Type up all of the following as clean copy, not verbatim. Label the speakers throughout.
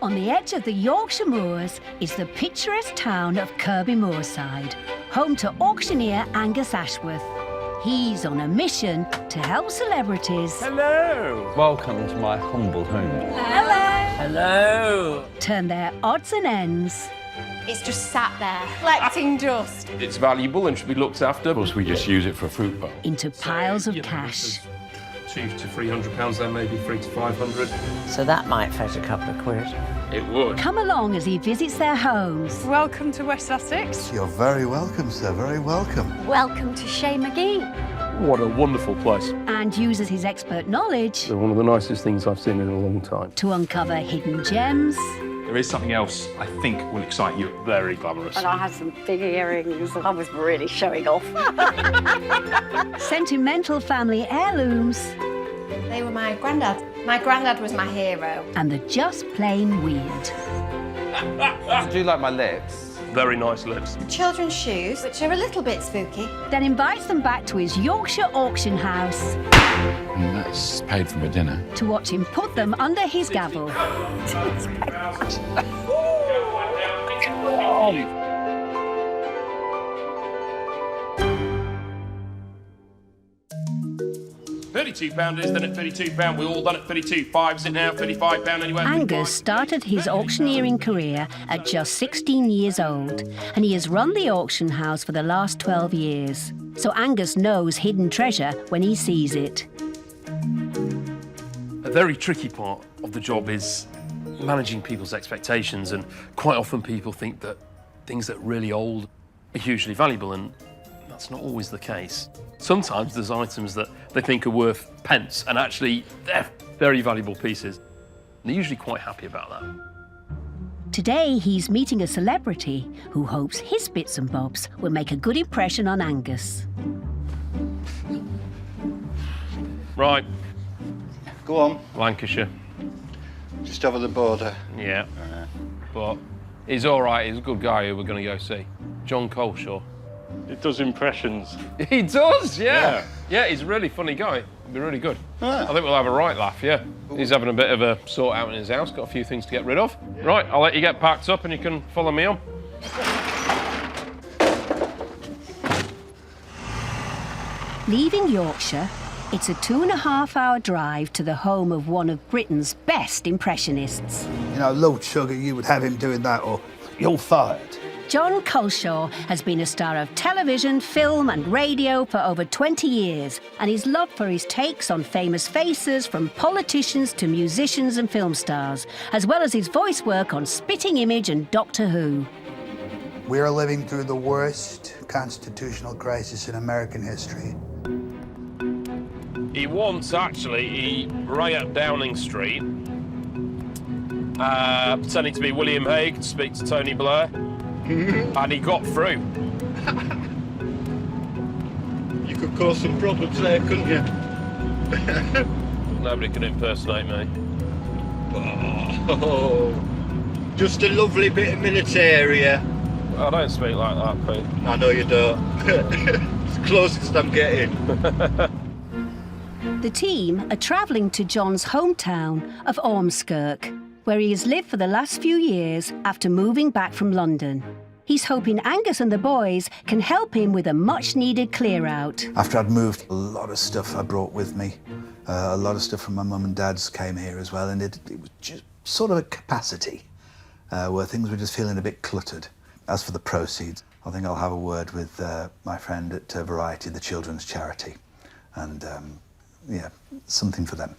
Speaker 1: On the edge of the Yorkshire moors is the picturesque town of Kirby Moorside, home to auctioneer Angus Ashworth. He's on a mission to help celebrities...
Speaker 2: Hello! Welcome to my humble home.
Speaker 1: Hello!
Speaker 2: Hello!
Speaker 1: ...turn their odds and ends.
Speaker 3: It's just sat there, collecting dust.
Speaker 4: It's valuable and should be looked after. Of course, we just use it for a fruit bowl.
Speaker 1: Into piles of cash.
Speaker 4: £200 to £300 there, maybe £300 to £500.
Speaker 5: So that might fetch a couple of quid.
Speaker 4: It would.
Speaker 1: Come along as he visits their homes.
Speaker 6: Welcome to West Sussex.
Speaker 7: You're very welcome, sir, very welcome.
Speaker 3: Welcome to Shea McGee.
Speaker 4: What a wonderful place.
Speaker 1: And uses his expert knowledge...
Speaker 4: They're one of the nicest things I've seen in a long time.
Speaker 1: ...to uncover hidden gems.
Speaker 8: There is something else I think will excite you. Very glamorous.
Speaker 3: And I had some big earrings and I was really showing off.
Speaker 1: Sentimental family heirlooms.
Speaker 3: They were my granddad. My granddad was my hero.
Speaker 1: And the just plain weird.
Speaker 2: Do you like my lips?
Speaker 4: Very nice lips.
Speaker 3: Children's shoes, which are a little bit spooky.
Speaker 1: Then invites them back to his Yorkshire Auction House.
Speaker 9: And that's paid for my dinner.
Speaker 1: To watch him put them under his gavel.
Speaker 4: £32 is then at £32. We're all done at 32. Five's it now, £35 anyway.
Speaker 1: Angus started his auctioneering career at just 16 years old, and he has run the auction house for the last 12 years. So Angus knows hidden treasure when he sees it.
Speaker 4: A very tricky part of the job is managing people's expectations, and quite often people think that things that are really old are hugely valuable, and that's not always the case. Sometimes there's items that they think are worth pence, and actually they're very valuable pieces. And they're usually quite happy about that.
Speaker 1: Today he's meeting a celebrity who hopes his bits and bobs will make a good impression on Angus.
Speaker 4: Right.
Speaker 7: Go on.
Speaker 4: Lancashire.
Speaker 7: Just over the border.
Speaker 4: Yeah. But he's all right. He's a good guy who we're going to go see. John Coleshaw.
Speaker 8: It does impressions.
Speaker 4: He does, yeah. Yeah, he's a really funny guy. He'll be really good.
Speaker 7: Ah.
Speaker 4: I think we'll have a right laugh, yeah. He's having a bit of a sort out in his house, got a few things to get rid of. Yeah. Right, I'll let you get packed up and you can follow me on.
Speaker 1: Leaving Yorkshire, it's a 2.5-hour drive to the home of one of Britain's best impressionists.
Speaker 7: You know, Lord Sugar, you would have him doing that or you're fired.
Speaker 1: John Coleshaw has been a star of television, film and radio for over 20 years, and he's loved for his takes on famous faces from politicians to musicians and film stars, as well as his voice work on Spitting Image and Doctor Who.
Speaker 7: We're living through the worst constitutional crisis in American history.
Speaker 4: He rang up Downing Street, pretending to be William Hague to speak to Tony Blair. And he got through.
Speaker 8: You could cause some problems there, couldn't you?
Speaker 4: Nobody can impersonate me.
Speaker 8: Oh, just a lovely bit of militaria.
Speaker 4: I don't speak like that, Pete.
Speaker 8: I know you don't. It's the closest I'm getting.
Speaker 1: The team are travelling to John's hometown of Ormskirk, where he has lived for the last few years after moving back from London. He's hoping Angus and the boys can help him with a much-needed clear-out.
Speaker 7: After I'd moved, a lot of stuff I brought with me. A lot of stuff from my mum and dad's came here as well, and it was just sort of a capacity where things were just feeling a bit cluttered. As for the proceeds, I think I'll have a word with my friend at Variety, the children's charity, and yeah, something for them.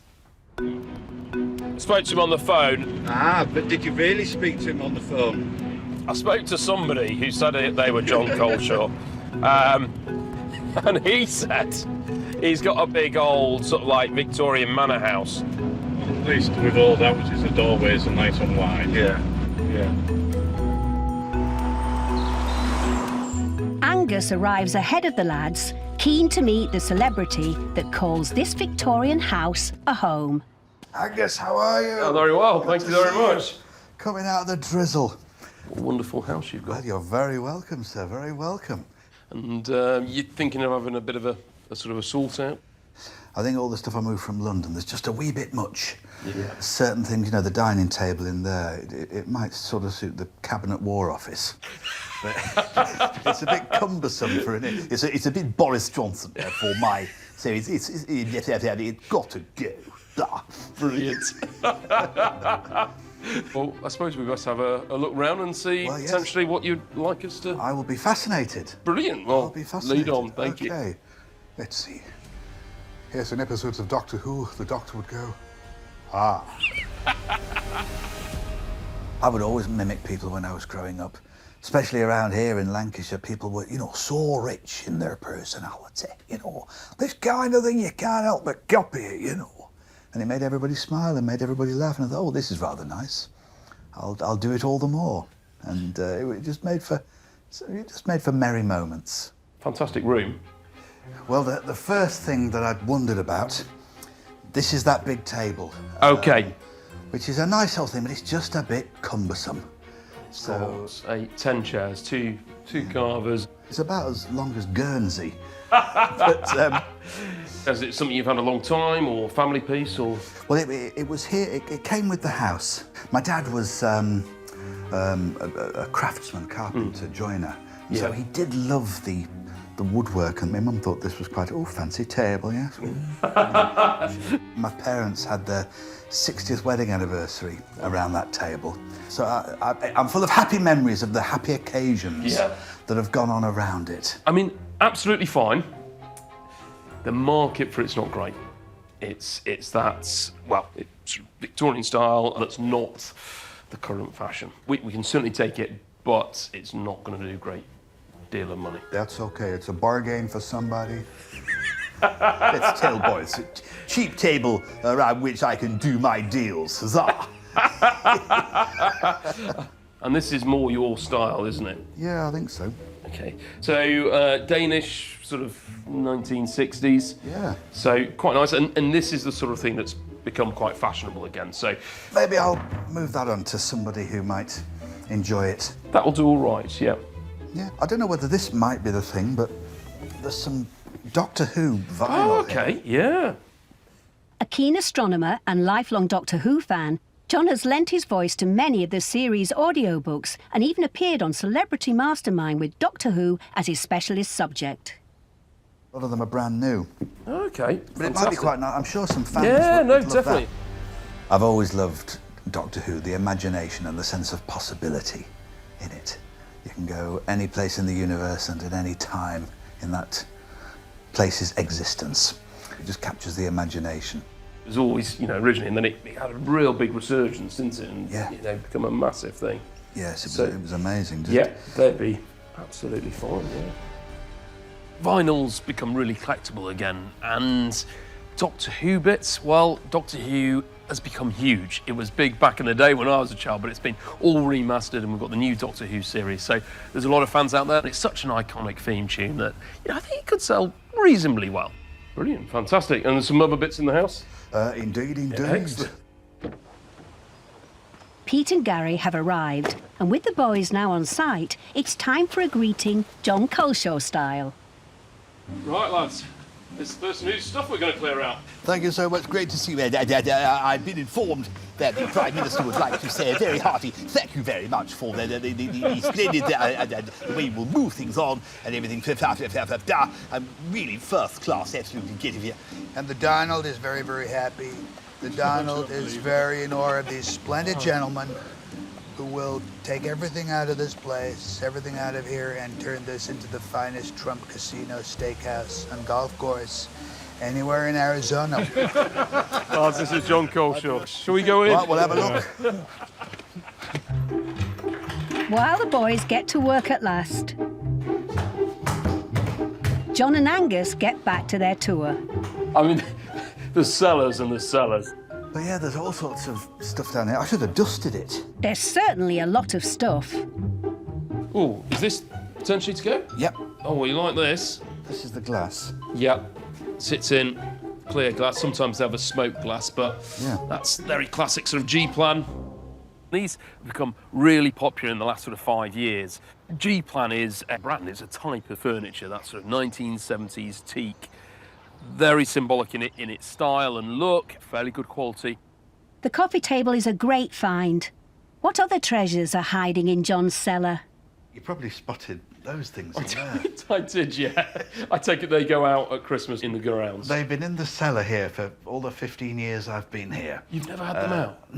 Speaker 4: I spoke to him on the phone.
Speaker 8: Ah, but did you really speak to him on the phone?
Speaker 4: I spoke to somebody who said they were John Coleshaw. And he said he's got a big old sort of like Victorian manor house.
Speaker 8: At least with all that, which is the doorways are nice and wide.
Speaker 4: Yeah, yeah.
Speaker 1: Angus arrives ahead of the lads, keen to meet the celebrity that calls this Victorian house a home.
Speaker 7: Angus, how are you?
Speaker 4: Oh, very well, thank you very much.
Speaker 7: Coming out of the drizzle.
Speaker 4: What a wonderful house you've got.
Speaker 7: Well, you're very welcome, sir, very welcome.
Speaker 4: And you're thinking of having a bit of a sort of a sort out?
Speaker 7: I think all the stuff I moved from London, there's just a wee bit much. Yeah. Certain things, you know, the dining table in there, it might sort of suit the Cabinet War Office. But it's a bit cumbersome for it. It's a bit Boris Johnson for my... So it's got to go.
Speaker 4: Brilliant. Well, I suppose we must have a look round and see potentially what you'd like us to...
Speaker 7: I will be fascinated.
Speaker 4: Brilliant. Well,
Speaker 7: I'll be fascinated.
Speaker 4: Lead on, thank you.
Speaker 7: Okay, let's see. Yes, in episodes of Doctor Who, the Doctor would go, ah. I would always mimic people when I was growing up, especially around here in Lancashire. People were, you know, so rich in their personality, you know. This kind of thing, you can't help but copy it, you know. And it made everybody smile and made everybody laugh. And I thought, oh, this is rather nice. I'll do it all the more. And it just made for merry moments.
Speaker 4: Fantastic room.
Speaker 7: Well, the first thing that I'd wondered about, this is that big table.
Speaker 4: Okay.
Speaker 7: Which is a nice old thing, but it's just a bit cumbersome. So,
Speaker 4: 10 chairs, two carvers.
Speaker 7: It's about as long as Guernsey. But,
Speaker 4: is it something you've had a long time, or family piece, or...?
Speaker 7: Well, it was here, it came with the house. My dad was a craftsman, carpenter, joiner.
Speaker 4: Yeah.
Speaker 7: So he did love the woodwork, and my mum thought this was quite, fancy table, yes. My parents had their 60th wedding anniversary around that table. So I'm full of happy memories of the happy occasions that have gone on around it.
Speaker 4: I mean, absolutely fine. The market for it's not great. It's that, well, it's Victorian style, that's not the current fashion. We can certainly take it, but it's not going to do a great deal of money.
Speaker 7: That's okay, it's a bargain for somebody. Let's tell boys, cheap table around which I can do my deals, huzzah!
Speaker 4: And this is more your style, isn't it?
Speaker 7: Yeah, I think so.
Speaker 4: Okay, so Danish, sort of 1960s.
Speaker 7: Yeah.
Speaker 4: So quite nice, and this is the sort of thing that's become quite fashionable again, so...
Speaker 7: Maybe I'll move that on to somebody who might enjoy it.
Speaker 4: That'll do all right, yeah.
Speaker 7: Yeah, I don't know whether this might be the thing, but there's some Doctor Who vinyl.
Speaker 4: Oh, okay, yeah.
Speaker 1: A keen astronomer and lifelong Doctor Who fan, John has lent his voice to many of the series' audiobooks and even appeared on Celebrity Mastermind with Doctor Who as his specialist subject.
Speaker 7: A lot of them are brand new.
Speaker 4: Okay,
Speaker 7: but it might be quite nice. I'm sure some fans
Speaker 4: would
Speaker 7: love
Speaker 4: definitely.
Speaker 7: That. I've always loved Doctor Who, the imagination and the sense of possibility in it. You can go any place in the universe and at any time in that place's existence. It just captures the imagination.
Speaker 4: It was always, originally, and then it had a real big resurgence, didn't it? And, become a massive thing.
Speaker 7: Yes, it was amazing.
Speaker 4: They'd be absolutely fine, yeah. Vinyls become really collectible again, and Doctor Who bits, well, Doctor Who has become huge. It was big back in the day when I was a child, but it's been all remastered, and we've got the new Doctor Who series, so there's a lot of fans out there, and it's such an iconic theme tune that, I think it could sell reasonably well. Brilliant, fantastic. And there's some other bits in the house?
Speaker 7: Indeed.
Speaker 4: Yeah, excellent.
Speaker 1: Pete and Gary have arrived, and with the boys now on site, it's time for a greeting John Culshaw style.
Speaker 4: Right, lads. This is the first new stuff we're going to clear out.
Speaker 10: Thank you so much. Great to see you. I've been informed that the Prime Minister would like to say a very hearty thank you very much for the splendid the way we'll move things on and everything. I'm really first class, absolutely get it here.
Speaker 11: And the Donald is very, very happy. The Donald is very in awe of these splendid gentlemen who will take everything out of this place, everything out of here, and turn this into the finest Trump casino, steakhouse, and golf course anywhere in Arizona.
Speaker 4: Lads, this is John Culshaw. Shall we go in?
Speaker 7: Right, we'll have a look.
Speaker 1: While the boys get to work at last, John and Angus get back to their tour.
Speaker 4: I mean, the cellars and the cellars.
Speaker 7: But yeah, there's all sorts of stuff down here. I should have dusted it.
Speaker 1: There's certainly a lot of stuff.
Speaker 4: Oh, is this potentially to go?
Speaker 7: Yep.
Speaker 4: Oh, well, you like this?
Speaker 7: This is the glass.
Speaker 4: Yep. Sits in clear glass. Sometimes they have a smoked glass, but that's very classic sort of G-plan. These have become really popular in the last sort of 5 years. G-plan is a brand, it's a type of furniture, that sort of 1970s teak. Very symbolic in its style and look, fairly good quality.
Speaker 1: The coffee table is a great find. What other treasures are hiding in John's cellar?
Speaker 7: You probably spotted those things in there.
Speaker 4: I did, yeah. I take it they go out at Christmas in the grounds.
Speaker 7: They've been in the cellar here for all the 15 years I've been here.
Speaker 4: You've never had them out?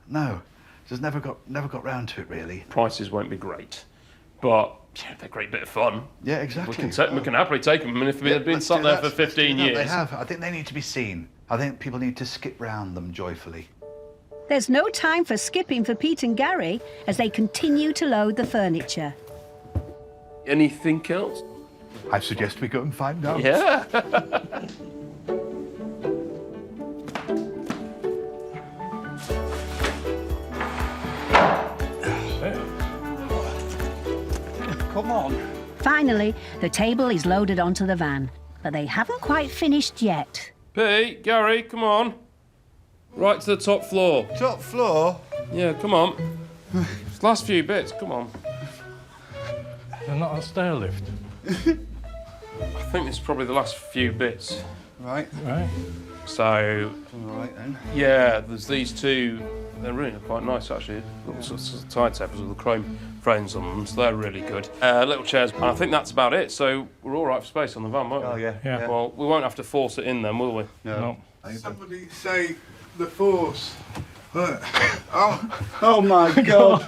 Speaker 7: No. Just never got round to it, really.
Speaker 4: Prices won't be great, but yeah, they're a great bit of fun.
Speaker 7: Yeah, exactly.
Speaker 4: We can happily take them. I mean, if they've been sat there for 15 years.
Speaker 7: They have. I think they need to be seen. I think people need to skip round them joyfully.
Speaker 1: There's no time for skipping for Pete and Gary as they continue to load the furniture.
Speaker 4: Anything else?
Speaker 7: I suggest we go and find out.
Speaker 4: Yeah.
Speaker 2: Come on.
Speaker 1: Finally, the table is loaded onto the van, but they haven't quite finished yet.
Speaker 4: Pete, Gary, come on. Right to the top floor.
Speaker 7: Top floor?
Speaker 4: Yeah, come on. Last few bits, come on.
Speaker 8: They're not a stair lift.
Speaker 4: I think this is probably the last few bits.
Speaker 7: Right.
Speaker 4: So,
Speaker 7: All right, then.
Speaker 4: yeah, there's these two. They're really quite nice, actually. Little sorts of side tables with the chrome frames on them, so they're really good. Little chairs, and I think that's about it. So we're all right for space on the van, won't we?
Speaker 7: Oh, yeah.
Speaker 4: Well, we won't have to force it in then, will we?
Speaker 8: No.
Speaker 11: Somebody say the force.
Speaker 2: Oh my God.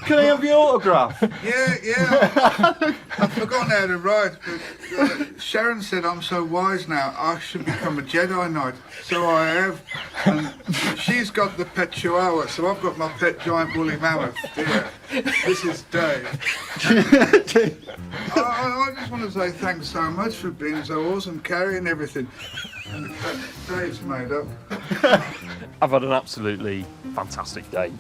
Speaker 2: Can I have your autograph?
Speaker 11: Yeah. I've forgotten how to write, but Sharon said I'm so wise now, I should become a Jedi Knight. So I have. And she's got the pet chihuahua, so I've got my pet giant woolly mammoth. Yeah. This is Dave. I just want to say thanks so much for being so awesome, carrying everything. And Dave's made up.
Speaker 4: I've had an absolutely fantastic day.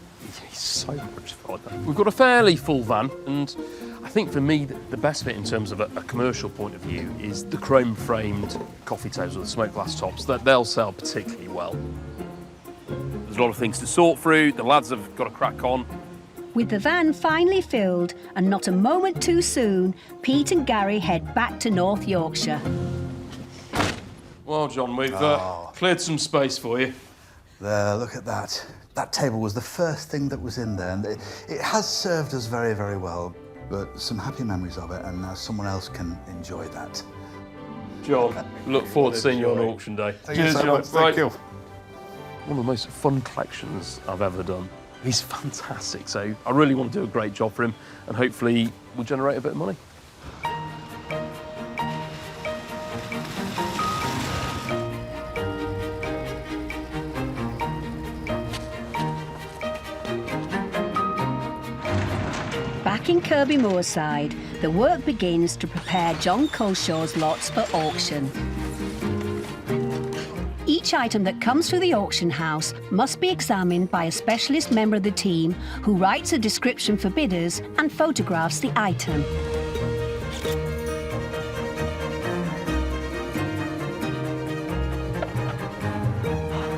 Speaker 4: He's so much fun. We've got a fairly full van, and I think for me the best bit in terms of a commercial point of view is the chrome-framed coffee tables with the smoked glass tops. They'll sell particularly well. There's a lot of things to sort through. The lads have got a crack on.
Speaker 1: With the van finally filled, and not a moment too soon, Pete and Gary head back to North Yorkshire.
Speaker 4: Well, John, we've cleared some space for you.
Speaker 7: There, look at that. That table was the first thing that was in there, and it has served us very, very well. But some happy memories of it, and now someone else can enjoy that.
Speaker 4: John, look forward to seeing you on auction day.
Speaker 7: Thank you so much. Thank you.
Speaker 4: One of the most fun collections I've ever done. He's fantastic, so I really want to do a great job for him, and hopefully we'll generate a bit of money.
Speaker 1: Back in Kirby Moorside, the work begins to prepare John Culshaw's lots for auction. Each item that comes through the auction house must be examined by a specialist member of the team who writes a description for bidders and photographs the item.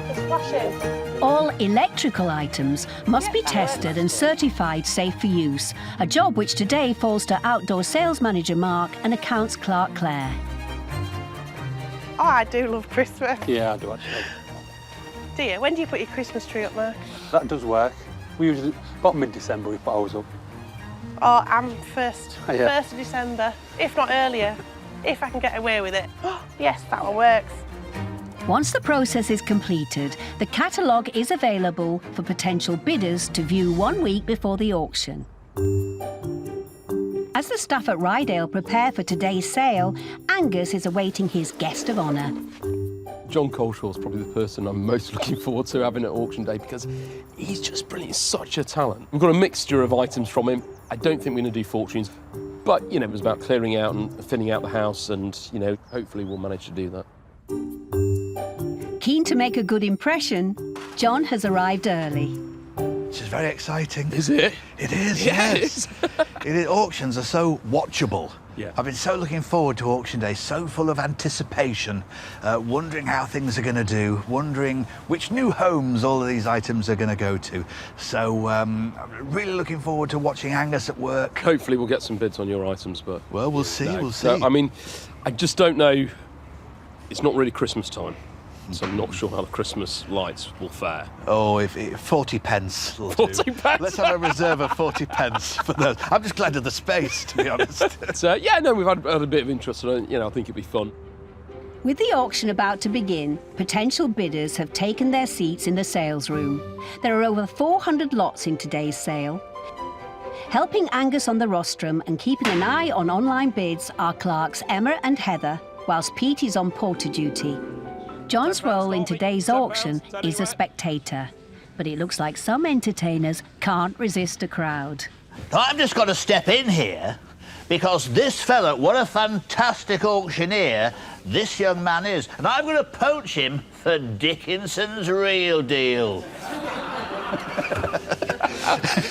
Speaker 3: It's flashing.
Speaker 1: All electrical items must be tested and certified safe for use, a job which today falls to outdoor sales manager Mark and accounts clerk Claire.
Speaker 6: Oh, I do love Christmas.
Speaker 2: Yeah, I do actually.
Speaker 6: Do you? When do you put your Christmas tree up, Mark?
Speaker 2: That does work. We usually, about mid-December, we put ours up.
Speaker 6: Oh, I'm first.
Speaker 2: Yeah.
Speaker 6: 1st of December, if not earlier, if I can get away with it. Yes, that one works.
Speaker 1: Once the process is completed, the catalogue is available for potential bidders to view 1 week before the auction. As the staff at Rydale prepare for today's sale, Angus is awaiting his guest of honour.
Speaker 4: John Colshaw's probably the person I'm most looking forward to having at auction day because he's just brilliant. He's such a talent. We've got a mixture of items from him. I don't think we're going to do fortunes, but, you know, it was about clearing out and thinning out the house and, you know, hopefully we'll manage to do that.
Speaker 1: Keen to make a good impression, John has arrived early.
Speaker 7: which is very exciting.
Speaker 4: Is it?
Speaker 7: It is,
Speaker 4: Yeah, it
Speaker 7: yes. It is. Auctions are so watchable.
Speaker 4: Yeah.
Speaker 7: I've been so looking forward to auction day, so full of anticipation, wondering how things are going to do, wondering which new homes all of these items are going to go to. So I'm really looking forward to watching Angus at work.
Speaker 4: Hopefully we'll get some bids on your items, but...
Speaker 7: Well, we'll see,
Speaker 4: no.
Speaker 7: we'll see.
Speaker 4: So, I mean, I just don't know. It's not really Christmas time, so I'm not sure how the Christmas lights will fare.
Speaker 7: Oh, if 40 pence will
Speaker 4: 40
Speaker 7: do.
Speaker 4: pence?
Speaker 7: Let's have a reserve of 40 pence for those. I'm just glad of the space, to be honest.
Speaker 4: So, yeah, no, we've had a bit of interest, and I think it'd be fun.
Speaker 1: With the auction about to begin, potential bidders have taken their seats in the sales room. There are over 400 lots in today's sale. Helping Angus on the rostrum and keeping an eye on online bids are clerks Emma and Heather, whilst Pete is on porter duty. John's role in today's auction is a spectator, but it looks like some entertainers can't resist a crowd.
Speaker 10: I've just got to step in here because this fella, what a fantastic auctioneer this young man is. And I'm going to poach him for Dickinson's real deal.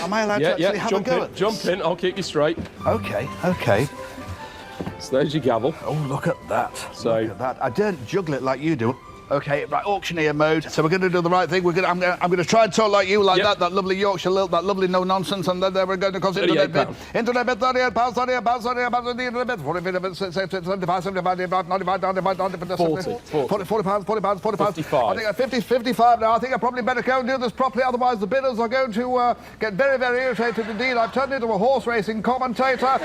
Speaker 7: Am I allowed to actually have a go at this?
Speaker 4: Jump in, I'll keep you straight.
Speaker 7: OK, OK.
Speaker 4: So there's your gavel.
Speaker 7: Oh, look at that.
Speaker 4: So
Speaker 7: look at that. I don't juggle it like you do. OK, right, auctioneer mode. So we're going to do the right thing. I'm going to try and talk like you, like that lovely Yorkshire lilt, that lovely no nonsense, and then we're going to cost internet bid. Internet bid, £38, £38, £38, 40 pounds.
Speaker 4: 55.
Speaker 7: I think 55 now. I think I probably better go and do this properly, otherwise the bidders are going to get very, very irritated indeed. I've turned into a horse racing commentator.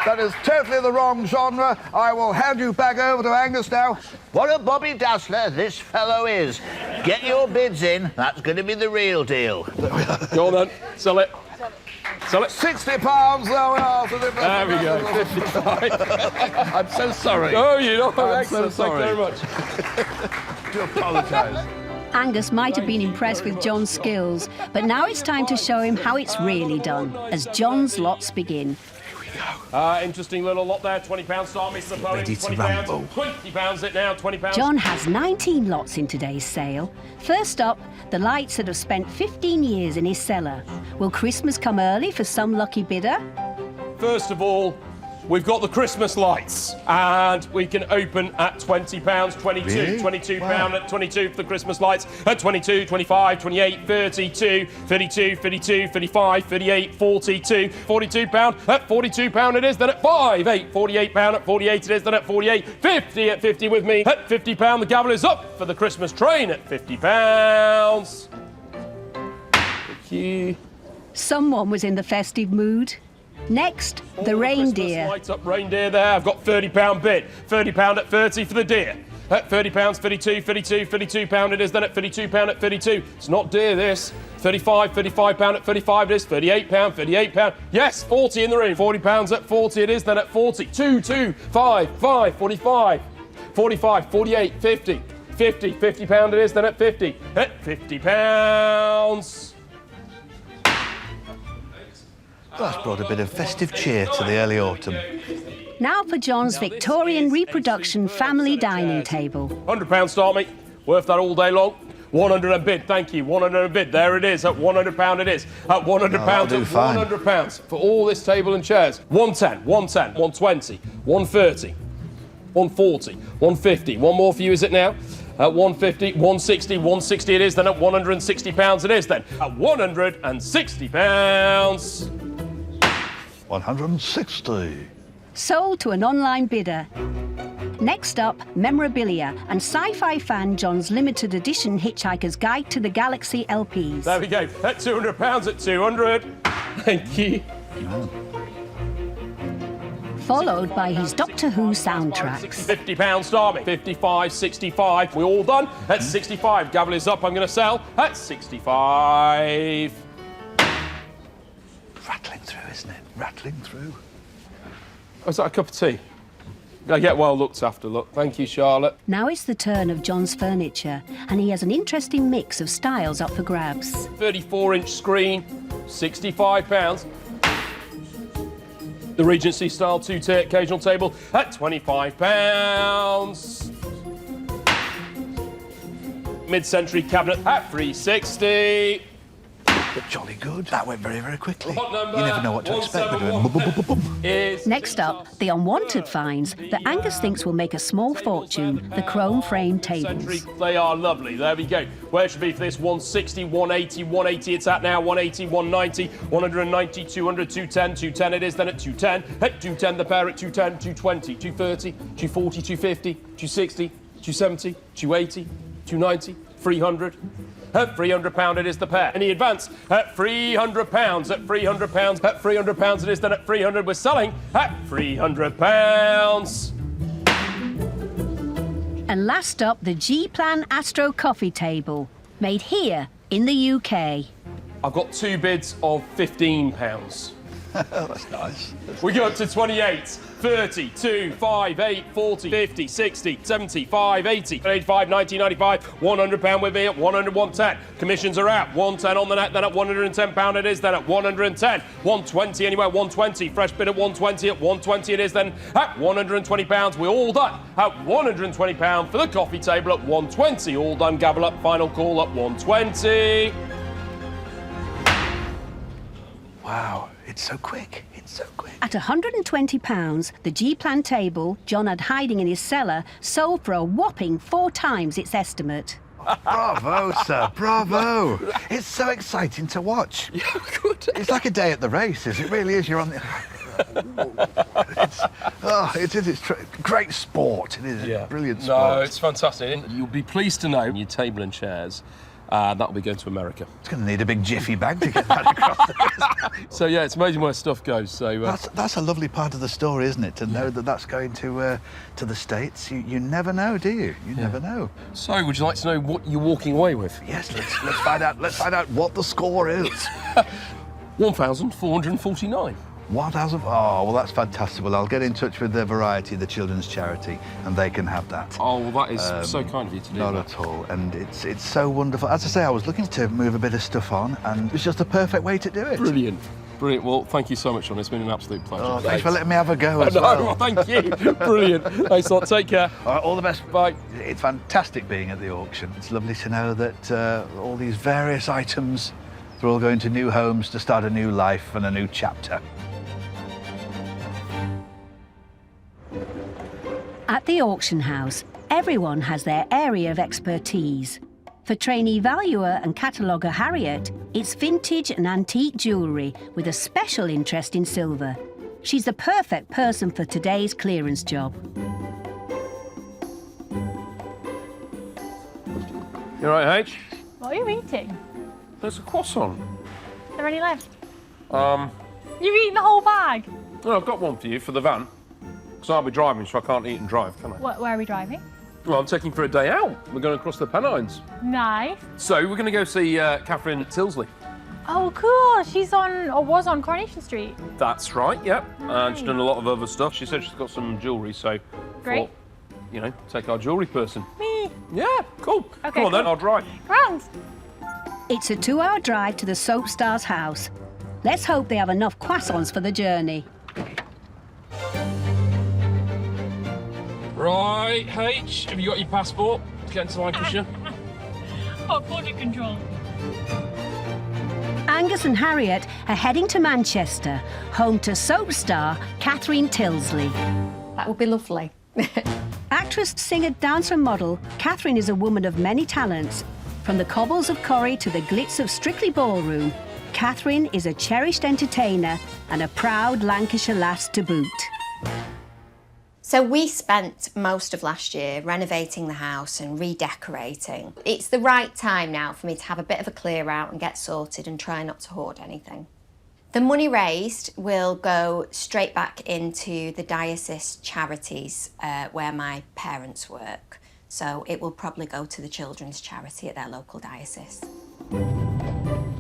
Speaker 7: That is totally the wrong genre. I will hand you back over to Angus now.
Speaker 10: What a Bobby Dazzler this fellow is. Get your bids in. That's going to be the real deal.
Speaker 4: Go on then, sell it. Sell it.
Speaker 7: £60, there we are.
Speaker 4: There we go, 55.
Speaker 7: I'm so sorry.
Speaker 4: Oh, you know,
Speaker 7: I'm
Speaker 4: excellent.
Speaker 7: so sorry.
Speaker 4: Thank you very much.
Speaker 7: Do apologise.
Speaker 1: Angus might have been impressed with John's skills, but now it's time to show him how it's really done, as John's lots begin.
Speaker 4: Interesting little lot there, £20 start, Mr. Bowen,
Speaker 7: Ready to
Speaker 4: £20.
Speaker 7: rumble.
Speaker 4: £20 it now, £20.
Speaker 1: John has 19 lots in today's sale. First up, the lights that have spent 15 years in his cellar. Will Christmas come early for some lucky bidder?
Speaker 4: First of all, we've got the Christmas lights, and we can open at £20, 22,
Speaker 7: Really?
Speaker 4: £22
Speaker 7: Wow.
Speaker 4: at 22 for the Christmas lights, at 22, 25, 28, 32, 32, 32, 35, 38, 42, £42, at £42 it is, then at 5, 8, £48 at 48 it is, then at 48, 50 at 50 with me, at £50 the gavel is up for the Christmas train at £50. Thank you.
Speaker 1: Someone was in the festive mood. Next, the reindeer.
Speaker 4: Lights up reindeer there. I've got £30 bid. £30 at 30 for the deer. At £30, 32, 32, £32 it is, then at £32 at 32. It's not dear, this. £35 at 35 it is, £38. Yes, 40 in the room. £40 at 40 it is, then at 40. 2, 5, 45. 45, 48, 50. £50 it is, then at 50. At £50.
Speaker 7: That's brought a bit of festive cheer to the early autumn.
Speaker 1: Now for John's Victorian reproduction family dining table.
Speaker 4: £100 start, mate. Worth that all day long. 100 and bid, thank you. 100 and bid. There it is. At £100 it is. At £100 at £100 for all this table and chairs. 110, 120, 130, 140, 150. One more for you, is it now? At 150, 160, 160 it is. Then at £160 it is. Then at £160.
Speaker 7: 160.
Speaker 1: Sold to an online bidder. Next up, Memorabilia and sci-fi fan John's limited edition Hitchhiker's Guide to the Galaxy LPs.
Speaker 4: There we go. At £200 at 200. Thank you.
Speaker 1: Followed by his Doctor Who soundtracks.
Speaker 4: £50 start me. 55, 65. We're all done. At 65. Gavel is up. I'm going to sell at 65.
Speaker 7: Rattling through, isn't it? Rattling through.
Speaker 4: Oh, is that a cup of tea? I get well looked after, look. Thank you, Charlotte.
Speaker 1: Now it's the turn of John's furniture, and he has an interesting mix of styles up for grabs.
Speaker 4: 34-inch screen, £65. The Regency style two-tier occasional table at £25. Mid-century cabinet at £360.
Speaker 7: Jolly good. That went very, very quickly.
Speaker 4: Lot number
Speaker 7: You never know what to expect. They're doing
Speaker 4: 171 is
Speaker 1: Next up, the unwanted finds that Angus thinks will make a small fortune, the chrome frame tables.
Speaker 4: They are lovely. There we go. Where it should be for this? 160, 180, 180 it's at now, 180, 190, 190, 200, 210, 210 it is, then at 210. At 210 the pair at 210, 220, 230, 240, 250, 260, 270, 280, 290, 300. At £300 it is the pair. Any advance? At £300. At £300. At £300 it is then at 300. We're selling at £300.
Speaker 1: And last up, the G-Plan Astro coffee table, made here in the UK.
Speaker 4: I've got 2 bids of £15.
Speaker 7: That's nice.
Speaker 4: We go up to 28, 30, 2, 5, 8, 40, 50, 60, 70, 5, 80, 85, 90, 95, £100 with me at 100, 110. Commissions are out, 110 on the net, then at £110 it is, then at 110. 120 anywhere, 120. Fresh bid at 120, at 120 it is, then at £120. We're all done at £120 for the coffee table at 120. All done, gavel up, final call at 120.
Speaker 7: Wow, it's so quick. It's so quick.
Speaker 1: At £120, the G-Plan table John had hiding in his cellar sold for a whopping 4 times its estimate.
Speaker 7: Bravo, sir, bravo. It's so exciting to watch.
Speaker 4: Yeah, good.
Speaker 7: It's like a day at the races. It really is. You're on the... It's great sport. It is brilliant sport.
Speaker 4: No, it's fantastic. You'll be pleased to know your table and chairs, that'll be going to America.
Speaker 7: It's going to need a big jiffy bag to get that across.
Speaker 4: So yeah, it's amazing where stuff goes. So
Speaker 7: that's a lovely part of the story, isn't it? To know that that's going to the States. You never know, do you? You never know.
Speaker 4: So, would you like to know what you're walking away with?
Speaker 7: Yes, let's find out. Let's find out what the score is.
Speaker 4: 1,449.
Speaker 7: 1,000. Oh, well, that's fantastic. Well, I'll get in touch with the Variety, the children's charity, and they can have that.
Speaker 4: Oh, well, that is so kind of you to do
Speaker 7: Not
Speaker 4: that.
Speaker 7: at all. And it's so wonderful. As I say, I was looking to move a bit of stuff on, and it's just a perfect way to do it.
Speaker 4: Brilliant. Brilliant. Well, thank you so much, John. It's been an absolute pleasure.
Speaker 7: Oh, thanks for letting me have a go as
Speaker 4: No,
Speaker 7: well.
Speaker 4: thank you. Brilliant. Thanks a lot. Take care.
Speaker 7: All right, all the best.
Speaker 4: Bye.
Speaker 7: It's fantastic being at the auction. It's lovely to know that all these various items, they're all going to new homes to start a new life and a new chapter.
Speaker 1: At the auction house, everyone has their area of expertise. For trainee valuer and cataloguer Harriet, it's vintage and antique jewellery with a special interest in silver. She's the perfect person for today's clearance job.
Speaker 4: You all right, H?
Speaker 12: What are you eating?
Speaker 4: There's a croissant.
Speaker 12: Is there any left? You've eaten the whole bag?
Speaker 4: Well, I've got one for you for the van. Because I'll be driving, so I can't eat and drive, can I?
Speaker 12: Where are we driving?
Speaker 4: Well, I'm taking for a day out. We're going across the Pennines.
Speaker 12: Nice.
Speaker 4: So we're going to go see Catherine Tilsley.
Speaker 12: Oh, cool. She's on, or was on, Coronation Street.
Speaker 4: That's right, yep. And
Speaker 12: Nice.
Speaker 4: she's done a lot of other stuff. She said she's got some jewellery, so...
Speaker 12: Great.
Speaker 4: Thought, you know, take our jewellery person.
Speaker 12: Me.
Speaker 4: Yeah, cool.
Speaker 12: Okay,
Speaker 4: Come on then,
Speaker 12: cool.
Speaker 4: I'll drive.
Speaker 12: Grand.
Speaker 1: It's a 2-hour drive to the Soap Stars house. Let's hope they have enough croissants for the journey.
Speaker 4: Right, H, have you got your passport to get into Lancashire?
Speaker 12: Oh, border control.
Speaker 1: Angus and Harriet are heading to Manchester, home to soap star Catherine Tilsley.
Speaker 3: That would be lovely.
Speaker 1: Actress, singer, dancer and model, Catherine is a woman of many talents. From the cobbles of Corrie to the glitz of Strictly Ballroom, Catherine is a cherished entertainer and a proud Lancashire lass to boot.
Speaker 3: So we spent most of last year renovating the house and redecorating. It's the right time now for me to have a bit of a clear out and get sorted and try not to hoard anything. The money raised will go straight back into the diocese charities where my parents work. So it will probably go to the children's charity at their local diocese.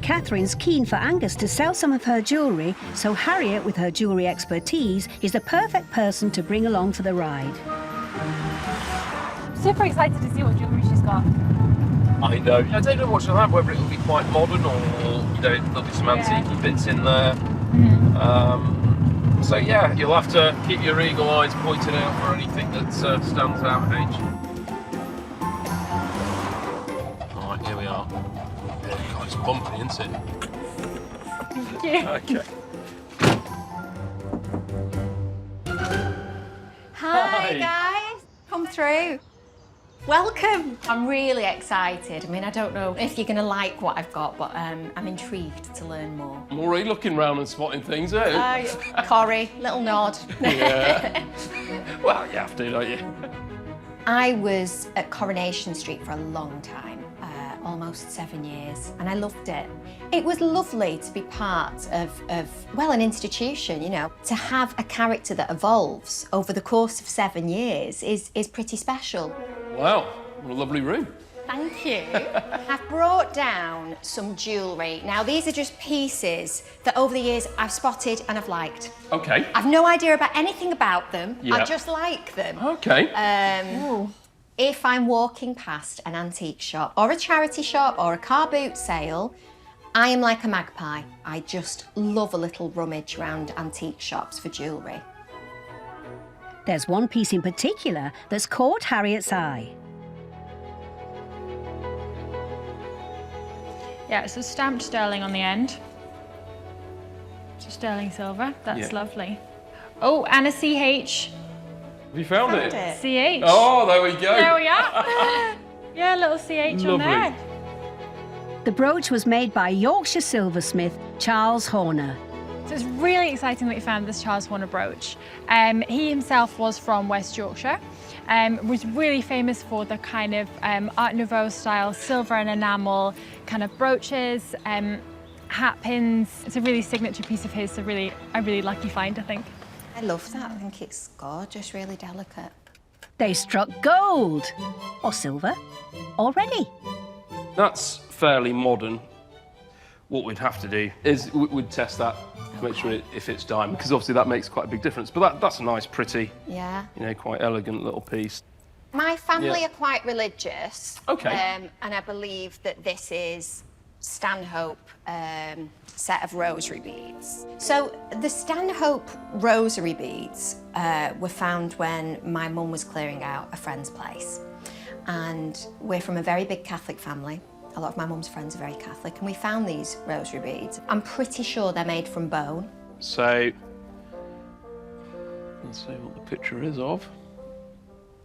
Speaker 1: Catherine's keen for Angus to sell some of her jewellery, so Harriet, with her jewellery expertise, is the perfect person to bring along for the ride.
Speaker 12: Super excited to see what jewellery she's got.
Speaker 4: I know. I don't know what she'll have, whether it'll be quite modern or, you know, there'll be some antique bits in there. So yeah, you'll have to keep your eagle eyes pointed out for anything that stands out, H. Alright, here we are. God, it's bumpy, isn't it?
Speaker 12: Thank you.
Speaker 4: Okay.
Speaker 3: Hi guys, come through. Welcome. I'm really excited. I mean, I don't know if you're going to like what I've got, but I'm intrigued to learn more.
Speaker 4: I'm already looking round and spotting things, eh?
Speaker 3: Corrie, little nod.
Speaker 4: Yeah. Well, you have to, don't you?
Speaker 3: I was at Coronation Street for a long time, almost 7 years, and I loved it. It was lovely to be part of well, an institution, you know. To have a character that evolves over the course of 7 years is pretty special.
Speaker 4: Wow, what a lovely room.
Speaker 3: Thank you. I've brought down some jewellery. Now, these are just pieces that over the years I've spotted and I've liked.
Speaker 4: Okay.
Speaker 3: I've no idea about anything about them.
Speaker 4: Yeah.
Speaker 3: I just like them.
Speaker 4: Okay.
Speaker 3: If I'm walking past an antique shop or a charity shop or a car boot sale, I am like a magpie. I just love a little rummage around antique shops for jewellery.
Speaker 1: There's one piece in particular that's caught Harriet's eye.
Speaker 12: Yeah, it's a stamped sterling on the end. It's a sterling silver. That's lovely. Oh, and a CH.
Speaker 4: Have you found it?
Speaker 12: CH.
Speaker 4: Oh, there we go.
Speaker 12: There we are. Yeah, a little CH on there.
Speaker 1: The brooch was made by Yorkshire silversmith Charles Horner.
Speaker 12: So it's really exciting that we found this Charles Horner brooch. He himself was from West Yorkshire, was really famous for the kind of Art Nouveau style silver and enamel kind of brooches, hat pins. It's a really signature piece of his, so a really lucky find, I think.
Speaker 3: I love that. I think it's gorgeous, really delicate.
Speaker 1: They struck gold, or silver, already.
Speaker 4: That's fairly modern. What we'd have to do is we'd test that to make sure if it's diamond, because obviously that makes quite a big difference. But that's a nice, pretty,
Speaker 3: yeah,
Speaker 4: you know, quite elegant little piece.
Speaker 3: My family are quite religious.
Speaker 4: Okay.
Speaker 3: And I believe that this is Stanhope set of rosary beads. So the Stanhope rosary beads were found when my mum was clearing out a friend's place. And we're from a very big Catholic family. A lot of my mum's friends are very Catholic, and we found these rosary beads. I'm pretty sure they're made from bone.
Speaker 4: So, let's see what the picture is of.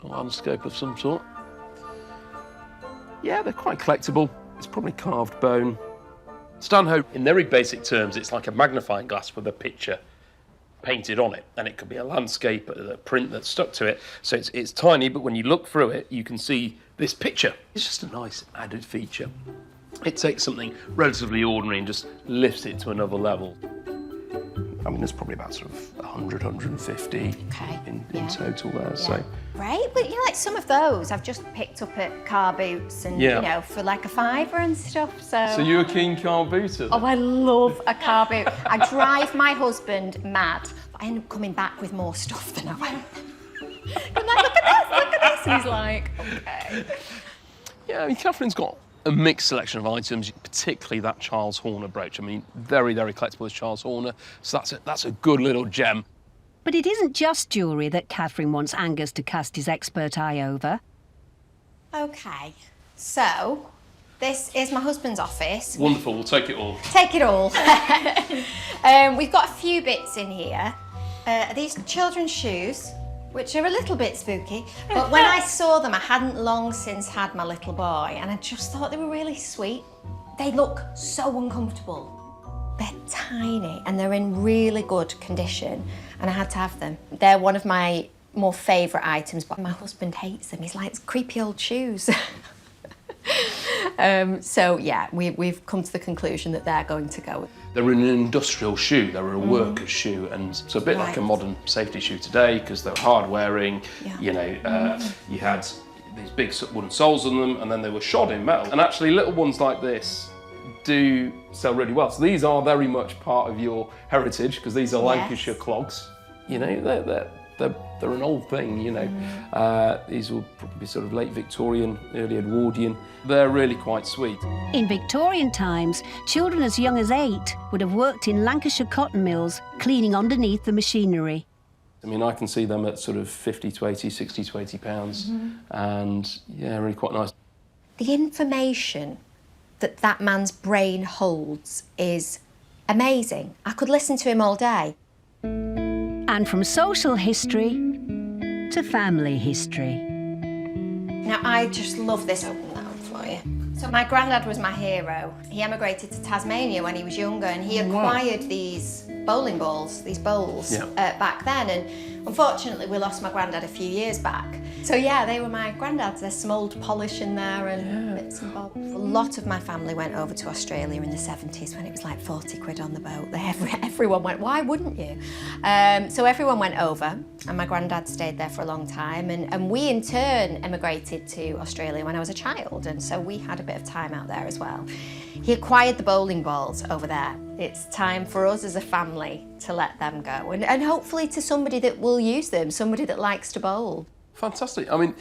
Speaker 4: A landscape of some sort. Yeah, they're quite collectible. It's probably carved bone. Stanhope, in very basic terms, it's like a magnifying glass with a picture painted on it, and it could be a landscape, a print that's stuck to it. So it's tiny, but when you look through it, you can see this picture. It's just a nice added feature. It takes something relatively ordinary and just lifts it to another level. I mean, there's probably about sort of 100, 150 in total there. Yeah. So.
Speaker 3: Right, but you know, like some of those I've just picked up at car boots and, you know, for like a £5 and stuff, so...
Speaker 4: So you're a keen car booter?
Speaker 3: Oh, I love a car boot. I drive my husband mad, but I end up coming back with more stuff than I went. I'm like, look at this, and he's like, okay.
Speaker 4: Yeah, I mean, Catherine's got a mixed selection of items, particularly that Charles Horner brooch. I mean, very, very collectible is Charles Horner, so that's a good little gem.
Speaker 1: But it isn't just jewellery that Catherine wants Angus to cast his expert eye over.
Speaker 3: Okay, so this is my husband's office.
Speaker 4: Wonderful, we'll take it all.
Speaker 3: Take it all. We've got a few bits in here. These children's shoes, which are a little bit spooky, but when I saw them, I hadn't long since had my little boy, and I just thought they were really sweet. They look so uncomfortable. They're tiny, and they're in really good condition, and I had to have them. They're one of my more favourite items, but my husband hates them. He's like, it's creepy old shoes. So yeah, we've come to the conclusion that they're going to go.
Speaker 4: They're an industrial shoe, they're a worker's shoe, and so a bit like a modern safety shoe today, because they're hard wearing, you know, you had these big wooden soles on them, and then they were shod in metal. And actually little ones like this do sell really well. So these are very much part of your heritage, because these are Lancashire clogs. You know, they're an old thing, you know. These will probably be sort of late Victorian, early Edwardian. They're really quite sweet.
Speaker 1: In Victorian times, children as young as 8 would have worked in Lancashire cotton mills, cleaning underneath the machinery.
Speaker 4: I mean, I can see them at sort of 50 to 80, 60 to 80 pounds, and yeah, really quite nice.
Speaker 3: The information that man's brain holds is amazing. I could listen to him all day.
Speaker 1: And from social history to family history.
Speaker 3: Now, I just love this. Open that up for you. So my granddad was my hero. He emigrated to Tasmania when he was younger, and he acquired these bowling balls, these bowls, back then. And unfortunately, we lost my granddad a few years back. So yeah, they were my granddad's. There's some old polish in there and bits and bobs. A lot of my family went over to Australia in the 70s when it was like 40 quid on the boat. Everyone went, why wouldn't you? So everyone went over, and my granddad stayed there for a long time. And we in turn emigrated to Australia when I was a child, and so we had a bit of time out there as well. He acquired the bowling balls over there. It's time for us as a family to let them go, and hopefully to somebody that will use them, somebody that likes to bowl.
Speaker 4: Fantastic. I mean,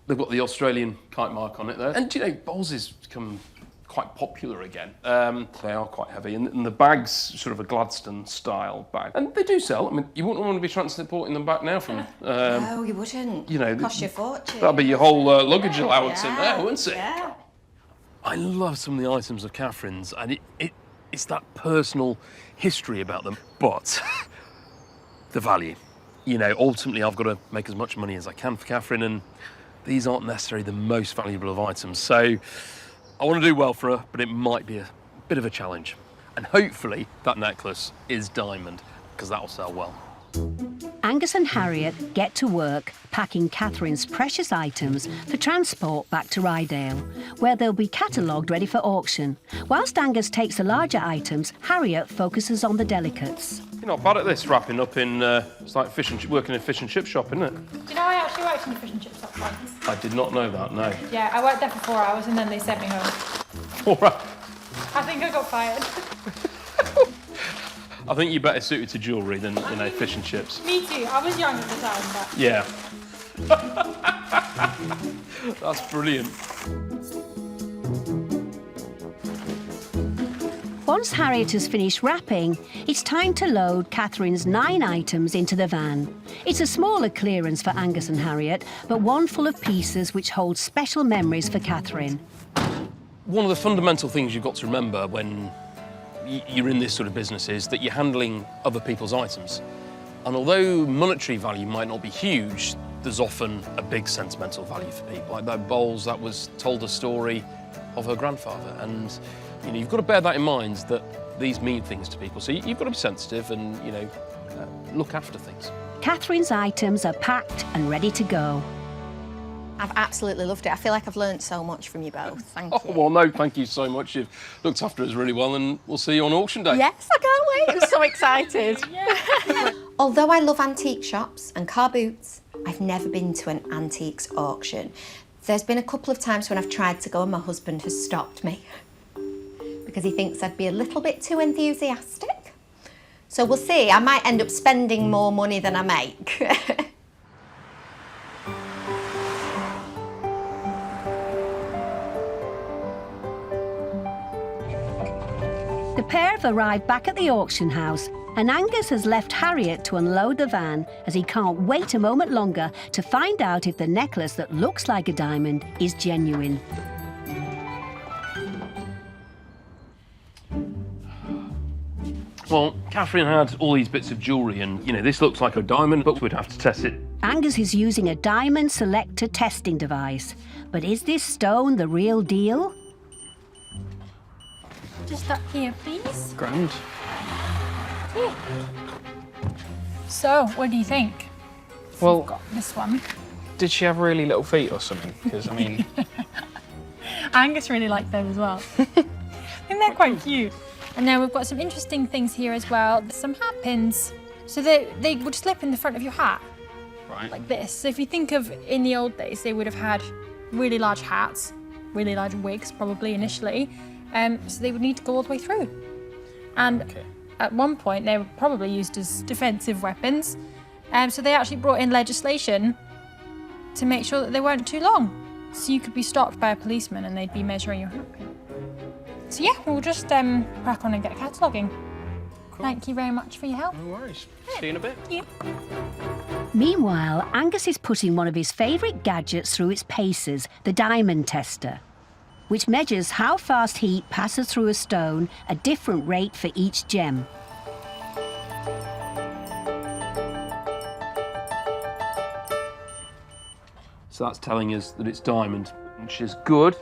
Speaker 4: they've got the Australian kite mark on it there. And, you know, bowls has become quite popular again. They are quite heavy, and the bag's sort of a Gladstone-style bag. And they do sell. I mean, you wouldn't want to be transporting them back now from...
Speaker 3: no, you wouldn't.
Speaker 4: You know,
Speaker 3: cost you a fortune.
Speaker 4: That'd be your whole luggage allowance in there, wouldn't it?
Speaker 3: Yeah.
Speaker 4: I love some of the items of Catherine's, and it's that personal history about them, but the value. You know, ultimately I've got to make as much money as I can for Catherine, and these aren't necessarily the most valuable of items. So I want to do well for her, but it might be a bit of a challenge. And hopefully that necklace is diamond, because that'll sell well.
Speaker 1: Angus and Harriet get to work packing Catherine's precious items for transport back to Rydale, where they'll be catalogued ready for auction. Whilst Angus takes the larger items, Harriet focuses on the delicates.
Speaker 4: You're not bad at this, wrapping up in, it's like working in a fish and chip shop, isn't it?
Speaker 12: Do you know I actually worked in a fish and chip shop once?
Speaker 4: I did not know that, no.
Speaker 12: Yeah, I worked there for 4 hours and then they sent me home.
Speaker 4: All right.
Speaker 12: I think I got fired.
Speaker 4: I think you're better suited to jewellery than, you know, fish and chips.
Speaker 12: Me too. I was young at the time, but...
Speaker 4: Yeah. That's brilliant.
Speaker 1: Once Harriet has finished wrapping, it's time to load Catherine's 9 items into the van. It's a smaller clearance for Angus and Harriet, but one full of pieces which hold special memories for Catherine.
Speaker 4: One of the fundamental things you've got to remember when you're in this sort of business is that you're handling other people's items. And although monetary value might not be huge, there's often a big sentimental value for people. Like that bowls, that was told a story of her grandfather. And you know, you've got to bear that in mind, that these mean things to people. So you've got to be sensitive and, you know, look after things.
Speaker 1: Catherine's items are packed and ready to go.
Speaker 3: I've absolutely loved it. I feel like I've learned so much from you both. Thank you.
Speaker 4: Oh, well, no, thank you so much. You've looked after us really well, and we'll see you on auction day.
Speaker 3: Yes, I can't wait. I'm so excited. Although I love antique shops and car boots, I've never been to an antiques auction. There's been a couple of times when I've tried to go and my husband has stopped me because he thinks I'd be a little bit too enthusiastic. So we'll see. I might end up spending more money than I make.
Speaker 1: The pair have arrived back at the auction house, and Angus has left Harriet to unload the van as he can't wait a moment longer to find out if the necklace that looks like a diamond is genuine.
Speaker 4: Well, Catherine had all these bits of jewellery and, you know, this looks like a diamond, but we'd have to test it.
Speaker 1: Angus is using a diamond selector testing device. But is this stone the real deal?
Speaker 12: Just up here, please.
Speaker 2: Grand.
Speaker 12: Yeah. So, what do you think?
Speaker 2: Well,
Speaker 12: We've got this one.
Speaker 2: did she have really little feet or something? Because, I mean...
Speaker 12: Angus really liked them as well. I think they're quite cute. And now we've got some interesting things here as well. There's some hat pins. So they would slip in the front of your hat.
Speaker 2: Right.
Speaker 12: Like this. So if you think of in the old days, they would have had really large hats, really large wigs probably initially. So they would need to go all the way through. And at one point, they were probably used as defensive weapons. So they actually brought in legislation to make sure that they weren't too long. So you could be stopped by a policeman and they'd be measuring your hat pin. So yeah, we'll just crack on and get cataloguing. Cool. Thank you very much for your help.
Speaker 2: No worries. See you in a bit.
Speaker 12: Yeah.
Speaker 1: Meanwhile, Angus is putting one of his favourite gadgets through its paces, the diamond tester. which measures how fast heat passes through a stone, a different rate for each gem.
Speaker 4: So that's telling us that it's diamond, which is good.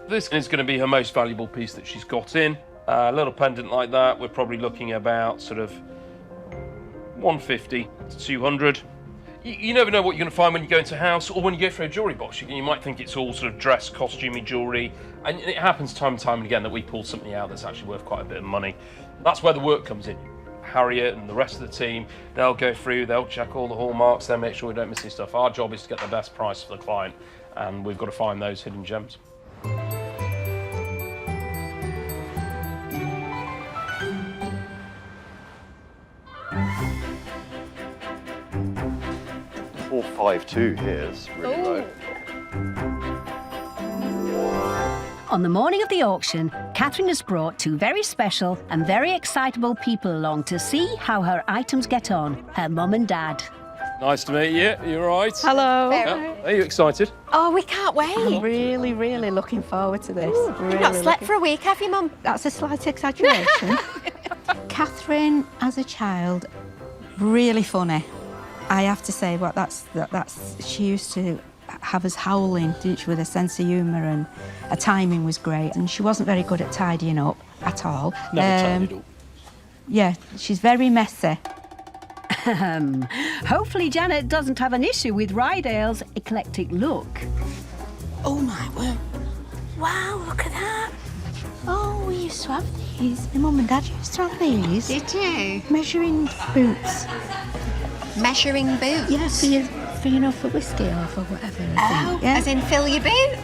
Speaker 4: This is going to be her most valuable piece that she's got in. A little pendant like that, we're probably looking about sort of 150 to 200. You never know what you're going to find when you go into a house or when you go through a jewellery box. You might think it's all sort of dress, costumey jewellery, and it happens time and time again that we pull something out that's actually worth quite a bit of money. That's where the work comes in. Harriet and the rest of the team, they'll go through, they'll check all the hallmarks, they'll make sure we don't miss any stuff. Our job is to get the best price for the client, and we've got to find those hidden gems.
Speaker 13: $452 here is really low.
Speaker 1: On the morning of the auction, Catherine has brought two very special and very excitable people along to see how her items get on, her mum and dad.
Speaker 4: Nice to meet you. You all right?
Speaker 6: Hello.
Speaker 4: Are you excited?
Speaker 3: Oh, we can't wait.
Speaker 14: I'm really, really looking forward to this.
Speaker 3: You've not slept for a week, have you, Mum?
Speaker 14: That's a slight exaggeration. Catherine, as a child, really funny. I have to say, she used to have us howling, didn't she, with a sense of humour, and her timing was great, and she wasn't very good at tidying up at all.
Speaker 4: Never tidied up.
Speaker 14: Yeah, she's very messy.
Speaker 1: Hopefully Janet doesn't have an issue with Rydale's eclectic look.
Speaker 14: Oh my word. Wow, look at that. Oh, we used to have these. My mum and dad used to have these.
Speaker 3: Did you?
Speaker 14: Measuring boots.
Speaker 3: Measuring boots?
Speaker 14: Yeah, for whiskey or for whatever.
Speaker 3: Oh,
Speaker 14: yeah.
Speaker 3: As in fill your boots?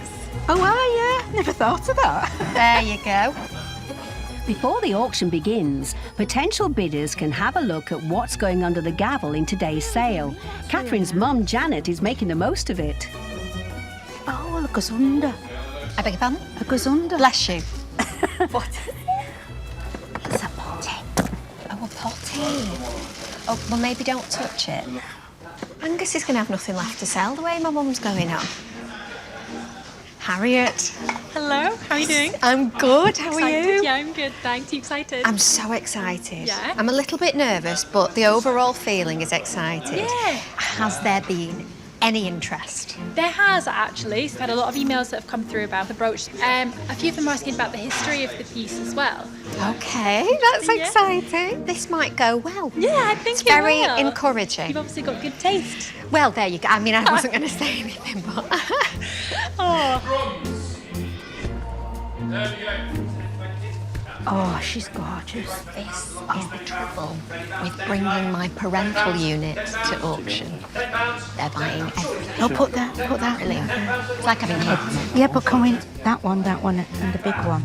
Speaker 14: Oh, yeah. Never thought of that.
Speaker 3: There you go.
Speaker 1: Before the auction begins, potential bidders can have a look at what's going under the gavel in today's sale. Catherine's mum, Janet, is making the most of it.
Speaker 14: Oh, look, goes under.
Speaker 3: I beg your pardon?
Speaker 14: It goes under.
Speaker 3: Bless you.
Speaker 14: What? It's a potty.
Speaker 3: Oh, a potty. Oh, well, maybe don't touch it. Angus is going to have nothing left to sell the way my mum's going on. Harriet.
Speaker 12: Hello, how are you doing?
Speaker 3: I'm good, how are you?
Speaker 12: Yeah, I'm good, thanks. You excited?
Speaker 3: I'm so excited.
Speaker 12: Yeah?
Speaker 3: I'm a little bit nervous, but the overall feeling is excited.
Speaker 12: Yeah.
Speaker 3: Has there been any interest?
Speaker 12: There has, actually. So I've had a lot of emails that have come through about the brooch. A few of them are asking about the history of the piece as well.
Speaker 3: Okay, that's exciting. This might go well.
Speaker 12: Yeah, I think
Speaker 3: it's very
Speaker 12: will.
Speaker 3: encouraging.
Speaker 12: You've obviously got good taste.
Speaker 3: Well, there you go. I mean, I wasn't going to say anything, but...
Speaker 14: Oh, she's gorgeous.
Speaker 3: This is the trouble with bringing my parental unit to auction. They're buying everything.
Speaker 14: Oh, put that.
Speaker 3: Brilliant. It's like having kids.
Speaker 14: Yeah, but come in. That one, and the big one.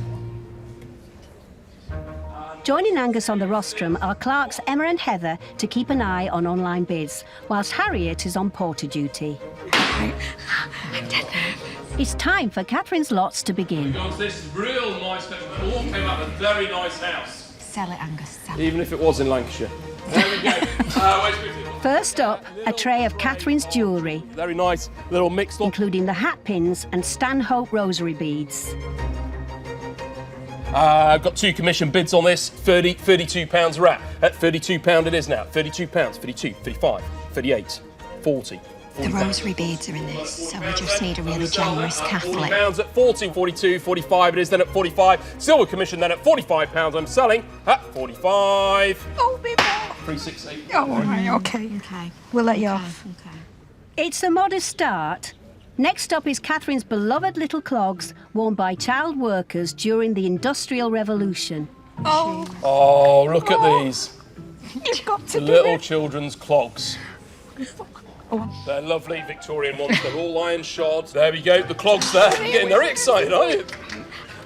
Speaker 1: Joining Angus on the rostrum are clerks Emma and Heather to keep an eye on online bids, whilst Harriet is on porter duty.
Speaker 3: I'm dead nervous.
Speaker 1: It's time for Catherine's lots to begin.
Speaker 4: This is real nice. It all came out of a very nice house.
Speaker 3: Sell it, Angus, sell it.
Speaker 4: Even if it was in Lancashire. There we go.
Speaker 1: First up, a tray of Catherine's jewellery.
Speaker 4: Very nice little mixed up.
Speaker 1: Including the hat pins and Stanhope rosary beads.
Speaker 4: I've got two commission bids on this. £32 wrap. At £32 it is now. £32, 32, 35, 38, 40.
Speaker 3: The rosary beads are in this, so we just need a really generous Catholic.
Speaker 4: £40 at 40, 42, 45 it is, then at 45. Silver commission then at £45 I'm selling at 45.
Speaker 14: Oh, be more.
Speaker 4: 368.
Speaker 14: Oh, all right, okay. We'll let you off.
Speaker 3: Okay.
Speaker 1: It's a modest start. Next up is Catherine's beloved little clogs worn by child workers during the Industrial Revolution.
Speaker 4: Oh, look at these.
Speaker 14: You've got to
Speaker 4: The little children's clogs. They're lovely Victorian ones. They're all iron shod. There we go. The clogs there. You're getting very excited, aren't you?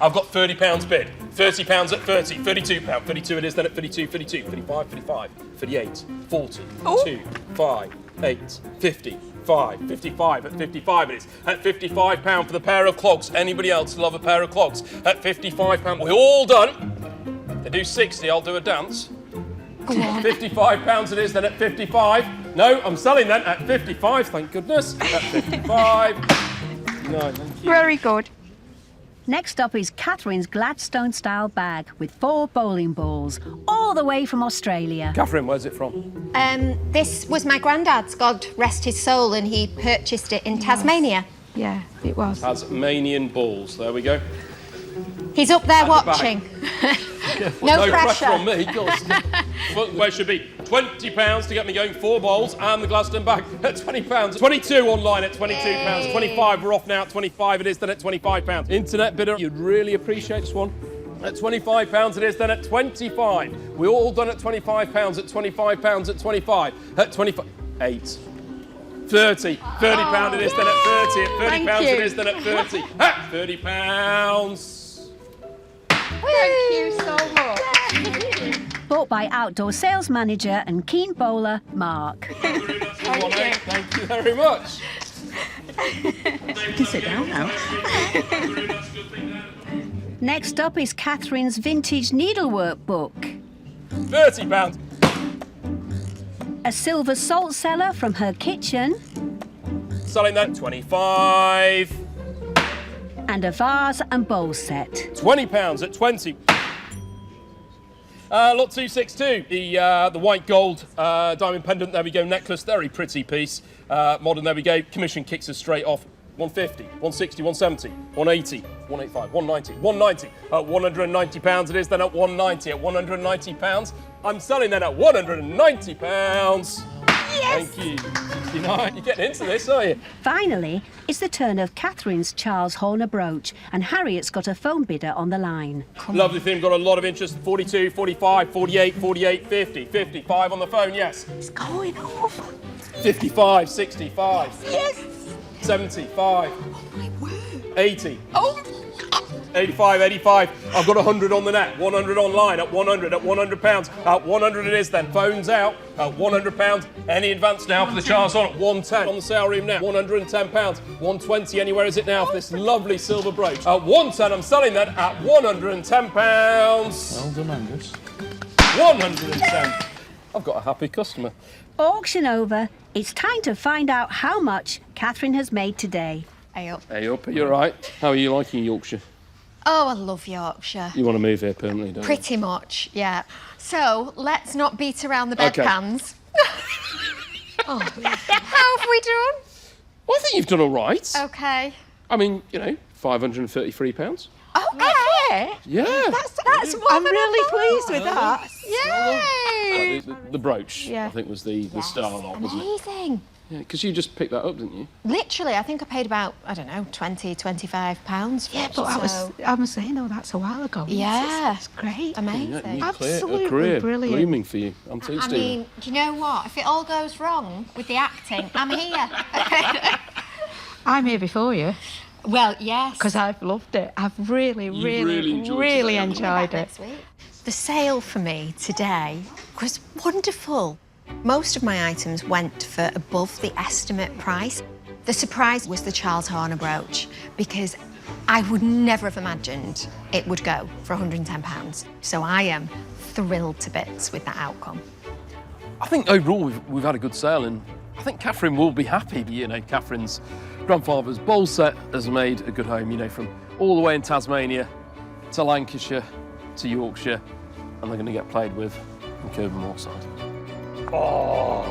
Speaker 4: I've got £30 bid. £30 at 30. £32. 32 it is then at 32, 32, 35, 35, 38, 40, 2, 5, 8, 50. 55 at 55 it is. At £55 for the pair of clogs. Anybody else love a pair of clogs? At £55, we're all done. They do 60, I'll do a dance. £55 it is, then at 55. No, I'm selling then at 55, thank goodness. At 55. No, thank you.
Speaker 14: Very good.
Speaker 1: Next up is Catherine's Gladstone-style bag with 4 bowling balls, all the way from Australia.
Speaker 4: Catherine, where's it from?
Speaker 3: This was my granddad's, God rest his soul, and he purchased it in Tasmania.
Speaker 14: Yeah, it was.
Speaker 4: Tasmanian balls. There we go.
Speaker 3: He's up there
Speaker 4: At the
Speaker 3: watching. No pressure.
Speaker 4: On me. Where should be £20 to get me going 4 bowls and the Gladstone bag at £20. 22 online at £22. 25. We're off now at 25. It is then at £25. Internet bidder, you'd really appreciate this one. At £25 it is then at 25. We're all done at £25 at £25 at 25 at 25. 8. 30. £30 it is then at 30. At £30 it is then at 30. At £30.
Speaker 14: Thank you so much.
Speaker 1: Bought by outdoor sales manager and keen bowler, Mark.
Speaker 4: Thank you very much.
Speaker 14: You can sit down now.
Speaker 1: Next up is Catherine's vintage needlework book.
Speaker 4: £30.
Speaker 1: A silver salt cellar from her kitchen.
Speaker 4: Selling that 25.
Speaker 1: And a vase and bowl set.
Speaker 4: £20 at 20. Lot 262, the white gold diamond pendant, there we go, necklace, very pretty piece. Modern, there we go, commission kicks us straight off. 150, 160, 170, 180, 185, 190, 190. At £190 it is then at 190. At £190, I'm selling then at £190. Yes! Thank you. 69. You're getting into this, are you?
Speaker 1: Finally, it's the turn of Catherine's Charles Horner brooch, and Harriet's got a phone bidder on the line.
Speaker 4: Lovely thing, got a lot of interest. 42, 45, 48, 48, 50, 55 on the phone, yes.
Speaker 14: It's going off.
Speaker 4: 55, 65.
Speaker 14: Yes.
Speaker 4: 75.
Speaker 14: Oh, my word.
Speaker 4: 80.
Speaker 14: Oh.
Speaker 4: 85, 85. I've got 100 on the net. 100 online at 100. At £100. At 100 it is then. Phones out at £100. Any advance now for the Charles on at 110 on the sale room now. £110. 120. Anywhere is it now for this lovely silver brooch? At 110. I'm selling that at £110.
Speaker 9: Well done, Angus.
Speaker 4: 110. I've got a happy customer.
Speaker 1: Auction over. It's time to find out how much Catherine has made today.
Speaker 3: Hey up.
Speaker 4: Hey up, are you all right? How are you liking Yorkshire?
Speaker 3: Oh, I love Yorkshire.
Speaker 4: You want to move here permanently, don't you?
Speaker 3: Pretty much, yeah. So, let's not beat around the bedpans. Oh, how have we done?
Speaker 4: Well, I think you've done all right.
Speaker 3: Okay.
Speaker 4: I mean, you know, £533.
Speaker 3: Okay.
Speaker 4: Yeah.
Speaker 3: That's what
Speaker 14: I'm really pleased with that.
Speaker 3: Yay!
Speaker 4: The brooch,
Speaker 14: Yeah.
Speaker 4: I think, was the star lot, wasn't it?
Speaker 3: Amazing.
Speaker 4: Yeah, because you just picked that up, didn't you?
Speaker 3: Literally, I think I paid about, I don't know, £20, £25 for
Speaker 14: Yeah,
Speaker 3: it.
Speaker 14: but I'm saying, oh, that's a while ago.
Speaker 3: Yeah.
Speaker 14: It's great.
Speaker 3: Amazing.
Speaker 4: Yeah, new
Speaker 14: Absolutely
Speaker 4: a career
Speaker 14: brilliant.
Speaker 4: blooming for you. I'm too,
Speaker 3: I
Speaker 4: Stephen.
Speaker 3: mean, do you know what? If it all goes wrong with the acting, I'm here.
Speaker 14: I'm here before you.
Speaker 3: Well, yes.
Speaker 14: Because I've loved it. I've really enjoyed it.
Speaker 3: The sale for me today was wonderful. Most of my items went for above the estimate price. The surprise was the Charles Horner brooch, because I would never have imagined it would go for £110. So I am thrilled to bits with that outcome.
Speaker 4: I think overall we've had a good sale, and I think Catherine will be happy. You know, Catherine's grandfather's bowl set has made a good home, you know, from all the way in Tasmania to Lancashire to Yorkshire, and they're going to get played with in Kirby Moorside. Oh.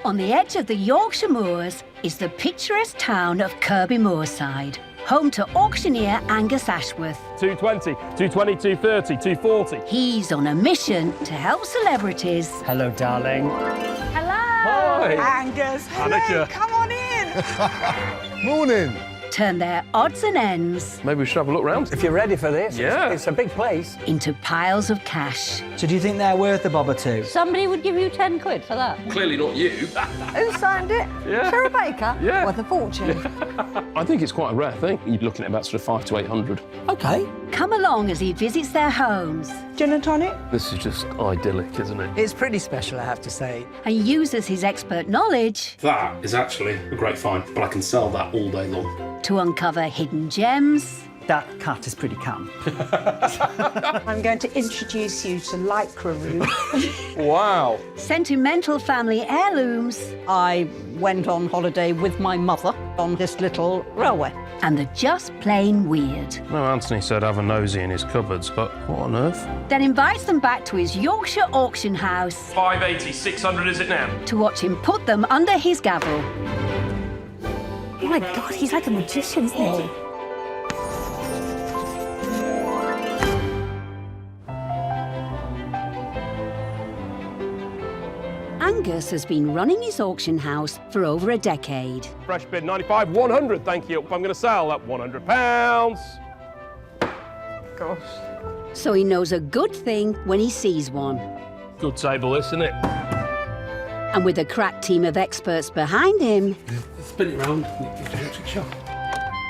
Speaker 1: On the edge of the Yorkshire moors is the picturesque town of Kirby Moorside, home to auctioneer Angus Ashworth.
Speaker 4: 220, 220, 230, 240.
Speaker 1: He's on a mission to help celebrities.
Speaker 15: Hello, darling.
Speaker 1: Hello.
Speaker 4: Hi.
Speaker 15: Angus, hello,
Speaker 4: Annika.
Speaker 15: come on in.
Speaker 16: Morning.
Speaker 1: turn their odds and ends
Speaker 4: Maybe we should have a look round.
Speaker 15: If you're ready for this,
Speaker 4: Yeah.
Speaker 15: it's a big place.
Speaker 1: into piles of cash.
Speaker 15: So do you think they're worth a bob or two?
Speaker 5: Somebody would give you 10 quid for that.
Speaker 4: Clearly not you.
Speaker 16: Who signed it?
Speaker 4: Yeah.
Speaker 16: Sarah Baker?
Speaker 4: Yeah.
Speaker 16: Worth a fortune.
Speaker 4: I think it's quite a rare thing. You're looking at about sort of 500 to 800.
Speaker 15: OK.
Speaker 1: Come along as he visits their homes
Speaker 16: Gin and tonic?
Speaker 4: This is just idyllic, isn't it?
Speaker 15: It's pretty special, I have to say.
Speaker 1: and uses his expert knowledge
Speaker 4: That is actually a great find, but I can sell that all day long.
Speaker 1: to uncover hidden gems,
Speaker 15: That cut is pretty calm.
Speaker 16: I'm going to introduce you to Lycra Room.
Speaker 4: Wow.
Speaker 1: sentimental family heirlooms,
Speaker 16: I went on holiday with my mother on this little railway.
Speaker 1: and the just plain weird.
Speaker 4: No, Anthony said have a nosy in his cupboards, but what on earth?
Speaker 1: Then invites them back to his Yorkshire Auction House
Speaker 4: 580, 600 is it now?
Speaker 1: to watch him put them under his gavel.
Speaker 16: Oh my God, he's like a magician, isn't he?
Speaker 1: Angus has been running his auction house for over a decade.
Speaker 4: Fresh bid 95, 100, thank you. I'm going to sell at £100.
Speaker 16: Gosh.
Speaker 1: So he knows a good thing when he sees one.
Speaker 4: Good table, this, isn't it?
Speaker 1: And with a crack team of experts behind him,
Speaker 4: Spin it round.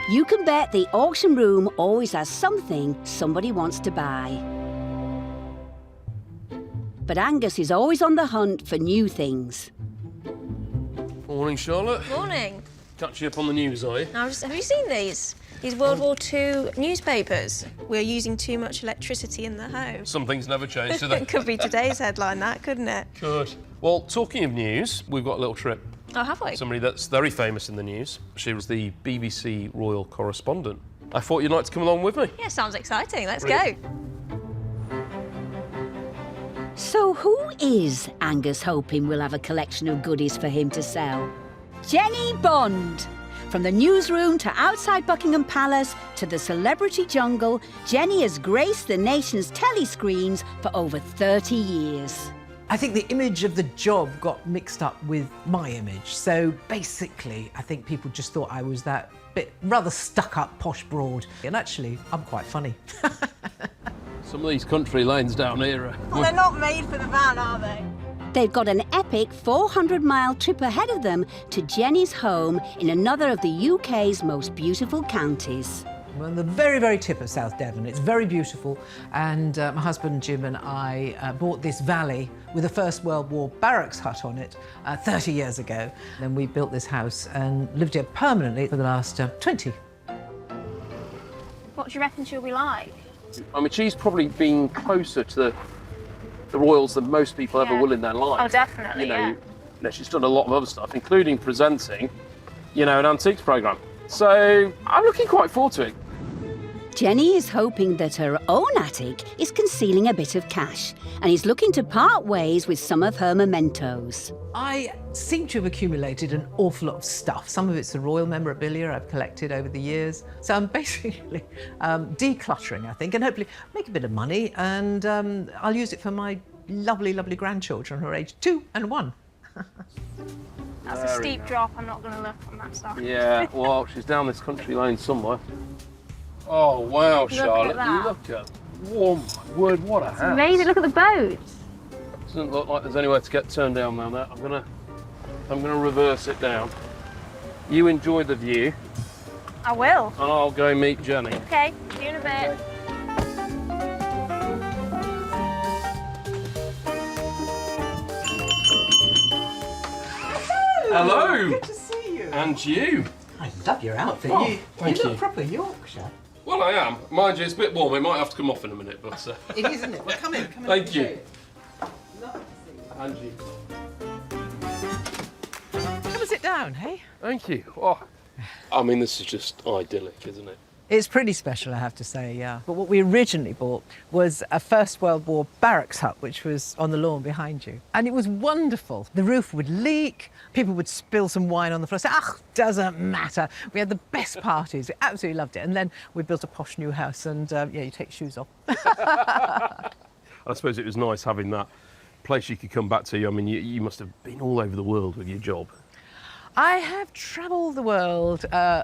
Speaker 1: you can bet the auction room always has something somebody wants to buy. But Angus is always on the hunt for new things.
Speaker 4: Morning, Charlotte.
Speaker 17: Morning.
Speaker 4: Catch you up on the news, are you?
Speaker 17: Have you seen these? These World War II newspapers. We're using too much electricity in the home.
Speaker 4: Some things never change, do they?
Speaker 17: It could be today's headline, that, couldn't it?
Speaker 4: Good. Well, talking of news, we've got a little trip.
Speaker 17: Oh, have we?
Speaker 4: Somebody that's very famous in the news. She was the BBC royal correspondent. I thought you'd like to come along with me.
Speaker 17: Yeah, sounds exciting. Let's
Speaker 4: Brilliant.
Speaker 17: go.
Speaker 1: So who is Angus hoping will have a collection of goodies for him to sell? Jenny Bond! From the newsroom to outside Buckingham Palace to the celebrity jungle, Jenny has graced the nation's telly screens for over 30 years.
Speaker 18: I think the image of the job got mixed up with my image. So basically, I think people just thought I was that bit rather stuck-up, posh broad. And actually, I'm quite funny.
Speaker 4: Some of these country lanes down here are...
Speaker 17: Well, they're not made for the van, are they?
Speaker 1: They've got an epic 400-mile trip ahead of them to Jenny's home in another of the UK's most beautiful counties.
Speaker 18: We're on the very, very tip of South Devon. It's very beautiful. And my husband Jim and I bought this valley with a First World War barracks hut on it 30 years ago. Then we built this house and lived here permanently for the last 20.
Speaker 17: What do you reckon she'll be like?
Speaker 4: I mean, she's probably been closer to the royals than most people ever will in their life.
Speaker 17: Oh, definitely,
Speaker 4: You know,
Speaker 17: yeah.
Speaker 4: you know, she's done a lot of other stuff, including presenting, you know, an antiques programme. So I'm looking quite forward to it.
Speaker 1: Jenny is hoping that her own attic is concealing a bit of cash and is looking to part ways with some of her mementos.
Speaker 18: I seem to have accumulated an awful lot of stuff. Some of it's the royal memorabilia I've collected over the years. So I'm basically decluttering, I think, and hopefully make a bit of money, and I'll use it for my lovely, lovely grandchildren who are aged 2 and 1.
Speaker 17: That's a steep drop. I'm not going to look on that side.
Speaker 4: Yeah, well, she's down this country lane somewhere. Oh, wow,
Speaker 17: Look at
Speaker 4: Charlotte.
Speaker 17: that.
Speaker 4: Look at... Oh, my word, what a house.
Speaker 17: Amazing. Look at the boat.
Speaker 4: Doesn't look like there's anywhere to get turned down now. That I'm gonna reverse it down. You enjoy the view,
Speaker 17: I will.
Speaker 4: and I'll go meet Jenny.
Speaker 17: Okay, see you in a bit.
Speaker 4: Hello.
Speaker 18: Good to see you.
Speaker 4: And you.
Speaker 18: I love your outfit.
Speaker 4: Oh,
Speaker 18: you
Speaker 4: thank
Speaker 18: look
Speaker 4: you.
Speaker 18: proper Yorkshire.
Speaker 4: Well, I am. Mind you, it's a bit warm. It might have to come off in a minute, but...
Speaker 18: It is, isn't it? Well, come in.
Speaker 4: Thank you. And you.
Speaker 18: Come and sit down, hey?
Speaker 4: Thank you. Oh, I mean, this is just idyllic, isn't it?
Speaker 18: It's pretty special, I have to say, yeah. But what we originally bought was a First World War barracks hut, which was on the lawn behind you. And it was wonderful. The roof would leak, people would spill some wine on the floor, say, doesn't matter. We had the best parties, we absolutely loved it. And then we built a posh new house, and yeah, you take shoes off.
Speaker 4: I suppose it was nice having that place you could come back to. I mean, you must have been all over the world with your job.
Speaker 18: I have travelled the world. I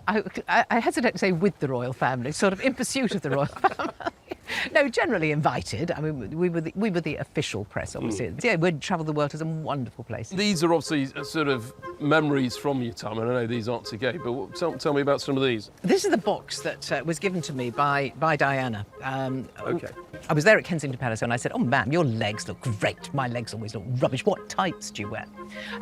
Speaker 18: hesitate to say with the royal family, sort of in pursuit of the royal family. No, generally invited. I mean, we were the official press, obviously. Yeah, we'd travel the world to some wonderful places.
Speaker 4: These are obviously sort of memories from your time, and I know these aren't to go, but tell me about some of these.
Speaker 18: This is the box that was given to me by Diana.
Speaker 4: Okay.
Speaker 18: I was there at Kensington Palace and I said, "Oh, ma'am, your legs look great. My legs always look rubbish. What tights do you wear?"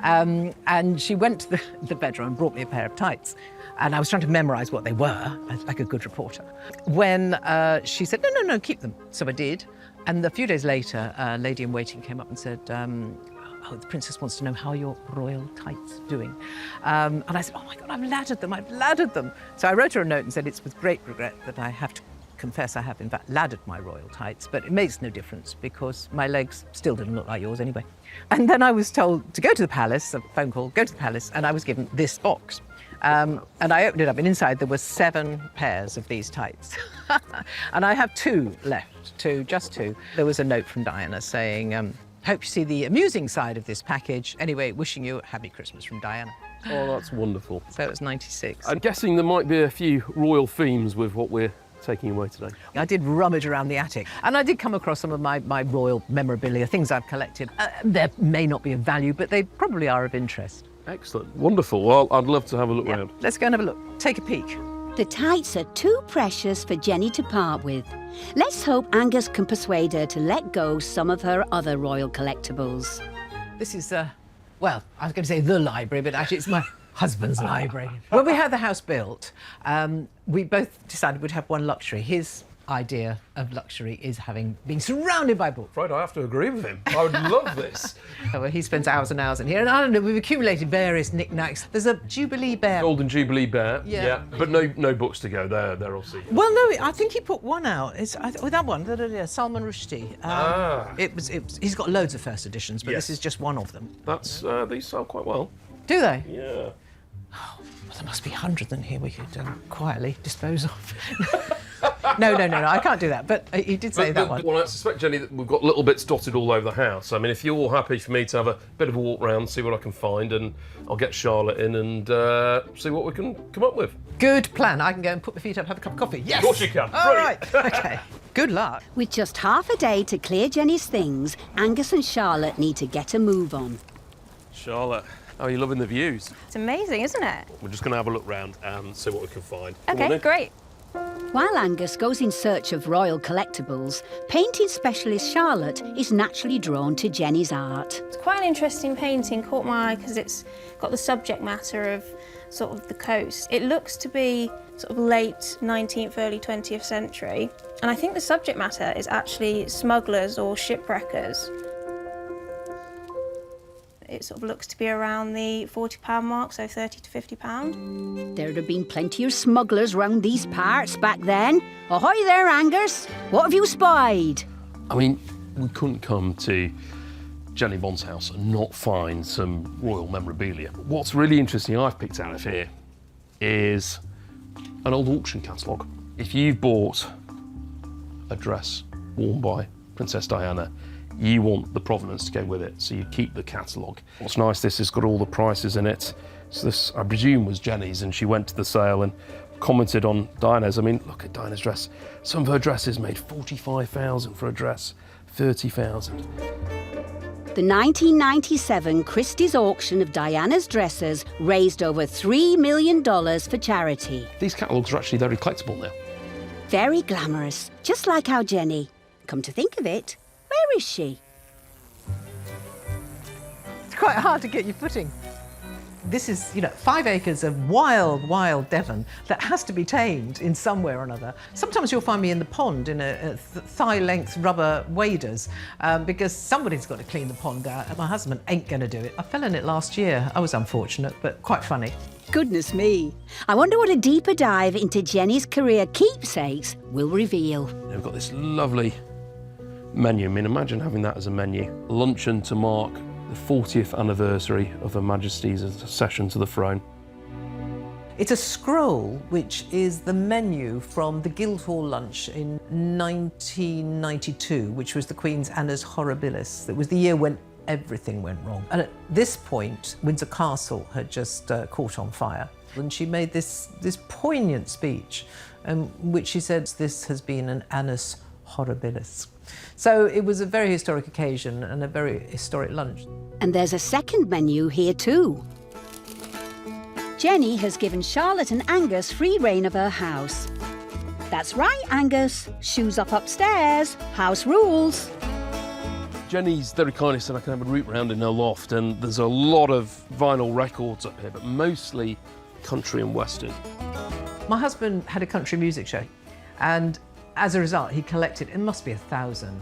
Speaker 18: And she went to the bedroom and brought me a pair of tights. And I was trying to memorise what they were, like a good reporter, when she said, no, keep them. So I did. And a few days later, a lady in waiting came up and said, "Oh, the princess wants to know how your royal tights are doing." And I said, "Oh my God, I've laddered them. So I wrote her a note and said, "It's with great regret that I have to confess I have in fact laddered my royal tights, but it makes no difference because my legs still didn't look like yours anyway." And then I was told to go to the palace, a phone call, go to the palace, and I was given this box. And I opened it up, and inside there were 7 pairs of these tights. And I have 2 left, just 2. There was a note from Diana saying, "Hope you see the amusing side of this package. Anyway, wishing you a happy Christmas from Diana."
Speaker 4: Oh, that's wonderful.
Speaker 18: So it was 96.
Speaker 4: I'm guessing there might be a few royal themes with what we're taking away today.
Speaker 18: I did rummage around the attic, and I did come across some of my royal memorabilia, things I've collected. There may not be of value, but they probably are of interest.
Speaker 4: Excellent. Wonderful. Well, I'd love to have a look round.
Speaker 18: Let's go and have a look. Take a peek.
Speaker 1: The tights are too precious for Jenny to part with. Let's hope Angus can persuade her to let go some of her other royal collectibles.
Speaker 18: This is, well, I was going to say the library, but actually it's my husband's library. When we had the house built, we both decided we'd have one luxury. His idea of luxury is being surrounded by books.
Speaker 4: Right, I have to agree with him. I would love this.
Speaker 18: Well, he spends hours and hours in here, and I don't know, we've accumulated various knickknacks. There's a Jubilee bear.
Speaker 4: Golden Jubilee bear.
Speaker 18: Yeah.
Speaker 4: But no books to go. They're all secret.
Speaker 18: Well, no, I think he put one out. It's that one, Salman Rushdie. He's got loads of first editions, but this is just one of them.
Speaker 4: That's these sell quite well.
Speaker 18: Do they?
Speaker 4: Yeah.
Speaker 18: Oh, well, there must be hundreds in here we could quietly dispose of. No, I can't do that. But he did say that one.
Speaker 4: Well, I suspect, Jenny, that we've got little bits dotted all over the house. I mean, if you're all happy for me to have a bit of a walk round, see what I can find, and I'll get Charlotte in and see what we can come up with.
Speaker 18: Good plan. I can go and put my feet up, have a cup of coffee. Yes!
Speaker 4: Of course you can.
Speaker 18: All right. OK. Good luck.
Speaker 1: With just half a day to clear Jenny's things, Angus and Charlotte need to get a move on.
Speaker 4: Charlotte, how are you loving the views?
Speaker 17: It's amazing, isn't it?
Speaker 4: We're just going to have a look round and see what we can find.
Speaker 17: OK, great.
Speaker 1: While Angus goes in search of royal collectibles, painting specialist Charlotte is naturally drawn to Jenny's art.
Speaker 17: It's quite an interesting painting, caught my eye because it's got the subject matter of sort of the coast. It looks to be sort of late 19th, early 20th century. And I think the subject matter is actually smugglers or shipwreckers. It sort of looks to be around the £40 mark, so £30 to £50.
Speaker 1: There'd have been plenty of smugglers round these parts back then. Ahoy there, Angus! What have you spied?
Speaker 4: I mean, we couldn't come to Jenny Bond's house and not find some royal memorabilia. What's really interesting I've picked out of here is an old auction catalogue. If you've bought a dress worn by Princess Diana, you want the provenance to go with it, so you keep the catalogue. What's nice, this has got all the prices in it. So this, I presume, was Jenny's, and she went to the sale and commented on Diana's. I mean, look at Diana's dress. Some of her dresses made $45,000 for a dress, $30,000.
Speaker 1: The 1997 Christie's auction of Diana's dresses raised over $3 million for charity.
Speaker 4: These catalogues are actually very collectible now.
Speaker 1: Very glamorous, just like our Jenny. Come to think of it, where is she?
Speaker 18: It's quite hard to get your footing. This is, 5 acres of wild, wild Devon that has to be tamed in some way or another. Sometimes you'll find me in the pond in a thigh-length rubber waders because somebody's got to clean the pond out. My husband ain't going to do it. I fell in it last year. I was unfortunate, but quite funny.
Speaker 1: Goodness me. I wonder what a deeper dive into Jenny's career keepsakes will reveal.
Speaker 4: We've got this lovely menu. I mean, imagine having that as a menu. Luncheon to mark the 40th anniversary of Her Majesty's accession to the throne.
Speaker 18: It's a scroll which is the menu from the Guildhall lunch in 1992, which was the Queen's Annus Horribilis. That was the year when everything went wrong. And at this point, Windsor Castle had just caught on fire. And she made this poignant speech, which she said, this has been an annus horribilis. So it was a very historic occasion and a very historic lunch.
Speaker 1: And there's a second menu here too. Jenny has given Charlotte and Angus free rein of her house. That's right, Angus. Shoes off upstairs. House rules.
Speaker 4: Jenny's very kindly said I can have a route round in her loft, and there's a lot of vinyl records up here, but mostly country and western.
Speaker 18: My husband had a country music show, and as a result, he collected, it must be 1,000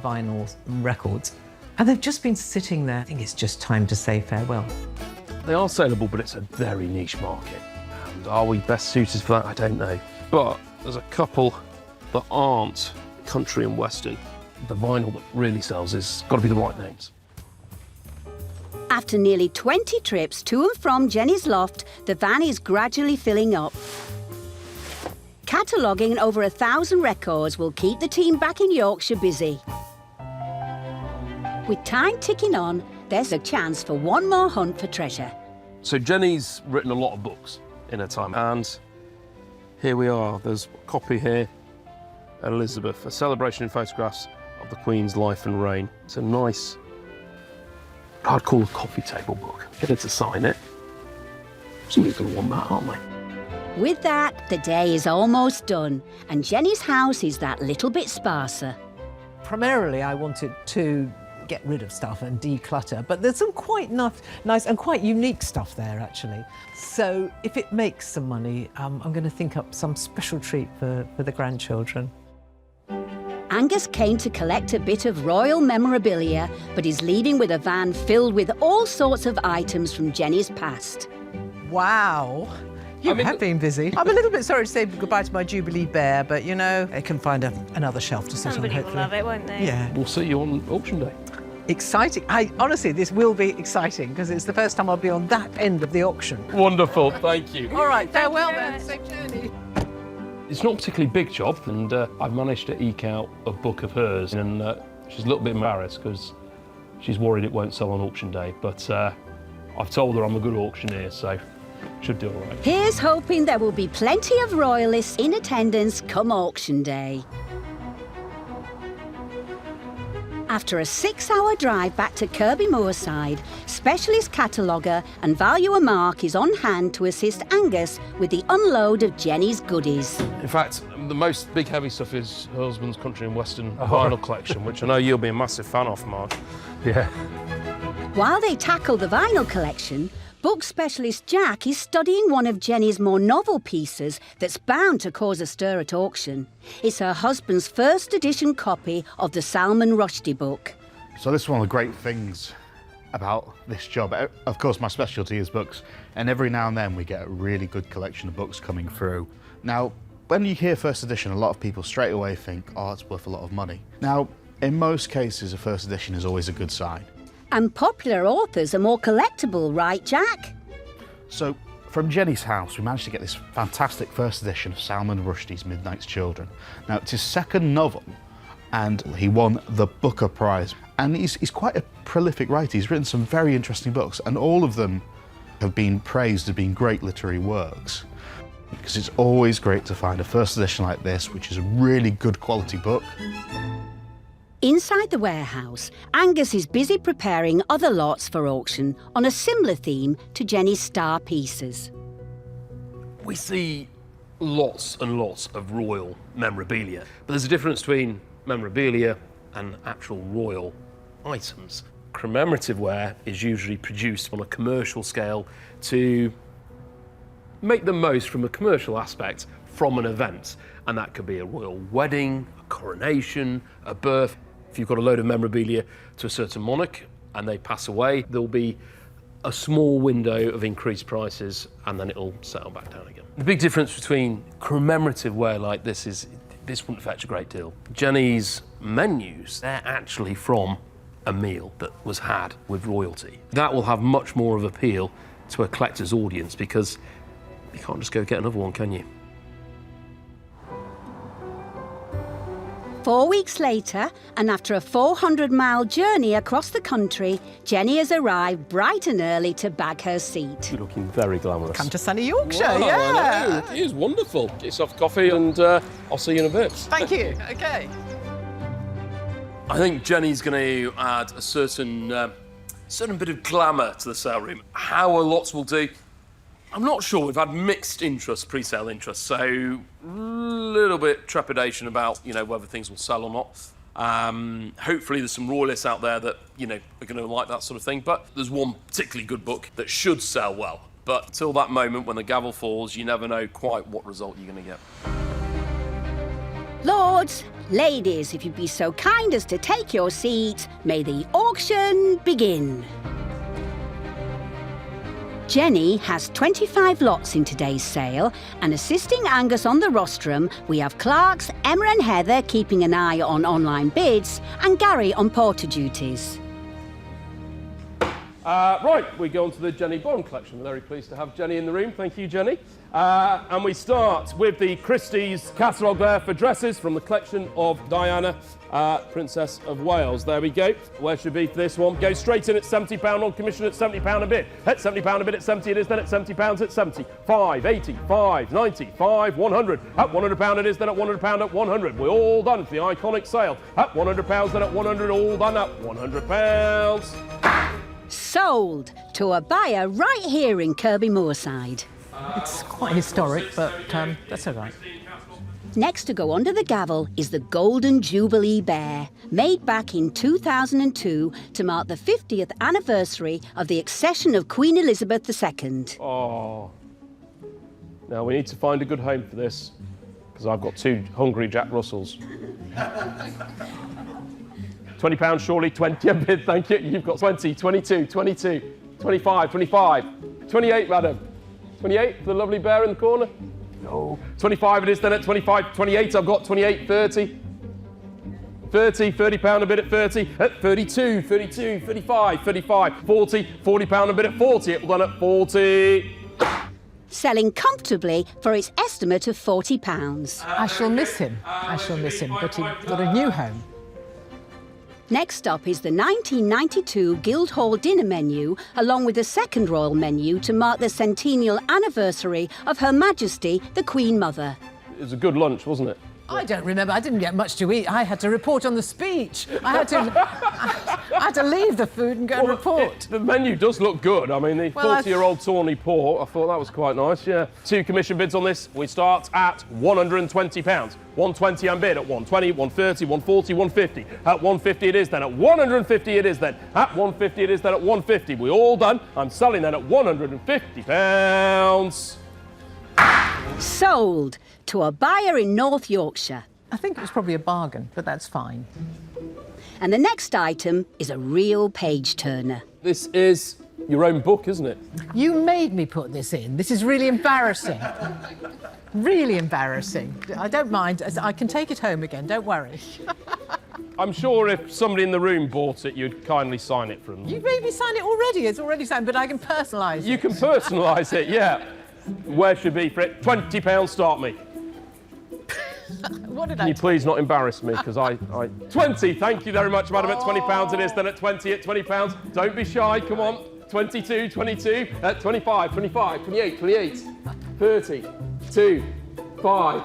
Speaker 18: vinyl records. And they've just been sitting there. I think it's just time to say farewell.
Speaker 4: They are saleable, but it's a very niche market. And are we best suited for that? I don't know. But there's a couple that aren't country and western. The vinyl that really sells has got to be the right names.
Speaker 1: After nearly 20 trips to and from Jenny's loft, the van is gradually filling up. Cataloguing over 1,000 records will keep the team back in Yorkshire busy. With time ticking on, there's a chance for one more hunt for treasure.
Speaker 4: So Jenny's written a lot of books in her time, and here we are. There's a copy here, Elizabeth, a celebration in photographs of the Queen's life and reign. It's a nice, I'd call a coffee table book. Get her to sign it. Somebody's going to want that, aren't they?
Speaker 1: With that, the day is almost done, and Jenny's house is that little bit sparser.
Speaker 18: Primarily, I wanted to get rid of stuff and declutter, but there's some quite nice and quite unique stuff there, actually. So if it makes some money, I'm going to think up some special treat for the grandchildren.
Speaker 1: Angus came to collect a bit of royal memorabilia, but is leaving with a van filled with all sorts of items from Jenny's past.
Speaker 18: Wow. You have been busy. I'm a little bit sorry to say goodbye to my Jubilee bear, but you know, they can find another shelf to sit
Speaker 17: Somebody
Speaker 18: on, hopefully.
Speaker 17: will love it, won't they?
Speaker 18: Yeah.
Speaker 4: We'll see you on auction day.
Speaker 18: Exciting. Honestly, this will be exciting because it's the first time I'll be on that end of the auction.
Speaker 4: Wonderful, thank you.
Speaker 18: All right, farewell then. Safe journey.
Speaker 4: It's not a particularly big job, and I've managed to eke out a book of hers, and she's a little bit embarrassed because she's worried it won't sell on auction day, but I've told her I'm a good auctioneer, so should do all right.
Speaker 1: Here's hoping there will be plenty of royalists in attendance come auction day. After a 6-hour drive back to Kirby Moorside, specialist cataloguer and valuer Mark is on hand to assist Angus with the unload of Jenny's goodies.
Speaker 4: In fact, the most big heavy stuff is her husband's country and western vinyl collection, which I know you'll be a massive fan of, Mark. Yeah.
Speaker 1: While they tackle the vinyl collection, book specialist Jack is studying one of Jenny's more novel pieces that's bound to cause a stir at auction. It's her husband's first edition copy of the Salman Rushdie book.
Speaker 19: So this is one of the great things about this job. Of course, my specialty is books, and every now and then we get a really good collection of books coming through. Now, when you hear first edition, a lot of people straight away think, oh, it's worth a lot of money. Now, in most cases, a first edition is always a good sign.
Speaker 1: And popular authors are more collectible, right, Jack?
Speaker 19: So, from Jenny's house, we managed to get this fantastic first edition of Salman Rushdie's Midnight's Children. Now, it's his second novel, and he won the Booker Prize. And he's quite a prolific writer. He's written some very interesting books, and all of them have been praised as being great literary works. Because it's always great to find a first edition like this, which is a really good quality book.
Speaker 1: Inside the warehouse, Angus is busy preparing other lots for auction on a similar theme to Jenny's star pieces.
Speaker 4: We see lots and lots of royal memorabilia, but there's a difference between memorabilia and actual royal items. Commemorative ware is usually produced on a commercial scale to make the most from a commercial aspect from an event, and that could be a royal wedding, a coronation, a birth. If you've got a load of memorabilia to a certain monarch and they pass away, there'll be a small window of increased prices and then it'll settle back down again. The big difference between commemorative ware like this is this wouldn't fetch a great deal. Jenny's menus, they're actually from a meal that was had with royalty. That will have much more of appeal to a collector's audience because you can't just go get another one, can you?
Speaker 1: 4 weeks later, and after a 400-mile journey across the country, Jenny has arrived bright and early to bag her seat.
Speaker 4: You're looking very glamorous.
Speaker 18: Come to sunny Yorkshire,
Speaker 9: Wow,
Speaker 18: yeah.
Speaker 9: I know. It is wonderful. Get yourself coffee and I'll see you in a bit.
Speaker 18: Thank you. OK.
Speaker 4: I think Jenny's going to add a certain bit of glamour to the sale room. How a lots will do, I'm not sure. We've had mixed interest, pre-sale interest, so a little bit trepidation about, whether things will sell or not. Hopefully there's some royalists out there that, are going to like that sort of thing, but there's one particularly good book that should sell well. But till that moment when the gavel falls, you never know quite what result you're going to get.
Speaker 1: Lords, ladies, if you'd be so kind as to take your seats, may the auction begin. Jenny has 25 lots in today's sale, and assisting Angus on the rostrum, we have clerks Emma and Heather keeping an eye on online bids, and Gary on porter duties.
Speaker 9: Right, we go on to the Jenny Bond collection. We're very pleased to have Jenny in the room. Thank you, Jenny. And we start with the Christie's catalogue there for dresses from the collection of Diana, Princess of Wales. There we go. Where should we be for this one? Go straight in at £70 on commission at £70 a bid. At £70 a bid at 70 it is, then at £70 at 70. 5, 80, 5, 90, 5, 100. At £100 it is, then at £100 at 100. We're all done for the iconic sale. At £100, then at 100, all done at £100.
Speaker 1: Sold to a buyer right here in Kirby Moorside.
Speaker 18: It's quite historic, but that's all right.
Speaker 1: Next to go under the gavel is the Golden Jubilee Bear, made back in 2002 to mark the 50th anniversary of the accession of Queen Elizabeth II.
Speaker 9: Oh. Now we need to find a good home for this, because I've got 2 hungry Jack Russells. £20 surely, 20 a bid, thank you. You've got 20, 22, 22, 25, 25, 28, madam. 28 for the lovely bear in the corner. No. 25 it is then at 25, 28 I've got, 28, 30. 30, £30 a bid at 30, at 32, 32, 35, 35, 40, £40 a bid at 40, it will done at 40.
Speaker 1: Selling comfortably for its estimate of £40.
Speaker 18: I shall miss him, but he got a new home.
Speaker 1: Next up is the 1992 Guildhall dinner menu, along with a second royal menu to mark the centennial anniversary of Her Majesty, the Queen Mother.
Speaker 9: It was a good lunch, wasn't it?
Speaker 18: I don't remember. I didn't get much to eat. I had to report on the speech. I had to leave the food and go and report.
Speaker 9: The menu does look good. I mean, the 40-year-old tawny port, I thought that was quite nice, yeah. 2 commission bids on this. We start at £120. 120 and bid at 120, 130, 140, 150. At 150 it is then. At 150 it is then. At 150 it is then. At 150. We're all done. I'm selling then at £150.
Speaker 1: Sold to a buyer in North Yorkshire.
Speaker 18: I think it was probably a bargain, but that's fine.
Speaker 1: And the next item is a real page-turner.
Speaker 9: This is your own book, isn't it?
Speaker 18: You made me put this in. This is really embarrassing. Really embarrassing. I don't mind. I can take it home again, don't worry.
Speaker 9: I'm sure if somebody in the room bought it, you'd kindly sign it for them.
Speaker 18: You made me sign it already. It's already signed, but I can personalise it.
Speaker 9: You can personalise it, yeah. Where should be for it? £20, start me.
Speaker 18: What did
Speaker 9: Can you please not embarrass me, because I... 20, thank you very much, madam, at £20 it is, then at 20, at £20. Don't be shy, come on. 22, 22, at 25, 25, 28, 28, 30, 2, 5,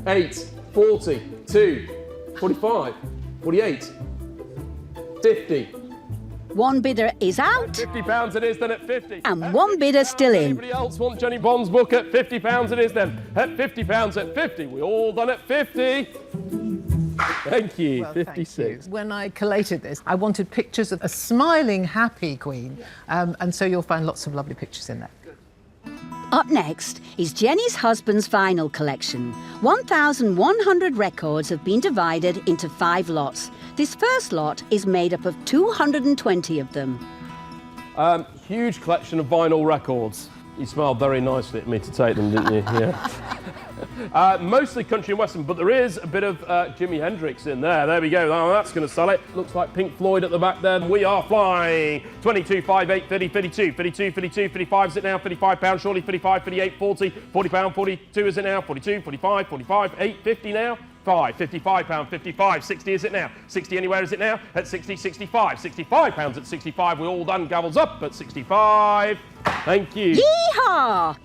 Speaker 9: 8, 40, 2, 45, 48, 50.
Speaker 1: One bidder is out.
Speaker 9: £50 it is then at 50.
Speaker 1: And one bidder still in.
Speaker 9: Anybody else want Jenny Bond's book at £50 it is then. At £50 at 50. We're all done at 50. Thank you, well, 56.
Speaker 18: Thank you. When I collated this, I wanted pictures of a smiling, happy Queen. And so you'll find lots of lovely pictures in there.
Speaker 1: Up next is Jenny's husband's vinyl collection. 1,100 records have been divided into 5 lots. This first lot is made up of 220 of them.
Speaker 9: Huge collection of vinyl records. You smiled very nicely at me to take them, didn't you? Yeah. Mostly country and western, but there is a bit of Jimi Hendrix in there. There we go. Oh, that's going to sell it. Looks like Pink Floyd at the back there. We are flying. 22, 5, 8, 30, 52, 52, 52, 55 is it now? £55 surely, 55, 58, 40, £40, 42 is it now? 42, 45, 45, 8, 50 now. 55, £55, 55, 60 is it now? 60 anywhere is it now? At 60, 65, £65 at 65, we're all done, gavels up at 65. Thank you.
Speaker 1: Yeehaw!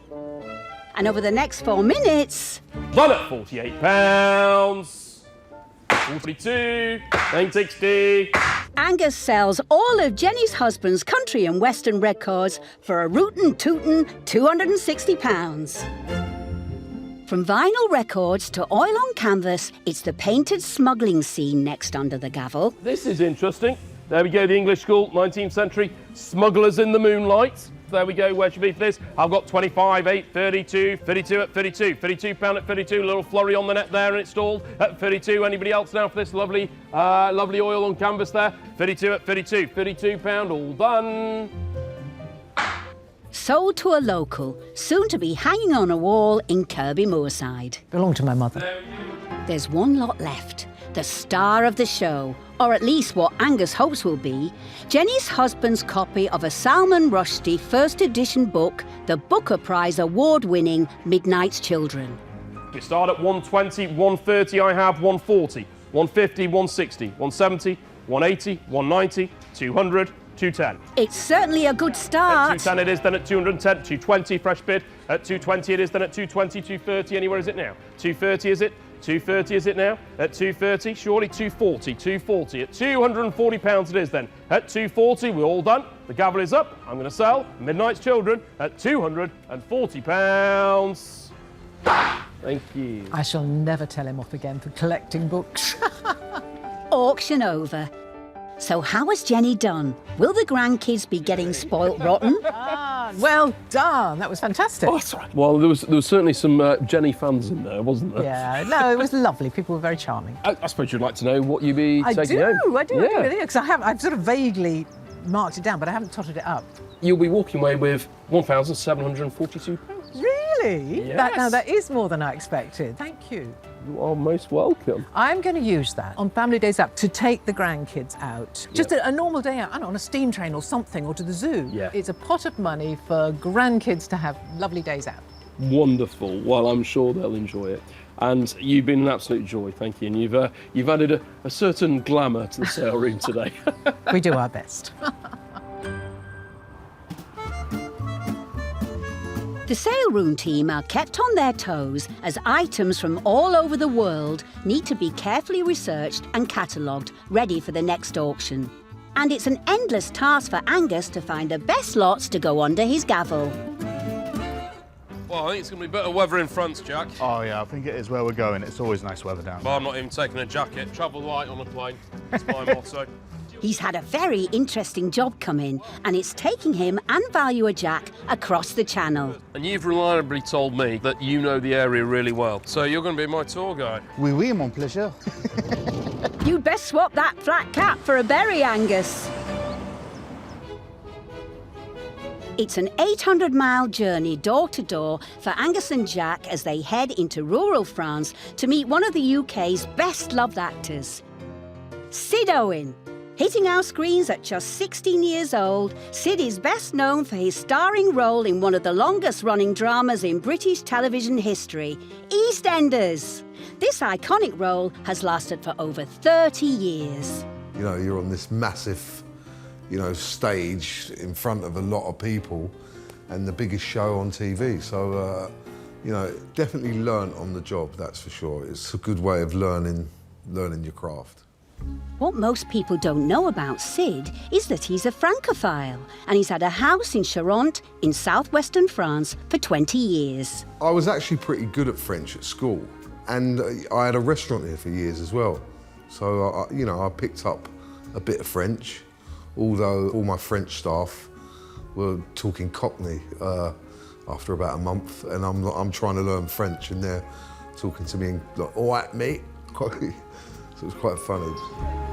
Speaker 1: And over the next 4 minutes...
Speaker 9: Done at £48. 42, 960.
Speaker 1: Angus sells all of Jenny's husband's country and western records for a rootin' tootin' £260. From vinyl records to oil on canvas, it's the painted smuggling scene next under the gavel.
Speaker 9: This is interesting. There we go, the English school, 19th century, smugglers in the moonlight. There we go, where should be for this? I've got 25, 8, 32, 32 at 32, £32 at 32, a little flurry on the net there and it's stalled at 32. Anybody else now for this lovely oil on canvas there? 32 at 32, £32, all done.
Speaker 1: Sold to a local, soon to be hanging on a wall in Kirby, Moorside.
Speaker 18: Belonged to my mother.
Speaker 1: There's one lot left, the star of the show, or at least what Angus hopes will be, Jenny's husband's copy of a Salman Rushdie first edition book, the Booker Prize award-winning Midnight's Children.
Speaker 9: We start at 120, 130 I have, 140, 150, 160, 170, 180, 190, 200, 210.
Speaker 1: It's certainly a good start.
Speaker 9: At 210 it is, then at 210, 220, fresh bid. At 220 it is, then at 220, 230, anywhere is it now? 230 is it? 230 is it now? At 230, surely 240, 240. At £240 it is then. At 240, we're all done. The gavel is up. I'm going to sell Midnight's Children at £240. Thank you.
Speaker 18: I shall never tell him off again for collecting books.
Speaker 1: Auction over. So how has Jenny done? Will the grandkids be getting spoilt rotten?
Speaker 18: Well done. That was fantastic.
Speaker 9: Oh, sorry. Well, there was certainly some Jenny fans in there, wasn't there?
Speaker 18: Yeah, no, it was lovely. People were very charming.
Speaker 9: I suppose you'd like to know what you'd be taking home.
Speaker 18: I do, really, because I've sort of vaguely marked it down, but I haven't totted it up.
Speaker 9: You'll be walking away with £1,742.
Speaker 18: Really?
Speaker 9: Yes.
Speaker 18: That is more than I expected. Thank you.
Speaker 9: You are most welcome.
Speaker 18: I'm going to use that on family days out to take the grandkids out. Just a normal day out, I don't know, on a steam train or something, or to the zoo.
Speaker 9: Yeah.
Speaker 18: It's a pot of money for grandkids to have lovely days out.
Speaker 9: Wonderful. Well, I'm sure they'll enjoy it. And you've been an absolute joy, thank you. And you've added a certain glamour to the sale room today.
Speaker 18: We do our best.
Speaker 1: The sale room team are kept on their toes as items from all over the world need to be carefully researched and catalogued, ready for the next auction. And it's an endless task for Angus to find the best lots to go under his gavel.
Speaker 9: Well, I think it's going to be better weather in France, Jack.
Speaker 19: Oh yeah, I think it is where we're going. It's always nice weather down there.
Speaker 9: Well, I'm not even taking a jacket. Travel light on a plane. That's my motto.
Speaker 1: He's had a very interesting job come in, and it's taking him and Valuer Jack across the channel.
Speaker 9: And you've reliably told me that you know the area really well. So you're going to be my tour guide.
Speaker 11: Oui, oui, mon plaisir.
Speaker 1: You'd best swap that flat cap for a berry, Angus. It's an 800-mile journey door to door for Angus and Jack as they head into rural France to meet one of the UK's best-loved actors, Sid Owen. Hitting our screens at just 16 years old, Sid is best known for his starring role in one of the longest-running dramas in British television history, EastEnders. This iconic role has lasted for over 30 years.
Speaker 20: You know, you're on this massive, stage in front of a lot of people and the biggest show on TV. So, definitely learnt on the job, that's for sure. It's a good way of learning your craft.
Speaker 1: What most people don't know about Sid is that he's a Francophile and he's had a house in Charente in southwestern France for 20 years.
Speaker 20: I was actually pretty good at French at school, and I had a restaurant here for years as well. So, I picked up a bit of French, although all my French staff were talking Cockney after about a month, and I'm trying to learn French, and they're talking to me in, like, all right, mate. So it was quite funny.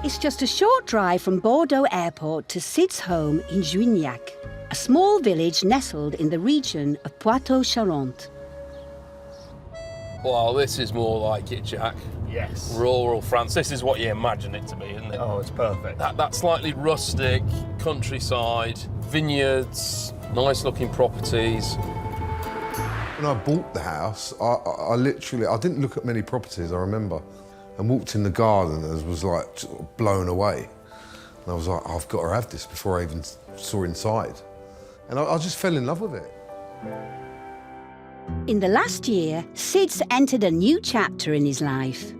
Speaker 1: It's just a short drive from Bordeaux Airport to Sid's home in Juignac, a small village nestled in the region of Poitou-Charentes.
Speaker 9: Well, this is more like it, Jack.
Speaker 19: Yes.
Speaker 9: Rural France. This is what you imagine it to be, isn't it?
Speaker 19: Oh, it's perfect.
Speaker 9: That slightly rustic countryside, vineyards, nice-looking properties.
Speaker 20: When I bought the house, I literally didn't look at many properties, I remember. and walked in the garden and was like sort of blown away. And I was like, I've got to have this before I even saw inside. And I just fell in love with it.
Speaker 1: In the last year, Sid's entered a new chapter in his life.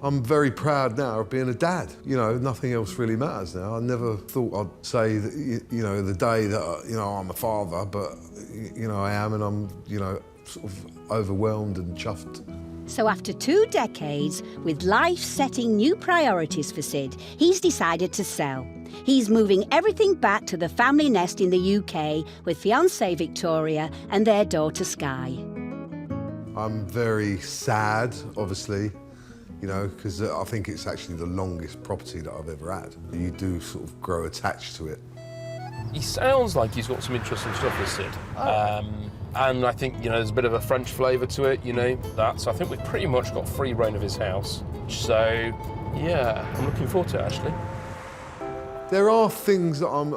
Speaker 20: I'm very proud now of being a dad. You know, nothing else really matters now. I never thought I'd say that, you know, the day that, you know, I'm a father, but, you know, I am, and I'm, you know, sort of overwhelmed and chuffed.
Speaker 1: So after 2 decades, with life setting new priorities for Sid, he's decided to sell. He's moving everything back to the family nest in the UK with fiancée Victoria and their daughter Sky.
Speaker 20: I'm very sad, obviously, you know, because I think it's actually the longest property that I've ever had. You do sort of grow attached to it.
Speaker 4: He sounds like he's got some interesting stuff with Sid. And I think, you know, there's a bit of a French flavour to it, you know, that. So I think we've pretty much got free reign of his house. So, yeah, I'm looking forward to it, actually.
Speaker 20: There are things that I'm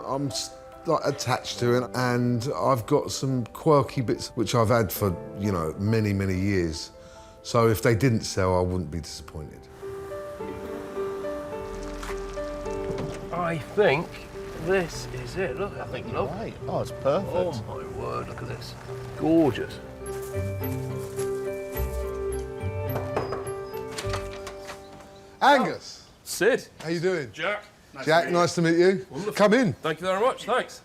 Speaker 20: like attached to, and I've got some quirky bits which I've had for, you know, many, many years. So if they didn't sell, I wouldn't be disappointed.
Speaker 4: I think this is it. Look, I think, look.
Speaker 10: Right. Oh, it's perfect.
Speaker 4: Oh, my word, look at this. Gorgeous.
Speaker 20: Angus!
Speaker 4: Sid.
Speaker 20: How you doing?
Speaker 4: Jack.
Speaker 20: Jack, nice to meet you.
Speaker 4: Wonderful.
Speaker 20: Come in.
Speaker 4: Thank you very much, thanks.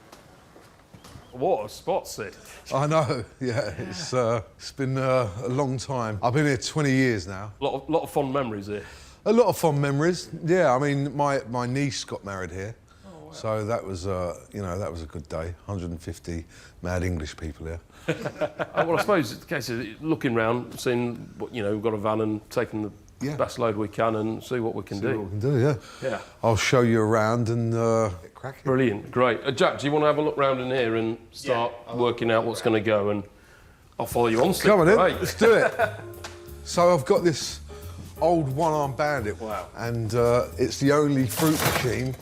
Speaker 4: What a spot, Sid.
Speaker 20: I know, yeah, it's been a long time. I've been here 20 years now.
Speaker 4: A lot of fond memories here.
Speaker 20: A lot of fond memories, yeah. I mean, my niece got married here. Oh, wow. So that was, you know, that was a good day. 150 mad English people here.
Speaker 4: Well, I suppose it's the case of looking round, seeing what, you know, we've got a van and taking the best load we can and see what we can do.
Speaker 20: See what we can do, yeah.
Speaker 4: Yeah.
Speaker 20: I'll show you around and get cracking.
Speaker 4: Brilliant, great. Jack, do you want to have a look round in here and start working out what's going to go, and I'll follow you on, Sid.
Speaker 20: Come on in,
Speaker 4: Great.
Speaker 20: let's do it. So I've got this old one-armed bandit.
Speaker 4: Wow.
Speaker 20: And it's the only fruit machine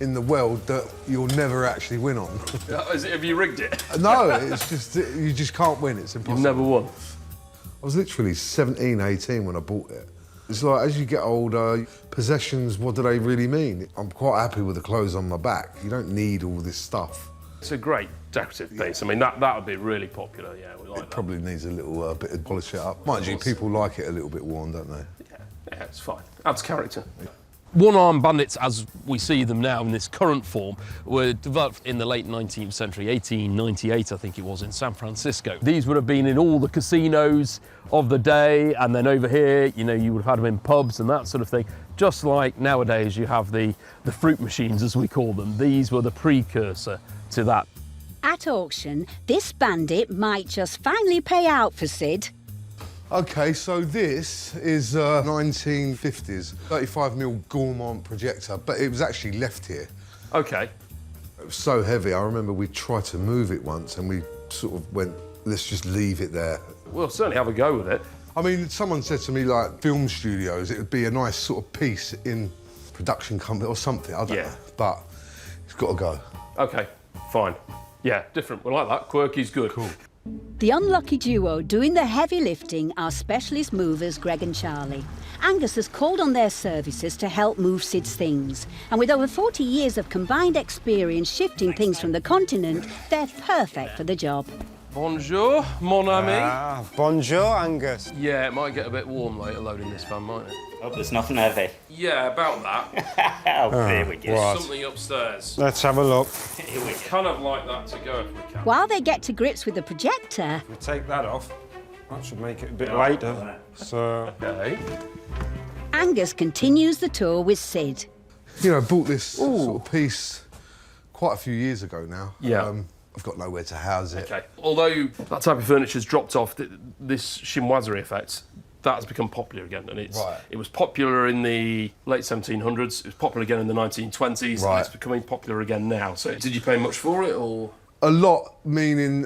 Speaker 20: in the world that you'll never actually win on.
Speaker 4: Have you rigged it?
Speaker 20: No, it's just, you just can't win, it's impossible.
Speaker 4: You've never won?
Speaker 20: I was literally 17, 18 when I bought it. It's like, as you get older, possessions, what do they really mean? I'm quite happy with the clothes on my back. You don't need all this stuff.
Speaker 4: It's a great decorative piece. I mean, that would be really popular, yeah. We like
Speaker 20: It probably needs a little bit of polish it up. Mind you, people like it a little bit worn, don't they?
Speaker 4: Yeah, it's fine. Adds character. One-armed bandits, as we see them now in this current form, were developed in the late 19th century, 1898, I think it was, in San Francisco. These would have been in all the casinos of the day, and then over here, you know, you would have had them in pubs and that sort of thing. Just like nowadays you have the fruit machines, as we call them. These were the precursor to that.
Speaker 1: At auction, this bandit might just finally pay out for Sid.
Speaker 20: OK, so this is 1950s 35mm Gourmand projector, but it was actually left here.
Speaker 4: OK.
Speaker 20: It was so heavy, I remember we tried to move it once and we sort of went, let's just leave it there.
Speaker 4: We'll certainly have a go with it.
Speaker 20: I mean, someone said to me, like, film studios, it would be a nice sort of piece in production company or something, I don't know. But it's got to go.
Speaker 4: OK, fine. Yeah, different. We like that. Quirky's good.
Speaker 20: Cool.
Speaker 1: The unlucky duo doing the heavy lifting are specialist movers Greg and Charlie. Angus has called on their services to help move Sid's things. And with over 40 years of combined experience shifting things from the continent, they're perfect for the job.
Speaker 4: Bonjour, mon ami.
Speaker 21: Ah, bonjour, Angus.
Speaker 4: Yeah, it might get a bit warm later loading this van, mightn't it?
Speaker 21: Hope there's nothing heavy.
Speaker 4: Yeah, about that.
Speaker 21: Here we go.
Speaker 4: There's something upstairs.
Speaker 21: Let's have a look.
Speaker 4: Here we kind of like that to go if we can.
Speaker 1: While they get to grips with the projector...
Speaker 21: We'll take that off. That should make it a bit lighter. So...
Speaker 4: Okay.
Speaker 1: Angus continues the tour with Sid.
Speaker 20: You know, I bought this sort of piece quite a few years ago now.
Speaker 4: Yeah.
Speaker 20: I've got nowhere to house it.
Speaker 4: Okay. Although that type of furniture's dropped off, this chinoiserie effect, that has become popular again. And it was popular in the late 1700s, it was popular again in the 1920s, and it's becoming popular again now. So did you pay much for it, or...?
Speaker 20: A lot, meaning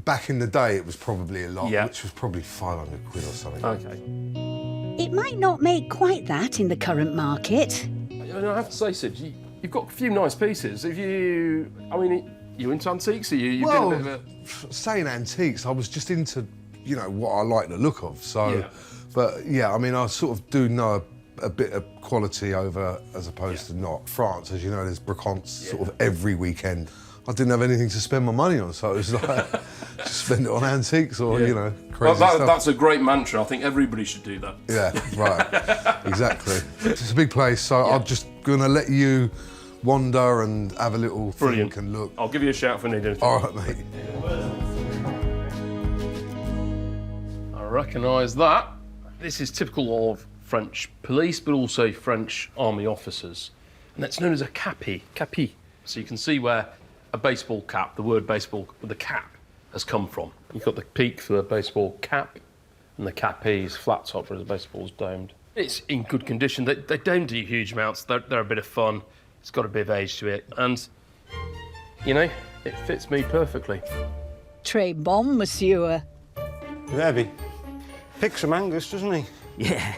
Speaker 20: back in the day it was probably a lot, which was probably 500 quid or something.
Speaker 1: Okay. It might not make quite that in the current market.
Speaker 4: I have to say, Sid, you've got a few nice pieces. If you... I mean... You into antiques? Are you
Speaker 20: well,
Speaker 4: been a bit of a...
Speaker 20: saying antiques, I was just into, you know, what I like the look of. So, but yeah, I mean, I sort of do know a bit of quality over as opposed to not. France, as you know, there's brocants sort of every weekend. I didn't have anything to spend my money on, so it was like, just spend it on antiques or, you know, crazy stuff.
Speaker 9: That's a great mantra. I think everybody should do that.
Speaker 20: Yeah, right, exactly. It's a big place, so I'm just gonna let you wander and have a little think and look.
Speaker 9: I'll give you a shout if I need anything.
Speaker 20: All right, mate.
Speaker 9: I recognise that. This is typical of French police, but also French army officers. And that's known as a capi. So you can see where a baseball cap, the word baseball with the cap, has come from. You've got the peak for the baseball cap, and the capi's flat top for the baseball's domed. It's in good condition. They don't do huge amounts. They're a bit of fun. It's got a bit of age to it. And, you know, it fits me perfectly.
Speaker 16: Très bon, monsieur.
Speaker 21: Heavy. Picks some Angus, doesn't he?
Speaker 15: Yeah,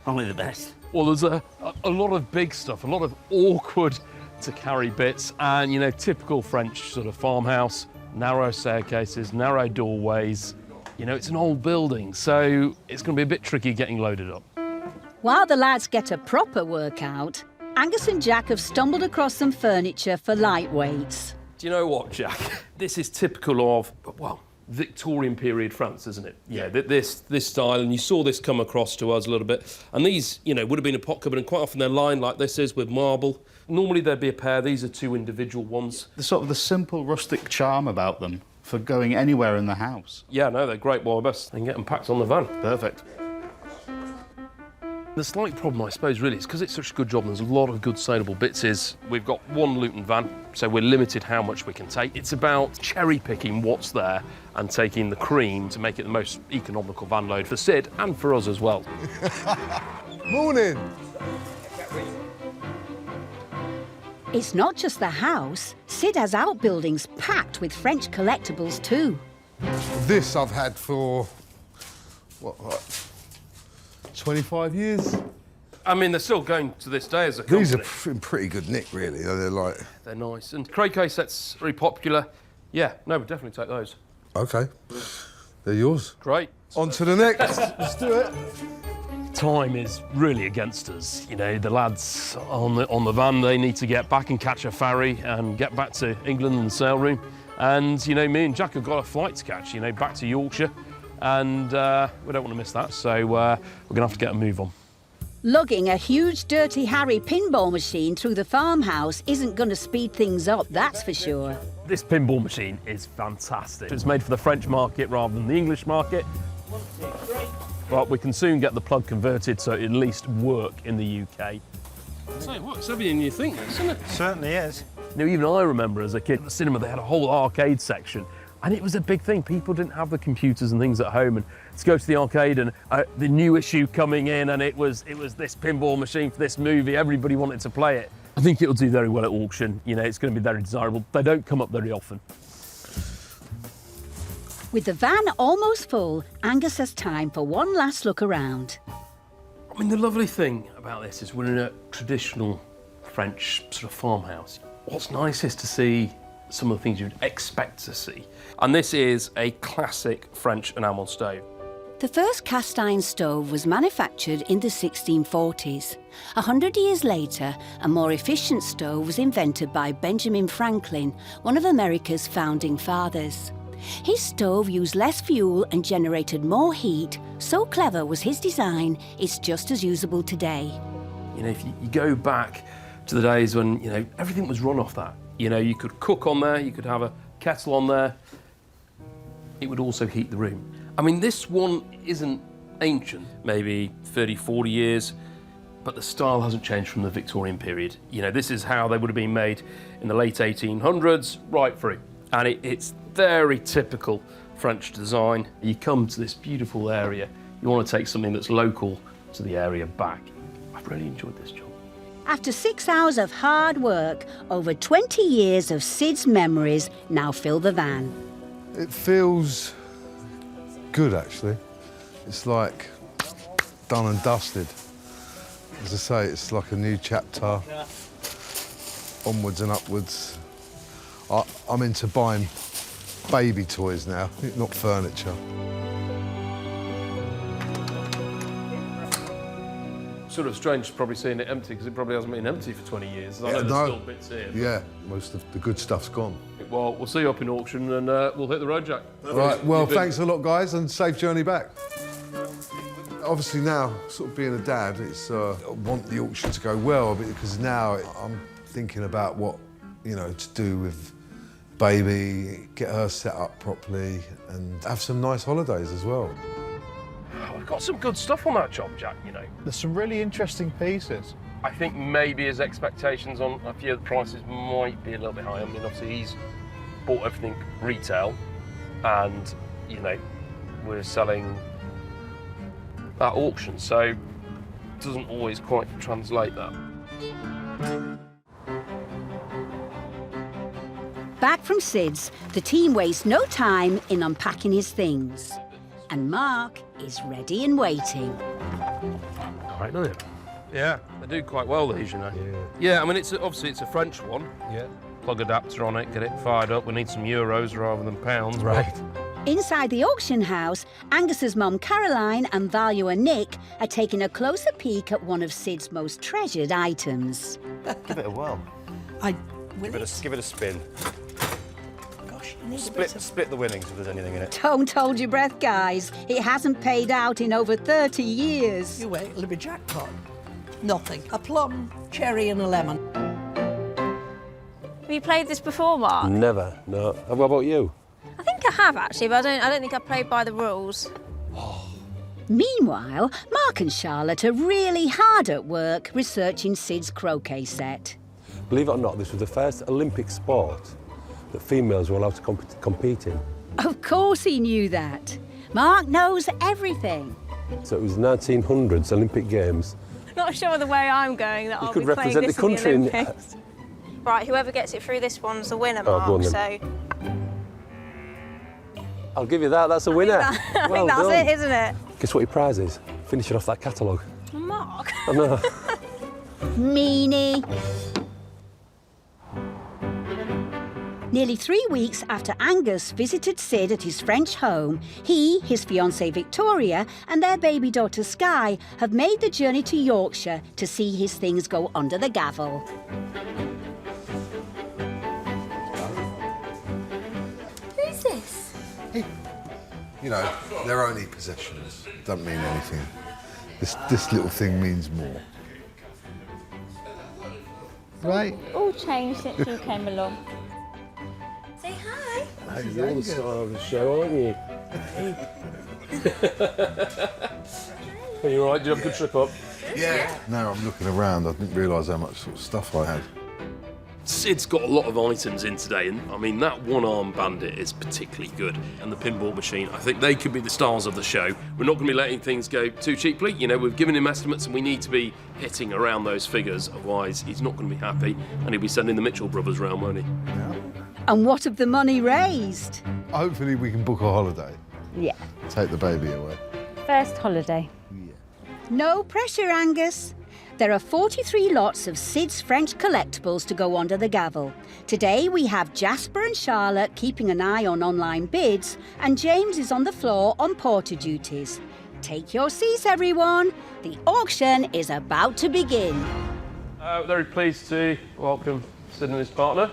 Speaker 15: only the best.
Speaker 9: Well, there's a lot of big stuff, a lot of awkward to carry bits, and, you know, typical French sort of farmhouse, narrow staircases, narrow doorways. You know, it's an old building, so it's going to be a bit tricky getting loaded up.
Speaker 1: While the lads get a proper workout, Angus and Jack have stumbled across some furniture for lightweights.
Speaker 4: Do you know what, Jack? This is typical of, well, Victorian period France, isn't it? Yeah, this style, and you saw this come across to us a little bit. And these, you know, would have been a pot cupboard, and quite often they're lined like this is with marble. Normally there'd be a pair. These are two individual ones.
Speaker 19: The sort of the simple rustic charm about them for going anywhere in the house.
Speaker 4: Yeah, no, they're great wild best. They can get them packed on the van.
Speaker 19: Perfect.
Speaker 4: The slight problem, I suppose, really, is because it's such a good job and there's a lot of good saleable bits, is we've got one Luton van, so we're limited how much we can take. It's about cherry-picking what's there and taking the cream to make it the most economical van load for Sid and for us as well.
Speaker 20: Morning.
Speaker 1: It's not just the house. Sid has outbuildings packed with French collectibles too.
Speaker 20: This I've had for, what, like 25 years?
Speaker 4: I mean, they're still going to this day as a company.
Speaker 20: These are in pretty good nick, really. They're like...
Speaker 4: They're nice. And croquet sets, very popular. Yeah, no, we'd definitely take those.
Speaker 20: OK. They're yours.
Speaker 4: Great.
Speaker 20: On to the next. Let's do it.
Speaker 4: Time is really against us. You know, the lads on the van, they need to get back and catch a ferry and get back to England and the sail room. And, you know, me and Jack have got a flight to catch, you know, back to Yorkshire. And we don't want to miss that, so we're going to have to get a move on.
Speaker 1: Lugging a huge Dirty Harry pinball machine through the farmhouse isn't going to speed things up, that's for sure.
Speaker 4: This pinball machine is fantastic. It's made for the French market rather than the English market. 1, 2, 3. But we can soon get the plug converted so it at least work in the UK. So what, it's heavier than you think, isn't it?
Speaker 21: Certainly is.
Speaker 4: You know, even I remember as a kid at the cinema, they had a whole arcade section. And it was a big thing. People didn't have the computers and things at home, and to go to the arcade and the new issue coming in, and it was this pinball machine for this movie. Everybody wanted to play it. I think it'll do very well at auction. You know, it's going to be very desirable. They don't come up very often.
Speaker 1: With the van almost full, Angus has time for one last look around.
Speaker 4: I mean, the lovely thing about this is we're in a traditional French sort of farmhouse. What's nice is to see some of the things you'd expect to see. And this is a classic French enamel stove.
Speaker 1: The first cast iron stove was manufactured in the 1640s. 100 years later, a more efficient stove was invented by Benjamin Franklin, one of America's founding fathers. His stove used less fuel and generated more heat. So clever was his design, it's just as usable today.
Speaker 4: You know, if you go back to the days when, you know, everything was run off that. You know, you could cook on there, you could have a kettle on there. It would also heat the room. I mean, this one isn't ancient, maybe 30, 40 years, but the style hasn't changed from the Victorian period. You know, this is how they would have been made in the late 1800s, right through. And it's very typical French design. You come to this beautiful area, you want to take something that's local to the area back. I've really enjoyed this job.
Speaker 1: After 6 hours of hard work, over 20 years of Sid's memories now fill the van.
Speaker 20: It feels good, actually. It's like done and dusted. As I say, it's like a new chapter, onwards and upwards. I'm into buying baby toys now, not furniture.
Speaker 21: So
Speaker 9: sort of strange probably seeing it empty because it probably hasn't been empty for 20 years. I know there's still bits here.
Speaker 20: Yeah, most of the good stuff's gone.
Speaker 9: Well, we'll see you up in auction and we'll hit the road, Jack.
Speaker 20: Right, well, thanks a lot, guys, and safe journey back. Obviously now, sort of being a dad, it's I want the auction to go well because now I'm thinking about what, you know, to do with baby, get her set up properly and have some nice holidays as well.
Speaker 9: We've got some good stuff on that job, Jack, you know.
Speaker 19: There's some really interesting pieces.
Speaker 9: I think maybe his expectations on a few of the prices might be a little bit high. I mean, obviously he's bought everything retail and, you know, we're selling at auction, so it doesn't always quite translate that.
Speaker 1: Back from Sid's, the team wastes no time in unpacking his things. And Mark is ready and waiting.
Speaker 9: Quite nice.
Speaker 20: Yeah.
Speaker 9: They do quite well, these, you know. Yeah, I mean, obviously it's a French one.
Speaker 20: Yeah.
Speaker 9: Plug adapter on it, get it fired up. We need some euros rather than pounds.
Speaker 20: Right.
Speaker 1: Inside the auction house, Angus's mum Caroline and valuer Nick are taking a closer peek at one of Sid's most treasured items.
Speaker 13: Give it a whirl. Give it a spin.
Speaker 14: Gosh,
Speaker 13: Split the winnings if there's anything in it.
Speaker 1: Don't hold your breath, guys. It hasn't paid out in over 30 years.
Speaker 16: You wait, it'll be jackpot. Nothing. A plum, cherry and a lemon.
Speaker 17: Have you played this before, Mark?
Speaker 21: Never, no. What about you?
Speaker 17: I think I have actually, but I don't think I played by the rules.
Speaker 1: Meanwhile, Mark and Charlotte are really hard at work researching Sid's croquet set.
Speaker 21: Believe it or not, this was the first Olympic sport that females were allowed to compete in.
Speaker 1: Of course he knew that. Mark knows everything.
Speaker 21: So it was 1900s Olympic Games.
Speaker 17: Not sure the way I'm going that I'll
Speaker 21: could
Speaker 17: be playing
Speaker 21: represent
Speaker 17: this
Speaker 21: the country
Speaker 17: in
Speaker 21: in
Speaker 17: the Olympics. Right, whoever gets it through this one's the winner,
Speaker 21: Oh,
Speaker 17: Mark.
Speaker 21: go on then.
Speaker 17: So
Speaker 21: I'll give you that, that's a winner.
Speaker 17: I think that's
Speaker 21: done.
Speaker 17: it, isn't it?
Speaker 21: Guess what your prize is? Finishing off that catalogue.
Speaker 17: Mark.
Speaker 21: I know.
Speaker 1: Meanie. Nearly 3 weeks after Angus visited Sid at his French home, he, his fiancée Victoria and their baby daughter Skye have made the journey to Yorkshire to see his things go under the gavel.
Speaker 3: Who's this?
Speaker 20: You know, they're only possessions. Don't mean anything. This little thing means more. Right?
Speaker 5: All changed since you came along.
Speaker 3: Say hi.
Speaker 21: Hey, you're the star of the show, aren't you?
Speaker 9: Are you all right? Did you have a good trip up?
Speaker 20: Yeah. Now I'm looking around, I didn't realise how much sort of stuff I had.
Speaker 4: Sid's got a lot of items in today, and I mean, that one-arm bandit is particularly good. And the pinball machine, I think they could be the stars of the show. We're not going to be letting things go too cheaply. You know, we've given him estimates and we need to be hitting around those figures, otherwise he's not going to be happy and he'll be sending the Mitchell brothers round, won't he?
Speaker 20: Yeah.
Speaker 1: And what of the money raised?
Speaker 20: Hopefully we can book a holiday.
Speaker 1: Yeah.
Speaker 20: Take the baby away.
Speaker 5: First holiday.
Speaker 1: No pressure, Angus. There are 43 lots of Sid's French collectibles to go under the gavel. Today we have Jasper and Charlotte keeping an eye on online bids, and James is on the floor on porter duties. Take your seats, everyone. The auction is about to begin.
Speaker 9: Very pleased to welcome Sid and his partner.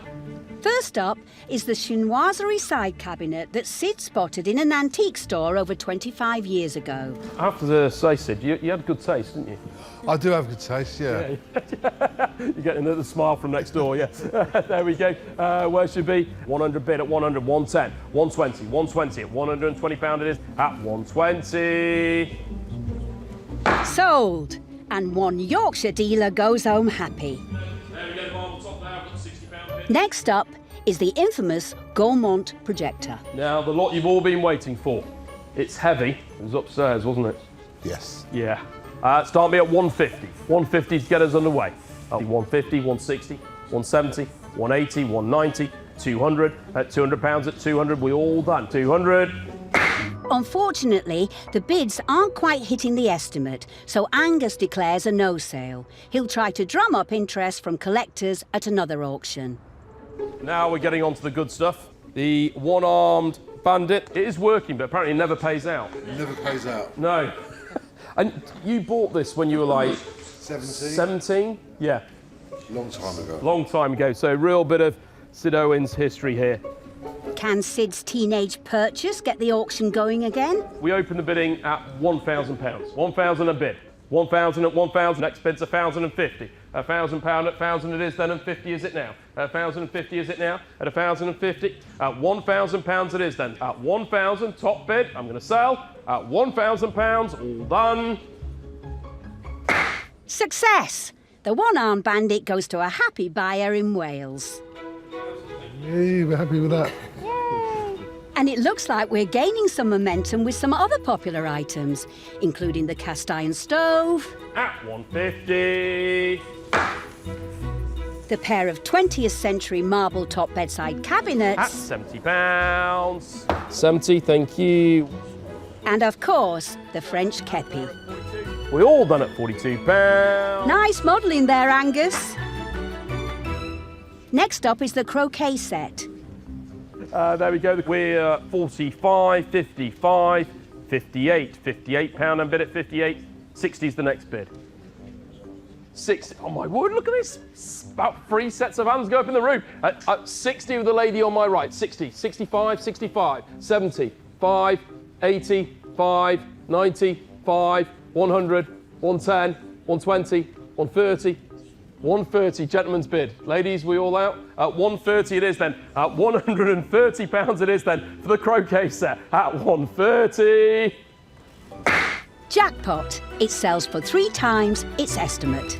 Speaker 1: First up is the chinoiserie side cabinet that Sid spotted in an antique store over 25 years ago.
Speaker 9: I have to say, Sid, you had good taste, didn't you?
Speaker 20: I do have good taste, yeah.
Speaker 9: You're getting the smile from next door, yeah. There we go. Where should be? 100 bid at 100, 110, 120, 120 at £120 it is at 120.
Speaker 1: Sold. And one Yorkshire dealer goes home happy.
Speaker 9: There we go, the marble top there, I've got the £60 bid.
Speaker 1: Next up is the infamous Gaumont projector.
Speaker 9: Now, the lot you've all been waiting for. It's heavy. It was upstairs, wasn't it?
Speaker 20: Yes.
Speaker 9: Yeah. Start me at 150. 150 to get us underway. 150, 160, 170, 180, 190, 200. At £200 at 200, we all done. 200.
Speaker 1: Unfortunately, the bids aren't quite hitting the estimate, so Angus declares a no sale. He'll try to drum up interest from collectors at another auction.
Speaker 9: Now we're getting on to the good stuff. The one-armed bandit. It is working, but apparently it never pays out.
Speaker 20: It never pays out.
Speaker 9: No. And you bought this when you were like 17? Yeah.
Speaker 20: Long time ago.
Speaker 9: Long time ago. So a real bit of Sid Owen's history here.
Speaker 1: Can Sid's teenage purchase get the auction going again?
Speaker 9: We open the bidding at £1,000. 1,000 a bid. 1,000 at 1,000. Next bid's 1,050. £1,000 at 1,000 it is then, and 50 is it now? At 1,050 is it now? At 1,050. At £1,000 it is then. At 1,000 top bid. I'm going to sell at £1,000. All done.
Speaker 1: Success! The one-armed bandit goes to a happy buyer in Wales.
Speaker 20: Yeah, we're happy with that.
Speaker 1: And it looks like we're gaining some momentum with some other popular items, including the cast iron stove,
Speaker 9: at 150.
Speaker 1: The pair of 20th century marble top bedside cabinets,
Speaker 9: at £70. 70, thank you.
Speaker 1: and of course, the French kepi.
Speaker 9: We all done at £42.
Speaker 1: Nice modelling there, Angus. Next up is the croquet set.
Speaker 9: There we go. We're 45, 55, 58. £58 and bid at 58. 60 is the next bid. 60. Oh my word, look at this. About 3 sets of hands go up in the room. 60 with the lady on my right. 60, 65, 65, 70, 5, 80, 5, 90, 5, 100, 110, 120, 130, 130, gentleman's bid. Ladies, we all out? At 130 it is then. At £130 it is then for the croquet set. At 130.
Speaker 1: Jackpot. It sells for 3 times its estimate.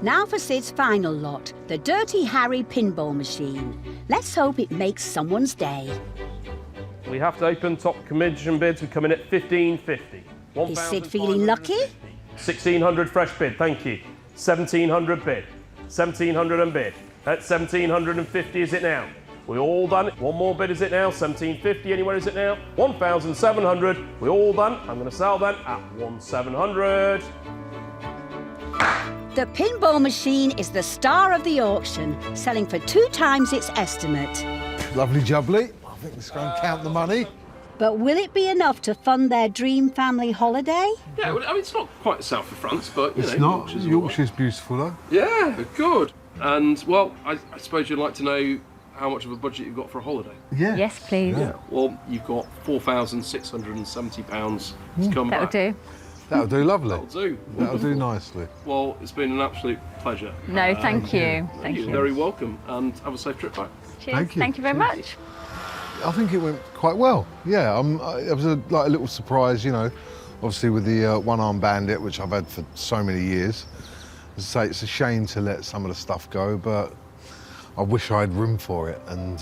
Speaker 1: Now for Sid's final lot, the Dirty Harry pinball machine. Let's hope it makes someone's day.
Speaker 9: We have to open top commission bids. We come in at 1550.
Speaker 1: Is Sid feeling lucky?
Speaker 9: 1600 fresh bid, thank you. 1700 bid. 1700 and bid. At 1750 is it now? We all done it. One more bid is it now? 1750, anywhere is it now? 1700. We all done. I'm going to sell then at 1700.
Speaker 1: The pinball machine is the star of the auction, selling for 2 times its estimate.
Speaker 20: Lovely jubbly. I think let's go and count the money.
Speaker 1: But will it be enough to fund their dream family holiday?
Speaker 4: Yeah, well, I mean, it's not quite the south of France, but, you
Speaker 20: It's
Speaker 4: know.
Speaker 20: not. Yorkshire's beautiful, though.
Speaker 4: Yeah, good. And, well, I suppose you'd like to know how much of a budget you've got for a holiday.
Speaker 20: Yeah.
Speaker 5: Yes, please.
Speaker 4: Yeah. Well, you've got £4,670 to come
Speaker 5: That'll
Speaker 4: back.
Speaker 5: do.
Speaker 20: That'll do lovely.
Speaker 4: That'll do.
Speaker 20: That'll do nicely.
Speaker 4: Well, it's been an absolute pleasure.
Speaker 5: No, thank you. Thank you.
Speaker 4: You're very welcome, and have a safe trip back.
Speaker 5: Cheers.
Speaker 20: Thank you.
Speaker 5: Thank you very much.
Speaker 20: I think it went quite well. Yeah, it was like a little surprise, you know, obviously with the one-armed bandit, which I've had for so many years. As I say, it's a shame to let some of the stuff go, but I wish I had room for it, and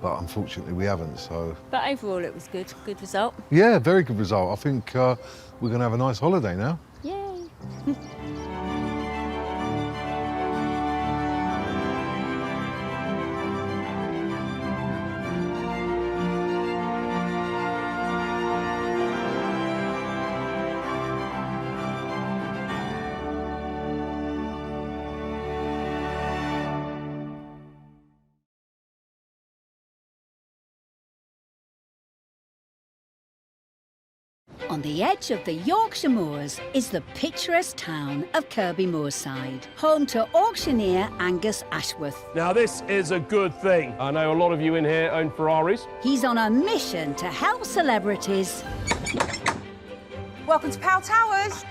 Speaker 20: but unfortunately we haven't. So.
Speaker 5: But overall, it was good. Good result.
Speaker 20: Yeah, very good result. I think we're going to have a nice holiday now.
Speaker 5: Yay.
Speaker 1: On the edge of the Yorkshire moors is the picturesque town of Kirby Moorside, home to auctioneer Angus Ashworth.
Speaker 9: Now, this is a good thing. I know a lot of you in here own Ferraris.
Speaker 1: He's on a mission to help celebrities.
Speaker 8: Welcome to Pal Towers.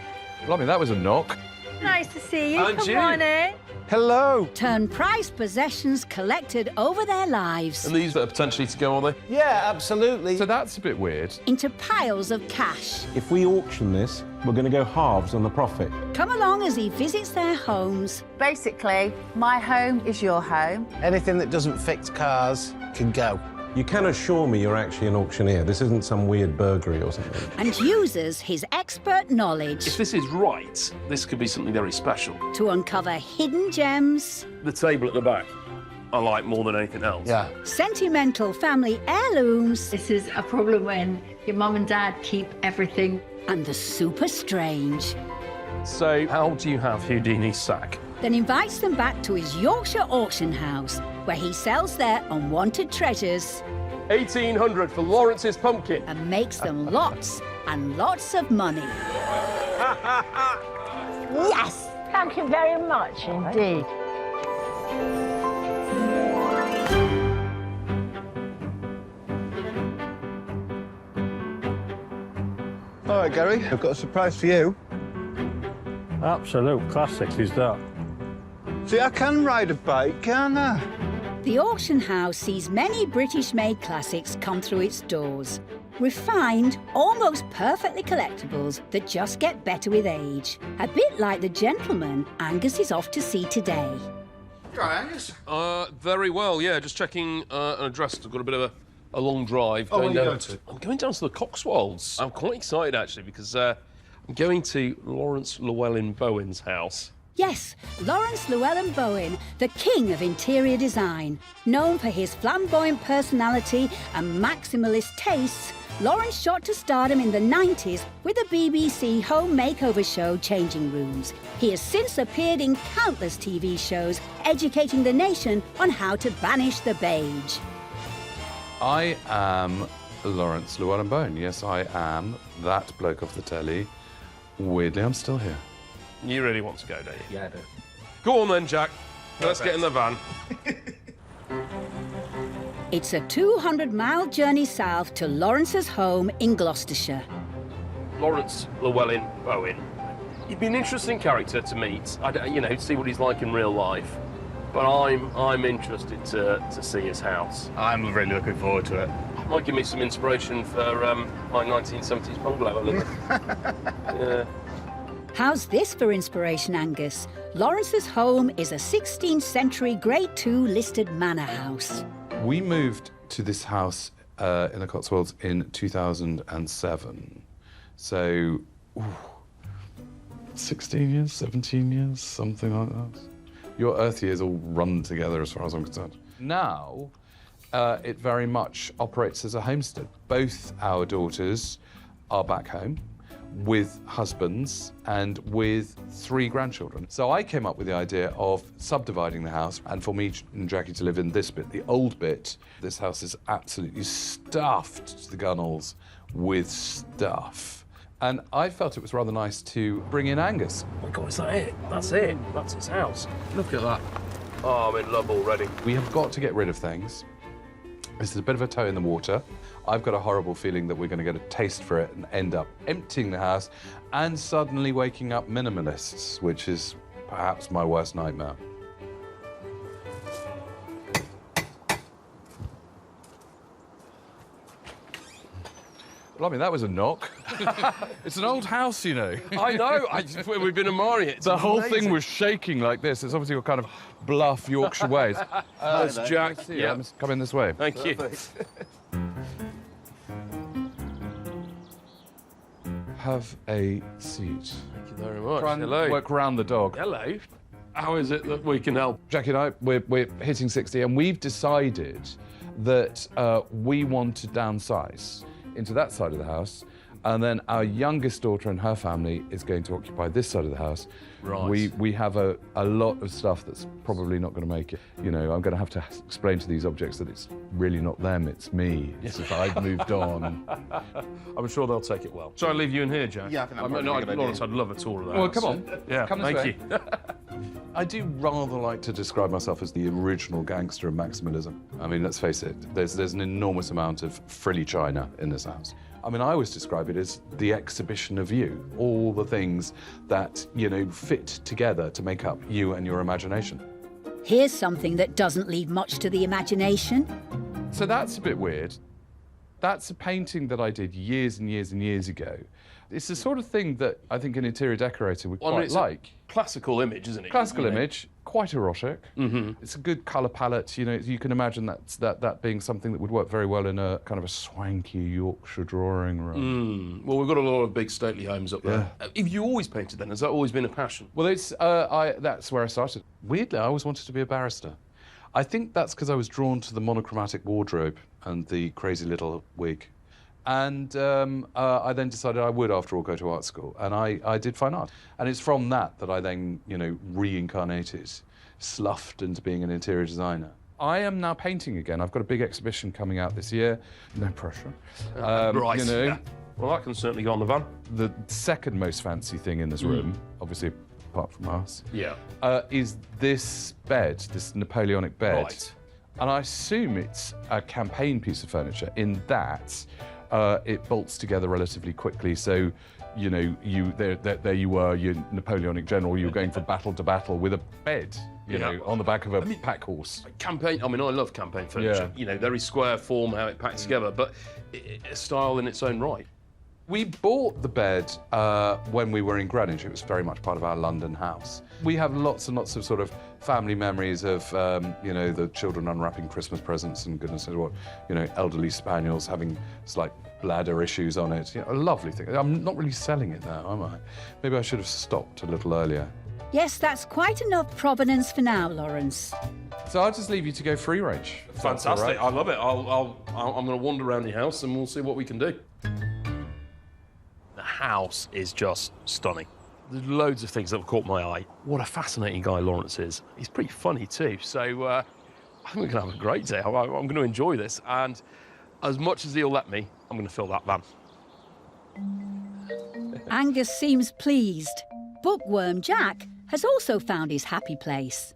Speaker 22: Blimey, that was a knock.
Speaker 5: Nice to see you.
Speaker 22: And
Speaker 5: Come
Speaker 22: you.
Speaker 5: on in.
Speaker 22: Hello.
Speaker 1: Turn prized possessions collected over their lives
Speaker 4: And these are potentially to go, are they?
Speaker 22: Yeah, absolutely. So that's a bit weird.
Speaker 1: into piles of cash.
Speaker 23: If we auction this, we're going to go halves on the profit.
Speaker 1: Come along as he visits their homes.
Speaker 8: Basically, my home is your home.
Speaker 23: Anything that doesn't fix cars can go.
Speaker 21: You can assure me you're actually an auctioneer. This isn't some weird burglary or something.
Speaker 1: And uses his expert knowledge
Speaker 4: If this is right, this could be something very special.
Speaker 1: to uncover hidden gems,
Speaker 4: The table at the back, I like more than anything else.
Speaker 22: Yeah.
Speaker 1: sentimental family heirlooms,
Speaker 5: This is a problem when your mum and dad keep everything.
Speaker 1: and the super strange.
Speaker 4: So, how do you have Houdini's sack?
Speaker 1: Then invites them back to his Yorkshire Auction House, where he sells their unwanted treasures
Speaker 9: 1800 for Lawrence's pumpkin.
Speaker 1: and makes them lots and lots of money.
Speaker 16: Yes! Thank you very much indeed.
Speaker 23: All right, Gary, I've got a surprise for you. Absolute classic is that. See, I can ride a bike, can't I?
Speaker 1: The auction house sees many British-made classics come through its doors. Refined, almost perfectly collectibles that just get better with age. A bit like the gentleman Angus is off to see today.
Speaker 9: Right, Angus? Very well, yeah. Just checking an address. I've got a bit of a long drive.
Speaker 22: Oh, where are you going to?
Speaker 9: I'm going down to the Cotswolds. I'm quite excited, actually, because I'm going to Lawrence Llewellyn-Bowen's house.
Speaker 1: Yes, Lawrence Llewellyn-Bowen, the king of interior design. Known for his flamboyant personality and maximalist tastes, Lawrence shot to stardom in the 90s with the BBC home makeover show Changing Rooms. He has since appeared in countless TV shows, educating the nation on how to banish the beige.
Speaker 22: I am Lawrence Llewellyn-Bowen. Yes, I am that bloke off the telly. Weirdly, I'm still here.
Speaker 9: You really want to go, don't you?
Speaker 22: Yeah, I do.
Speaker 9: Go on then, Jack. Let's get in the van.
Speaker 1: It's a 200-mile journey south to Lawrence's home in Gloucestershire.
Speaker 9: Lawrence Llewellyn-Bowen. He'd be an interesting character to meet. See what he's like in real life. But I'm interested to see his house.
Speaker 22: I'm really looking forward to it.
Speaker 9: Might give me some inspiration for my 1970s bungalow a little. Yeah.
Speaker 1: How's this for inspiration, Angus? Lawrence's home is a 16th century Grade II listed manor house.
Speaker 22: We moved to this house in the Cotswolds in 2007. So, 16 years, 17 years, something like that. Your Earth years all run together as far as I'm concerned. Now, it very much operates as a homestead. Both our daughters are back home with husbands and with 3 grandchildren. So I came up with the idea of subdividing the house and for me and Jackie to live in this bit, the old bit. This house is absolutely stuffed to the gunnels with stuff. And I felt it was rather nice to bring in Angus.
Speaker 9: Oh my God, is that it? That's it. That's his house. Look at that. Oh, I'm in love already.
Speaker 22: We have got to get rid of things. This is a bit of a toe in the water. I've got a horrible feeling that we're going to get a taste for it and end up emptying the house and suddenly waking up minimalists, which is perhaps my worst nightmare. Blimey, that was a knock. It's an old house, you know.
Speaker 9: I know. We've been admiring it.
Speaker 22: The whole thing was shaking like this. It's obviously your kind of bluff Yorkshire ways.
Speaker 9: That's Jack.
Speaker 22: Yeah, come in this way.
Speaker 9: Thank you.
Speaker 22: Have a seat.
Speaker 9: Thank you very much.
Speaker 22: Try and
Speaker 9: Hello.
Speaker 22: work round the dog.
Speaker 9: Hello. How is it that we can help?
Speaker 22: Jackie and I, we're hitting 60, and we've decided that we want to downsize into that side of the house, and then our youngest daughter and her family is going to occupy this side of the house.
Speaker 9: Right.
Speaker 22: We have a lot of stuff that's probably not going to make it. You know, I'm going to have to explain to these objects that it's really not them, it's me. It's if I've moved on.
Speaker 9: I'm sure they'll take it well. Shall I leave you in here, Jack?
Speaker 22: Yeah, I think that's
Speaker 9: Lawrence, I'd love a tour of that.
Speaker 22: Well, come on.
Speaker 9: Yeah,
Speaker 22: Come this
Speaker 9: thank
Speaker 22: way.
Speaker 9: you.
Speaker 22: I do rather like to describe myself as the original gangster of maximalism. I mean, let's face it, there's an enormous amount of frilly china in this house. I mean, I always describe it as the exhibition of you, all the things that, you know, fit together to make up you and your imagination.
Speaker 1: Here's something that doesn't leave much to the imagination.
Speaker 22: So that's a bit weird. That's a painting that I did years and years and years ago. It's the sort of thing that I think an interior decorator would quite
Speaker 9: it's
Speaker 22: like.
Speaker 9: A classical image, isn't it?
Speaker 22: Classical image, quite erotic.
Speaker 9: Mm-hmm.
Speaker 22: It's a good colour palette. You know, you can imagine that being something that would work very well in a kind of a swanky Yorkshire drawing room.
Speaker 9: Well, we've got a lot of big stately homes up there. Have you always painted then? Has that always been a passion?
Speaker 22: Well, that's where I started. Weirdly, I always wanted to be a barrister. I think that's because I was drawn to the monochromatic wardrobe and the crazy little wig. And I then decided I would, after all, go to art school. And I did fine art. And it's from that I then, you know, reincarnated, sloughed into being an interior designer. I am now painting again. I've got a big exhibition coming out this year. No pressure.
Speaker 9: Right.
Speaker 22: You know,
Speaker 4: Well, that can certainly go on the van.
Speaker 22: The second most fancy thing in this room, obviously apart from us, is this bed, this Napoleonic bed.
Speaker 4: Right.
Speaker 22: And I assume it's a campaign piece of furniture in that it bolts together relatively quickly. So, you know, there you were, you Napoleonic general, you were going from battle to battle with a bed, you know, on the back of a pack horse.
Speaker 4: Campaign, I mean, I love campaign furniture. You know, very square form, how it packs together, but a style in its own right.
Speaker 22: We bought the bed when we were in Greenwich. It was very much part of our London house. We have lots and lots of sort of family memories of, you know, the children unwrapping Christmas presents and goodness knows what, you know, elderly spaniels having slight bladder issues on it. You know, a lovely thing. I'm not really selling it now, am I? Maybe I should have stopped a little earlier.
Speaker 1: Yes, that's quite enough provenance for now, Lawrence.
Speaker 22: So I'll just leave you to go free range.
Speaker 4: Fantastic,
Speaker 22: Right.
Speaker 4: I love it. I'm going to wander around your house and we'll see what we can do. The house is just stunning. There's loads of things that have caught my eye. What a fascinating guy Lawrence is. He's pretty funny too, so I think we're going to have a great day. I'm going to enjoy this, and as much as he'll let me, I'm going to fill that van.
Speaker 1: Angus seems pleased. Bookworm Jack has also found his happy place.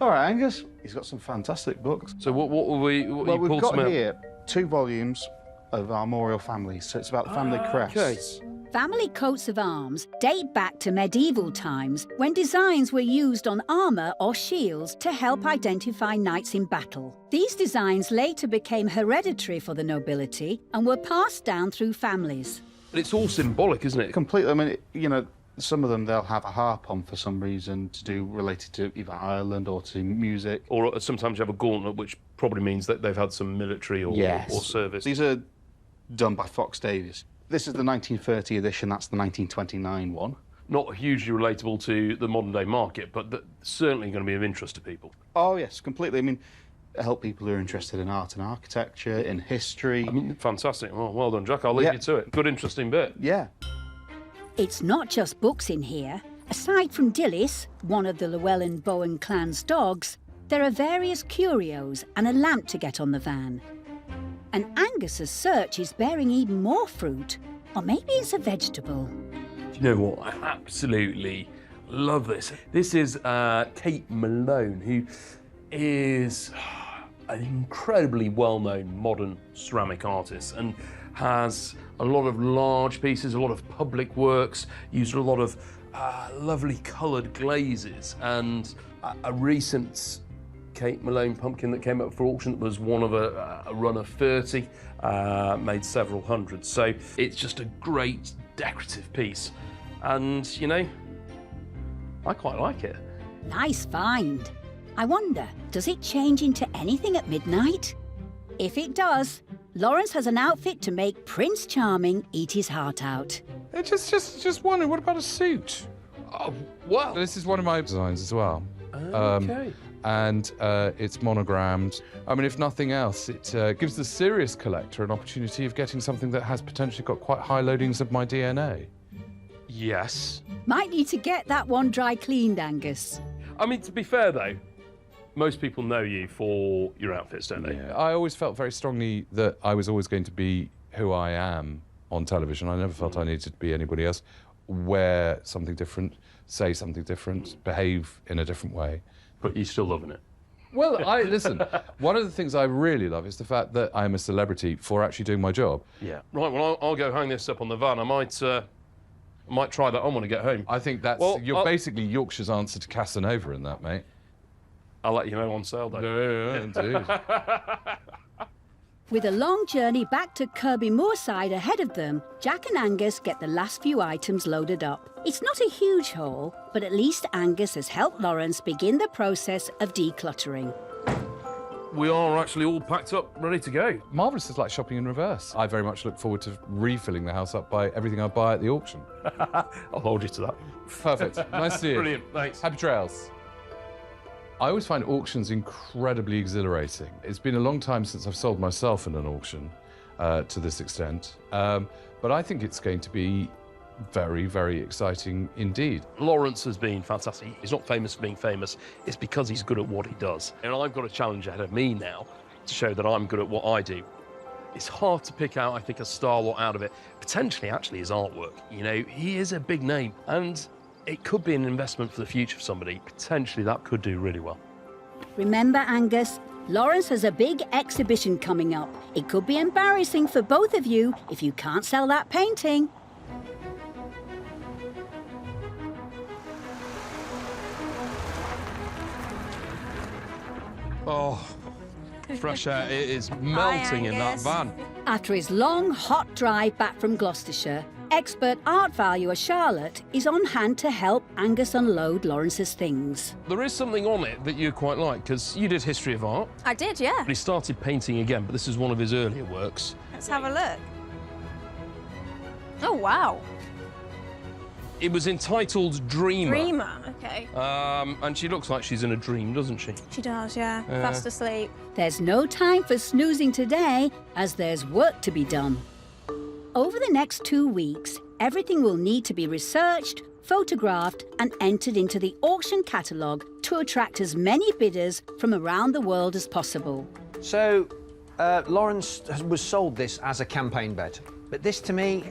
Speaker 19: All right, Angus. He's got some fantastic books.
Speaker 4: So what
Speaker 19: we've got here 2 volumes of armorial families, so it's about the family crests.
Speaker 1: Family coats of arms date back to medieval times when designs were used on armour or shields to help identify knights in battle. These designs later became hereditary for the nobility and were passed down through families.
Speaker 4: But it's all symbolic, isn't it?
Speaker 19: Completely. I mean, you know, some of them they'll have a harp on for some reason to do related to either Ireland or to music.
Speaker 4: Or sometimes you have a gauntlet, which probably means that they've had some military or service.
Speaker 19: These are done by Fox Davies. This is the 1930 edition, that's the 1929 one.
Speaker 4: Not hugely relatable to the modern day market, but certainly going to be of interest to people.
Speaker 19: Oh, yes, completely. I mean, help people who are interested in art and architecture, in history.
Speaker 4: I mean, fantastic. Well done, Jack. I'll leave you to it. Good, interesting bit.
Speaker 19: Yeah.
Speaker 1: It's not just books in here. Aside from Dillis, one of the Llewellyn Bowen clan's dogs, there are various curios and a lamp to get on the van. And Angus's search is bearing even more fruit. Or maybe it's a vegetable.
Speaker 4: Do you know what? I absolutely love this. This is Kate Malone, who is an incredibly well-known modern ceramic artist and has a lot of large pieces, a lot of public works, used a lot of lovely coloured glazes, and a recent Kate Malone pumpkin that came up for auction that was one of a run of 30, made several hundred. So it's just a great decorative piece. And, you know, I quite like it.
Speaker 1: Nice find. I wonder, does it change into anything at midnight? If it does, Lawrence has an outfit to make Prince Charming eat his heart out.
Speaker 22: Just wondering, what about a suit?
Speaker 4: Oh, wow.
Speaker 22: This is one of my designs as well.
Speaker 4: Okay.
Speaker 22: And it's monogrammed. I mean, if nothing else, it gives the serious collector an opportunity of getting something that has potentially got quite high loadings of my DNA.
Speaker 4: Yes.
Speaker 1: Might need to get that one dry cleaned, Angus.
Speaker 4: I mean, to be fair, though, most people know you for your outfits, don't they?
Speaker 22: Yeah, I always felt very strongly that I was always going to be who I am on television. I never felt I needed to be anybody else. Wear something different, say something different, behave in a different way.
Speaker 4: But you're still loving it.
Speaker 22: Well, listen, one of the things I really love is the fact that I'm a celebrity for actually doing my job.
Speaker 4: Yeah. Right, well, I'll go hang this up on the van. I might try that on when I get home.
Speaker 22: I think that's, you're basically Yorkshire's answer to Casanova in that, mate.
Speaker 4: I'll let you know on sale, though.
Speaker 22: Yeah, indeed.
Speaker 1: With a long journey back to Kirby Moorside ahead of them, Jack and Angus get the last few items loaded up. It's not a huge haul, but at least Angus has helped Lawrence begin the process of decluttering.
Speaker 4: We are actually all packed up, ready to go.
Speaker 22: Marvellous. It's like shopping in reverse. I very much look forward to refilling the house up by everything I buy at the auction.
Speaker 4: I'll hold you to that.
Speaker 22: Perfect. Nice to see you.
Speaker 4: Brilliant, thanks.
Speaker 22: Happy trails. I always find auctions incredibly exhilarating. It's been a long time since I've sold myself in an auction to this extent, but I think it's going to be very, very exciting indeed.
Speaker 4: Lawrence has been fantastic. He's not famous for being famous, it's because he's good at what he does. And I've got a challenge ahead of me now to show that I'm good at what I do. It's hard to pick out, I think, a star lot out of it. Potentially, actually, his artwork. You know, he is a big name, and it could be an investment for the future for somebody. Potentially, that could do really well.
Speaker 1: Remember, Angus, Lawrence has a big exhibition coming up. It could be embarrassing for both of you if you can't sell that painting.
Speaker 4: Oh, fresh air. It is melting in that van.
Speaker 1: After his long, hot drive back from Gloucestershire, expert art valuer Charlotte is on hand to help Angus unload Lawrence's things.
Speaker 4: There is something on it that you quite like, because you did history of art.
Speaker 17: I did, yeah.
Speaker 4: He started painting again, but this is one of his earlier works.
Speaker 17: Let's have a look. Oh, wow.
Speaker 4: It was entitled Dreamer.
Speaker 17: Dreamer, okay.
Speaker 4: And she looks like she's in a dream, doesn't she?
Speaker 17: She does, yeah. Fast asleep.
Speaker 1: There's no time for snoozing today, as there's work to be done. Over the next 2 weeks, everything will need to be researched, photographed and entered into the auction catalogue to attract as many bidders from around the world as possible.
Speaker 13: So, Lawrence was sold this as a campaign bed, but this to me,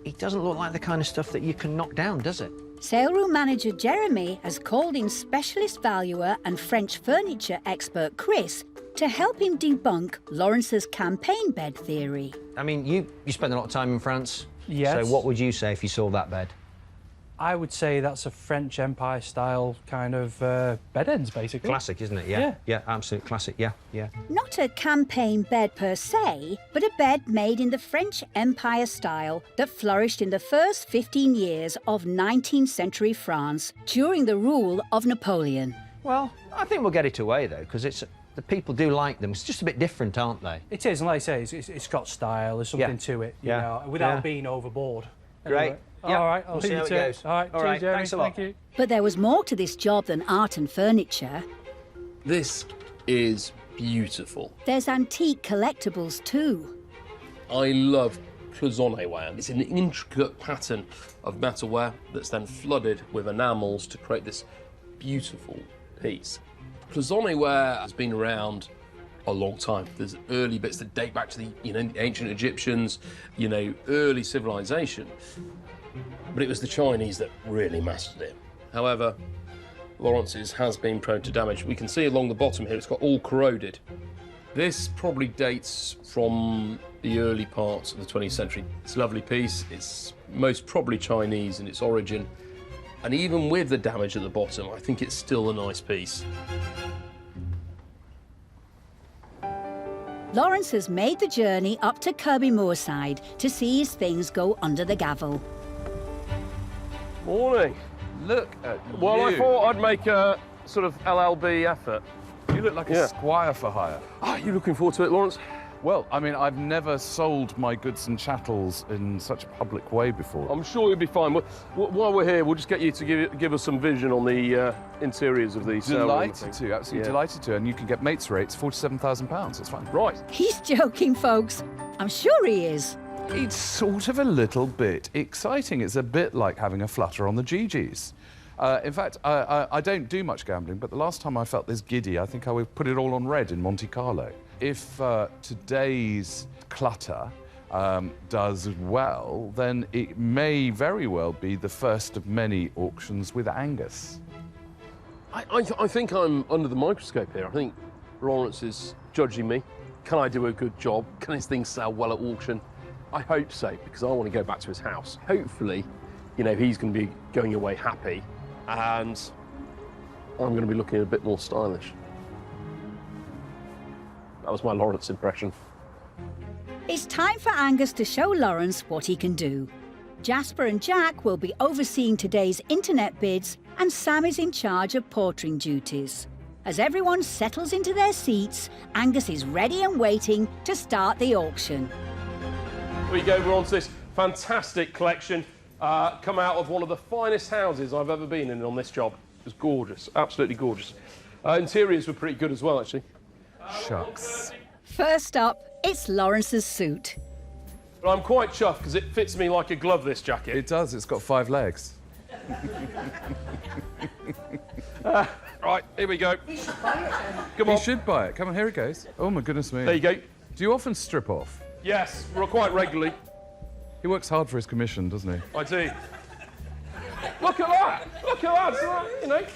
Speaker 13: it doesn't look like the kind of stuff that you can knock down, does it?
Speaker 1: Sale room manager Jeremy has called in specialist valuer and French furniture expert Chris to help him debunk Lawrence's campaign bed theory.
Speaker 13: I mean, you spend a lot of time in France.
Speaker 2: Yes.
Speaker 13: So what would you say if you saw that bed?
Speaker 2: I would say that's a French Empire-style kind of bed ends, basically.
Speaker 13: Classic, isn't it? Yeah. Yeah, absolute classic, yeah.
Speaker 1: Not a campaign bed per se, but a bed made in the French Empire style that flourished in the first 15 years of 19th century France during the rule of Napoleon.
Speaker 13: Well, I think we'll get it away, though, because the people do like them. It's just a bit different, aren't they?
Speaker 2: It is, and like I say, it's got style. There's something to it, you know, without being overboard.
Speaker 13: Great.
Speaker 2: All right, I'll
Speaker 13: We'll
Speaker 2: see
Speaker 13: see
Speaker 2: you
Speaker 13: how it
Speaker 2: too.
Speaker 13: goes.
Speaker 2: All right,
Speaker 13: All
Speaker 2: cheers,
Speaker 13: right,
Speaker 2: Jeremy.
Speaker 13: thanks a lot.
Speaker 2: Thank you.
Speaker 1: But there was more to this job than art and furniture.
Speaker 4: This is beautiful.
Speaker 1: There's antique collectibles too.
Speaker 4: I love cloisonné-ware. It's an intricate pattern of metalware that's then flooded with enamels to create this beautiful piece. Cloisonné-ware has been around a long time. There's early bits that date back to the ancient Egyptians, early civilization. But it was the Chinese that really mastered it. However, Lawrence's has been prone to damage. We can see along the bottom here, it's got all corroded. This probably dates from the early parts of the 20th century. It's a lovely piece. It's most probably Chinese in its origin. And even with the damage at the bottom, I think it's still a nice piece.
Speaker 1: Lawrence has made the journey up to Kirby Moorside to see his things go under the gavel.
Speaker 4: Morning.
Speaker 22: Look at you.
Speaker 4: Well, I thought I'd make a sort of LLB effort.
Speaker 22: You look like a squire for hire.
Speaker 4: Are you looking forward to it, Lawrence?
Speaker 22: Well, I mean, I've never sold my goods and chattels in such a public way before.
Speaker 4: I'm sure you'll be fine. While we're here, we'll just get you to give us some vision on the interiors of these.
Speaker 22: Delighted to, absolutely delighted to. And you can get mates rates, £47,000. That's fine.
Speaker 4: Right.
Speaker 1: He's joking, folks. I'm sure he is.
Speaker 22: It's sort of a little bit exciting. It's a bit like having a flutter on the GGs. In fact, I don't do much gambling, but the last time I felt this giddy, I think I would put it all on red in Monte Carlo. If today's clutter does well, then it may very well be the first of many auctions with Angus.
Speaker 4: I think I'm under the microscope here. I think Lawrence is judging me. Can I do a good job? Can his things sell well at auction? I hope so, because I want to go back to his house. Hopefully, he's going to be going away happy, and I'm going to be looking a bit more stylish. That was my Lawrence impression.
Speaker 1: It's time for Angus to show Lawrence what he can do. Jasper and Jack will be overseeing today's internet bids, and Sam is in charge of portering duties. As everyone settles into their seats, Angus is ready and waiting to start the auction.
Speaker 9: Here we go, we're on to this fantastic collection. Come out of one of the finest houses I've ever been in on this job. It was gorgeous, absolutely gorgeous. Interiors were pretty good as well, actually.
Speaker 22: Shucks.
Speaker 1: First up, it's Lawrence's suit.
Speaker 9: But I'm quite chuffed because it fits me like a glove, this jacket.
Speaker 22: It does, it's got 5 legs.
Speaker 9: Right, here we go.
Speaker 22: Come on. You should buy it. Come on, here it goes. Oh, my goodness me.
Speaker 9: There you go.
Speaker 22: Do you often strip off?
Speaker 9: Yes, quite regularly.
Speaker 22: He works hard for his commission, doesn't he?
Speaker 9: I do. Look at that! Look at that! So, you know.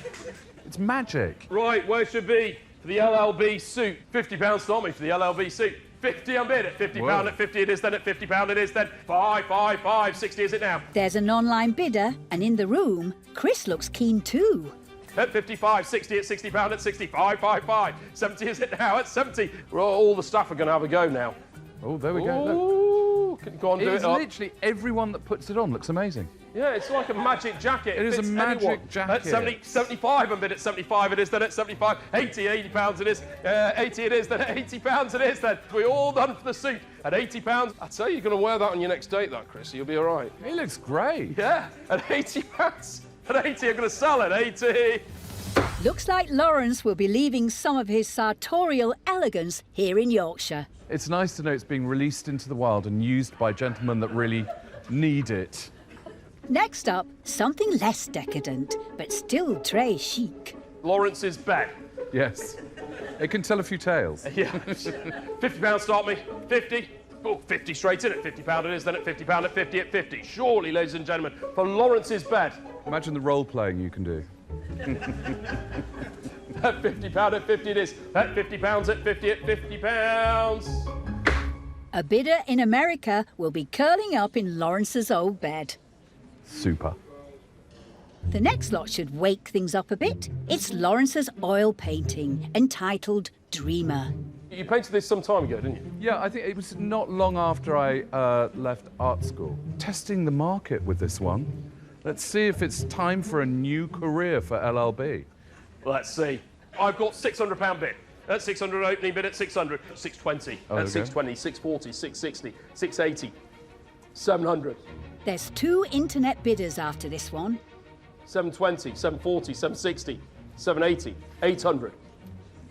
Speaker 22: It's magic.
Speaker 9: Right, where should be for the LLB suit? £50 start me for the LLB suit. 50 I'm bid at £50 at 50 it is then at £50 it is then 5, 60 is it now?
Speaker 1: There's an online bidder, and in the room, Chris looks keen too.
Speaker 9: At 55, 60 at £60 at 65, 70 is it now at 70. Well, all the staff are going to have a go now.
Speaker 22: Oh, there we go.
Speaker 9: Ooh, can you go on and do it up?
Speaker 22: Literally everyone that puts it on looks amazing.
Speaker 9: Yeah, it's like a magic jacket.
Speaker 22: It is a
Speaker 9: fits
Speaker 22: magic
Speaker 9: anyone.
Speaker 22: jacket.
Speaker 9: At 75 I'm bid at 75 it is then at 75, 80 pounds it is, 80 it is then at 80 pounds it is then. We're all done for the suit at 80 pounds. I'd say you're going to wear that on your next date, that, Chris, you'll be all right.
Speaker 22: He looks great.
Speaker 9: Yeah, at 80 pounds. At 80 I'm going to sell it, 80.
Speaker 1: Looks like Lawrence will be leaving some of his sartorial elegance here in Yorkshire.
Speaker 22: It's nice to know it's being released into the wild and used by gentlemen that really need it.
Speaker 1: Next up, something less decadent, but still très chic.
Speaker 9: Lawrence's bet.
Speaker 22: Yes. It can tell a few tales.
Speaker 9: Yeah. £50 start me. 50. Oh, 50 straight in at £50 it is, then at £50 at 50 at 50. Surely, ladies and gentlemen, for Lawrence's bed.
Speaker 22: Imagine the role playing you can do.
Speaker 9: At £50 at 50 it is. At £50 at 50 at £50.
Speaker 1: A bidder in America will be curling up in Lawrence's old bed.
Speaker 22: Super.
Speaker 1: The next lot should wake things up a bit. It's Lawrence's oil painting, entitled Dreamer.
Speaker 9: You painted this some time ago, didn't you?
Speaker 22: Yeah, I think it was not long after I left art school. Testing the market with this one. Let's see if it's time for a new career for LLB.
Speaker 9: Let's see. I've got £600 bid. At 600 opening bid at 600. 620.
Speaker 22: Oh,
Speaker 9: at
Speaker 22: okay.
Speaker 9: 620, 640, 660, 680, 700.
Speaker 1: There's 2 internet bidders after this one.
Speaker 9: 720, 740, 760, 780, 800.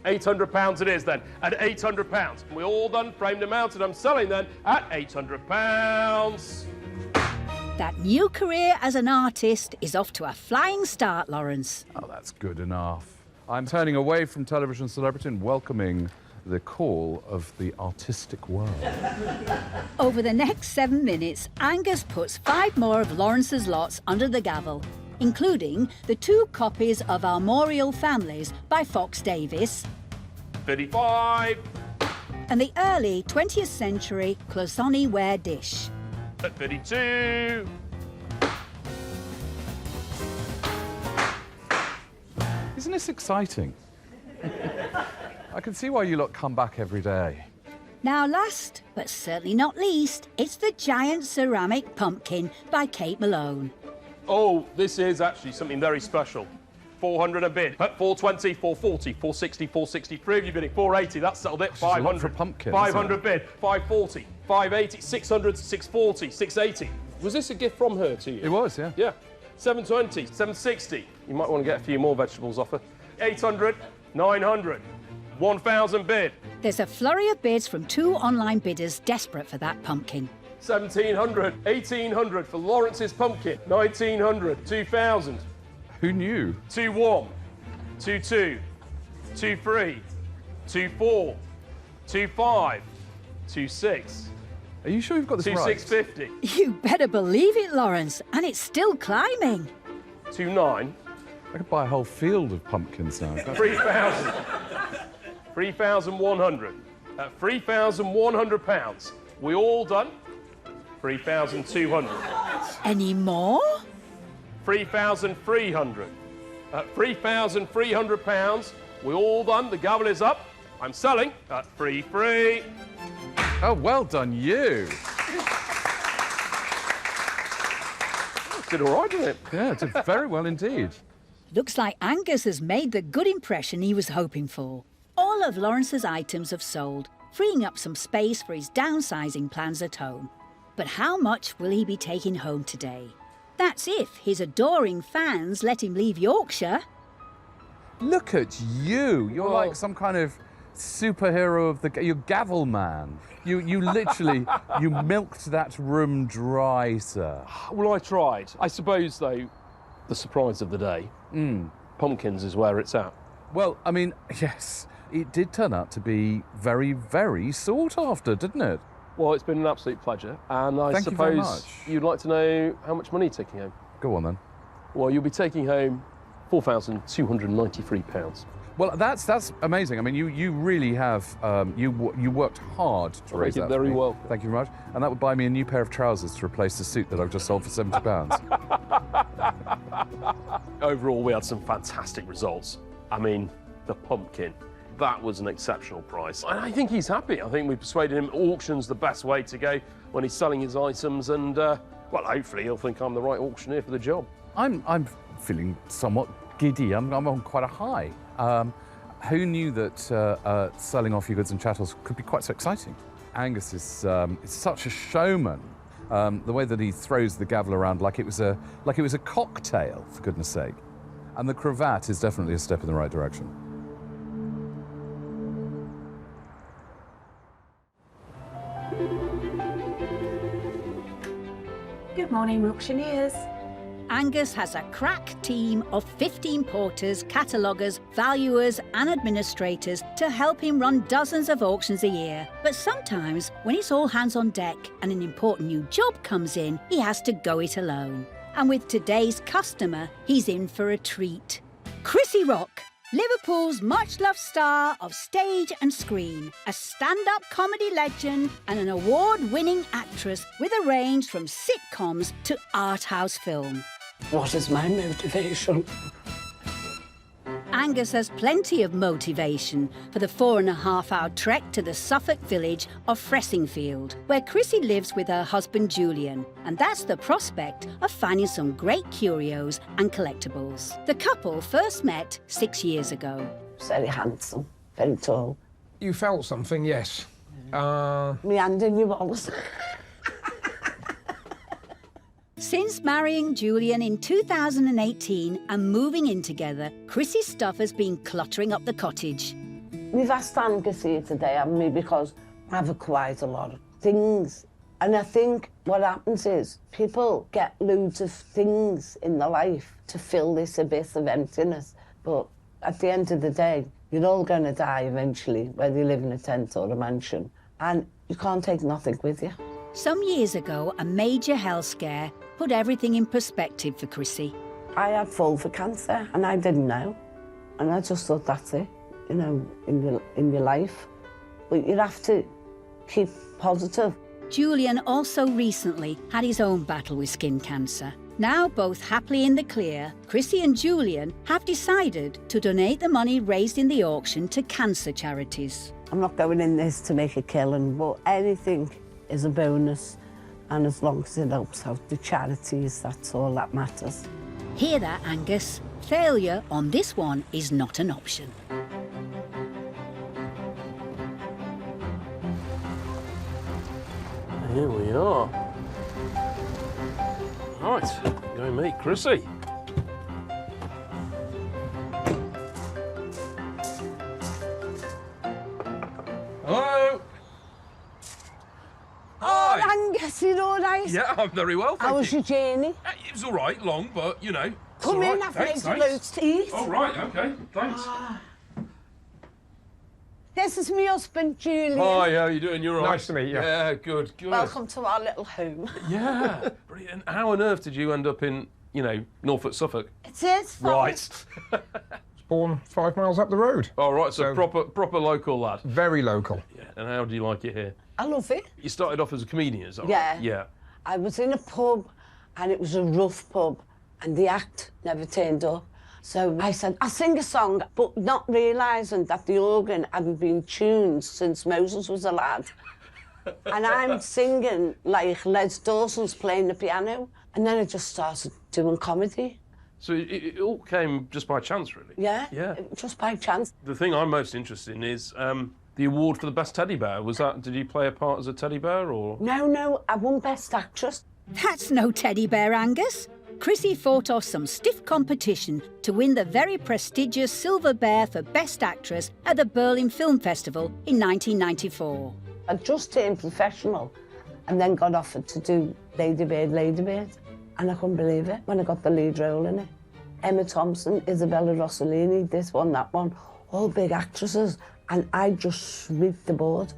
Speaker 9: £800 it is then, at £800. We're all done, framed and mounted. I'm selling then at £800.
Speaker 1: That new career as an artist is off to a flying start, Lawrence.
Speaker 22: Oh, that's good enough. I'm turning away from television celebrity and welcoming the call of the artistic world.
Speaker 1: Over the next 7 minutes, Angus puts 5 more of Lawrence's lots under the gavel, including the 2 copies of Armorial Families by Fox Davis
Speaker 9: 55.
Speaker 1: and the early 20th century Cloisonne ware dish.
Speaker 9: At 52.
Speaker 22: Isn't this exciting? I can see why you lot come back every day.
Speaker 1: Now last, but certainly not least, it's the giant ceramic pumpkin by Kate Malone.
Speaker 9: Oh, this is actually something very special. 400 a bid. At 420, 440, 460, 463 of you bidding. 480, that's settled it. 500
Speaker 22: for pumpkin.
Speaker 9: 500 bid. 540, 580, 600, 640, 680. Was this a gift from her to you?
Speaker 22: It was, yeah.
Speaker 9: Yeah. 720, 760. You might want to get a few more vegetables off her. 800, 900, 1,000 bid.
Speaker 1: There's a flurry of bids from 2 online bidders desperate for that pumpkin.
Speaker 9: 1,700, 1,800 for Lawrence's pumpkin. 1,900, 2,000.
Speaker 22: Who knew?
Speaker 9: 2-1, 2-2, 2-3, 2-4, 2-5, 2-6.
Speaker 22: Are you sure you've got this right?
Speaker 9: 2-650.
Speaker 1: You better believe it, Lawrence, and it's still climbing.
Speaker 9: 2-9.
Speaker 22: I could buy a whole field of pumpkins now.
Speaker 9: 3,000. 3,100. At £3,100. We all done? 3,200.
Speaker 1: Any more?
Speaker 9: 3,300. At £3,300. We all done. The gavel is up. I'm selling at 3,300.
Speaker 22: Oh, well done, you.
Speaker 9: Did all right, didn't it?
Speaker 22: Yeah, did very well indeed.
Speaker 1: Looks like Angus has made the good impression he was hoping for. All of Lawrence's items have sold, freeing up some space for his downsizing plans at home. But how much will he be taking home today? That's if his adoring fans let him leave Yorkshire.
Speaker 22: Look at you. You're like some kind of superhero of the... You're gavel man. You literally, you milked that room dry, sir.
Speaker 9: Well, I tried. I suppose, though, the surprise of the day, pumpkins is where it's at.
Speaker 22: Well, I mean, yes, it did turn out to be very, very sought after, didn't it?
Speaker 9: Well, it's been an absolute pleasure, and I
Speaker 22: Thank you very
Speaker 9: suppose
Speaker 22: much.
Speaker 9: you'd like to know how much money you're taking home.
Speaker 22: Go on then.
Speaker 9: Well, you'll be taking home £4,293.
Speaker 22: Well, that's amazing. I mean, you really have you worked hard to raise that.
Speaker 9: Very well.
Speaker 22: Thank you very much. And that would buy me a new pair of trousers to replace the suit that I've just sold for £70.
Speaker 9: Overall, we had some fantastic results. I mean, the pumpkin, that was an exceptional price. And I think he's happy. I think we persuaded him auction's the best way to go when he's selling his items, and well, hopefully he'll think I'm the right auctioneer for the job.
Speaker 22: I'm feeling somewhat giddy. I'm on quite a high. Who knew that selling off your goods and chattels could be quite so exciting? Angus is such a showman. The way that he throws the gavel around like it was a cocktail, for goodness sake. And the cravat is definitely a step in the right direction.
Speaker 1: Good morning, auctioneers. Angus has a crack team of 15 porters, cataloguers, valuers and administrators to help him run dozens of auctions a year. But sometimes, when it's all hands on deck and an important new job comes in, he has to go it alone. And with today's customer, he's in for a treat. Chrissy Rock, Liverpool's much-loved star of stage and screen, a stand-up comedy legend and an award-winning actress with a range from sitcoms to art house film.
Speaker 6: What is my motivation?
Speaker 1: Angus has plenty of motivation for the 4.5-hour trek to the Suffolk village of Fressingfield, where Chrissy lives with her husband Julian, and that's the prospect of finding some great curios and collectibles. The couple first met 6 years ago.
Speaker 6: Very handsome, very tall.
Speaker 7: You felt something, yes.
Speaker 6: Me hand in your walls.
Speaker 1: Since marrying Julian in 2018 and moving in together, Chrissy's stuff has been cluttering up the cottage.
Speaker 6: We've asked Angus here today, haven't we, because I've acquired a lot of things. And I think what happens is people get loads of things in their life to fill this abyss of emptiness. But at the end of the day, you're all going to die eventually, whether you live in a tent or a mansion. And you can't take nothing with you.
Speaker 1: Some years ago, a major health scare put everything in perspective for Chrissy.
Speaker 6: I had vulva cancer and I didn't know. And I just thought, that's it, you know, in your life. But you have to keep positive.
Speaker 1: Julian also recently had his own battle with skin cancer. Now both happily in the clear, Chrissy and Julian have decided to donate the money raised in the auction to cancer charities.
Speaker 6: I'm not going in this to make a killing, but anything is a bonus. And as long as it helps out the charities, that's all that matters.
Speaker 1: Hear that, Angus? Failure on this one is not an option.
Speaker 9: Here we are. Right, go and meet Chrissy. Hello.
Speaker 6: Oh, Angus, you all right?
Speaker 9: Yeah, I'm very well, thank
Speaker 6: How was
Speaker 9: you.
Speaker 6: your journey?
Speaker 9: It was all right, long, but, you know. it's
Speaker 6: Come
Speaker 9: all
Speaker 6: in,
Speaker 9: right.
Speaker 6: I've
Speaker 9: Thanks,
Speaker 6: made you
Speaker 9: thanks.
Speaker 6: loads to eat.
Speaker 9: Oh, right, OK, thanks.
Speaker 6: This is my husband, Julian.
Speaker 9: Hi, how are you doing? You're all right?
Speaker 7: Nice to meet you.
Speaker 9: Yeah, good, good.
Speaker 6: Welcome to our little home.
Speaker 9: Yeah, brilliant. How on earth did you end up in, you know, Norfolk, Suffolk?
Speaker 6: It is.
Speaker 9: Right.
Speaker 7: Born 5 miles up the road.
Speaker 9: All right, so proper local lad.
Speaker 7: Very local.
Speaker 9: Yeah, and how do you like it here?
Speaker 6: I love it.
Speaker 9: You started off as a comedian, is that
Speaker 6: Yeah.
Speaker 9: right? Yeah.
Speaker 6: I was in a pub, and it was a rough pub, and the act never turned up. So I said, I'll sing a song, but not realising that the organ hadn't been tuned since Moses was a lad. And I'm singing like Les Dawson's playing the piano, and then I just started doing comedy.
Speaker 9: So it all came just by chance, really?
Speaker 6: Yeah,
Speaker 9: Yeah.
Speaker 6: just by chance.
Speaker 9: The thing I'm most interested in is the award for the best teddy bear. Did you play a part as a teddy bear, or...?
Speaker 6: No, I won Best Actress.
Speaker 1: That's no teddy bear, Angus. Chrissy fought off some stiff competition to win the very prestigious Silver Bear for Best Actress at the Berlin Film Festival in 1994.
Speaker 6: I just turned professional and then got offered to do Lady Bird, and I couldn't believe it when I got the lead role in it. Emma Thompson, Isabella Rossellini, this one, that one, all big actresses, and I just swept the board.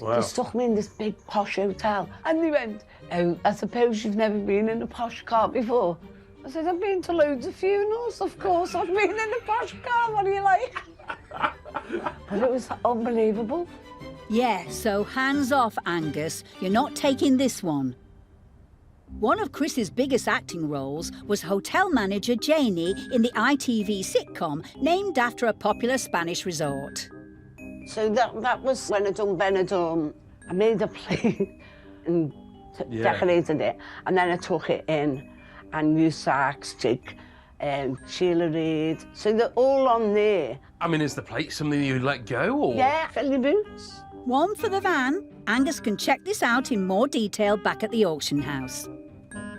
Speaker 9: Wow.
Speaker 6: They stuck me in this big posh hotel, and they went, "Oh, I suppose you've never been in a posh car before." I said, "I've been to loads of funerals, of course I've been in a posh car, what do you like?" But it was unbelievable.
Speaker 1: Yeah, so hands off, Angus. You're not taking this one. One of Chris's biggest acting roles was hotel manager Janie in the ITV sitcom named after a popular Spanish resort.
Speaker 6: So that was when I done Benidorm. I made a plate and decorated it, and then I took it in and used Sark's jig, Sheila Reid. So they're all on there.
Speaker 4: I mean, is the plate something you let go, or...?
Speaker 6: Yeah, fill your boots.
Speaker 1: One for the van. Angus can check this out in more detail back at the auction house.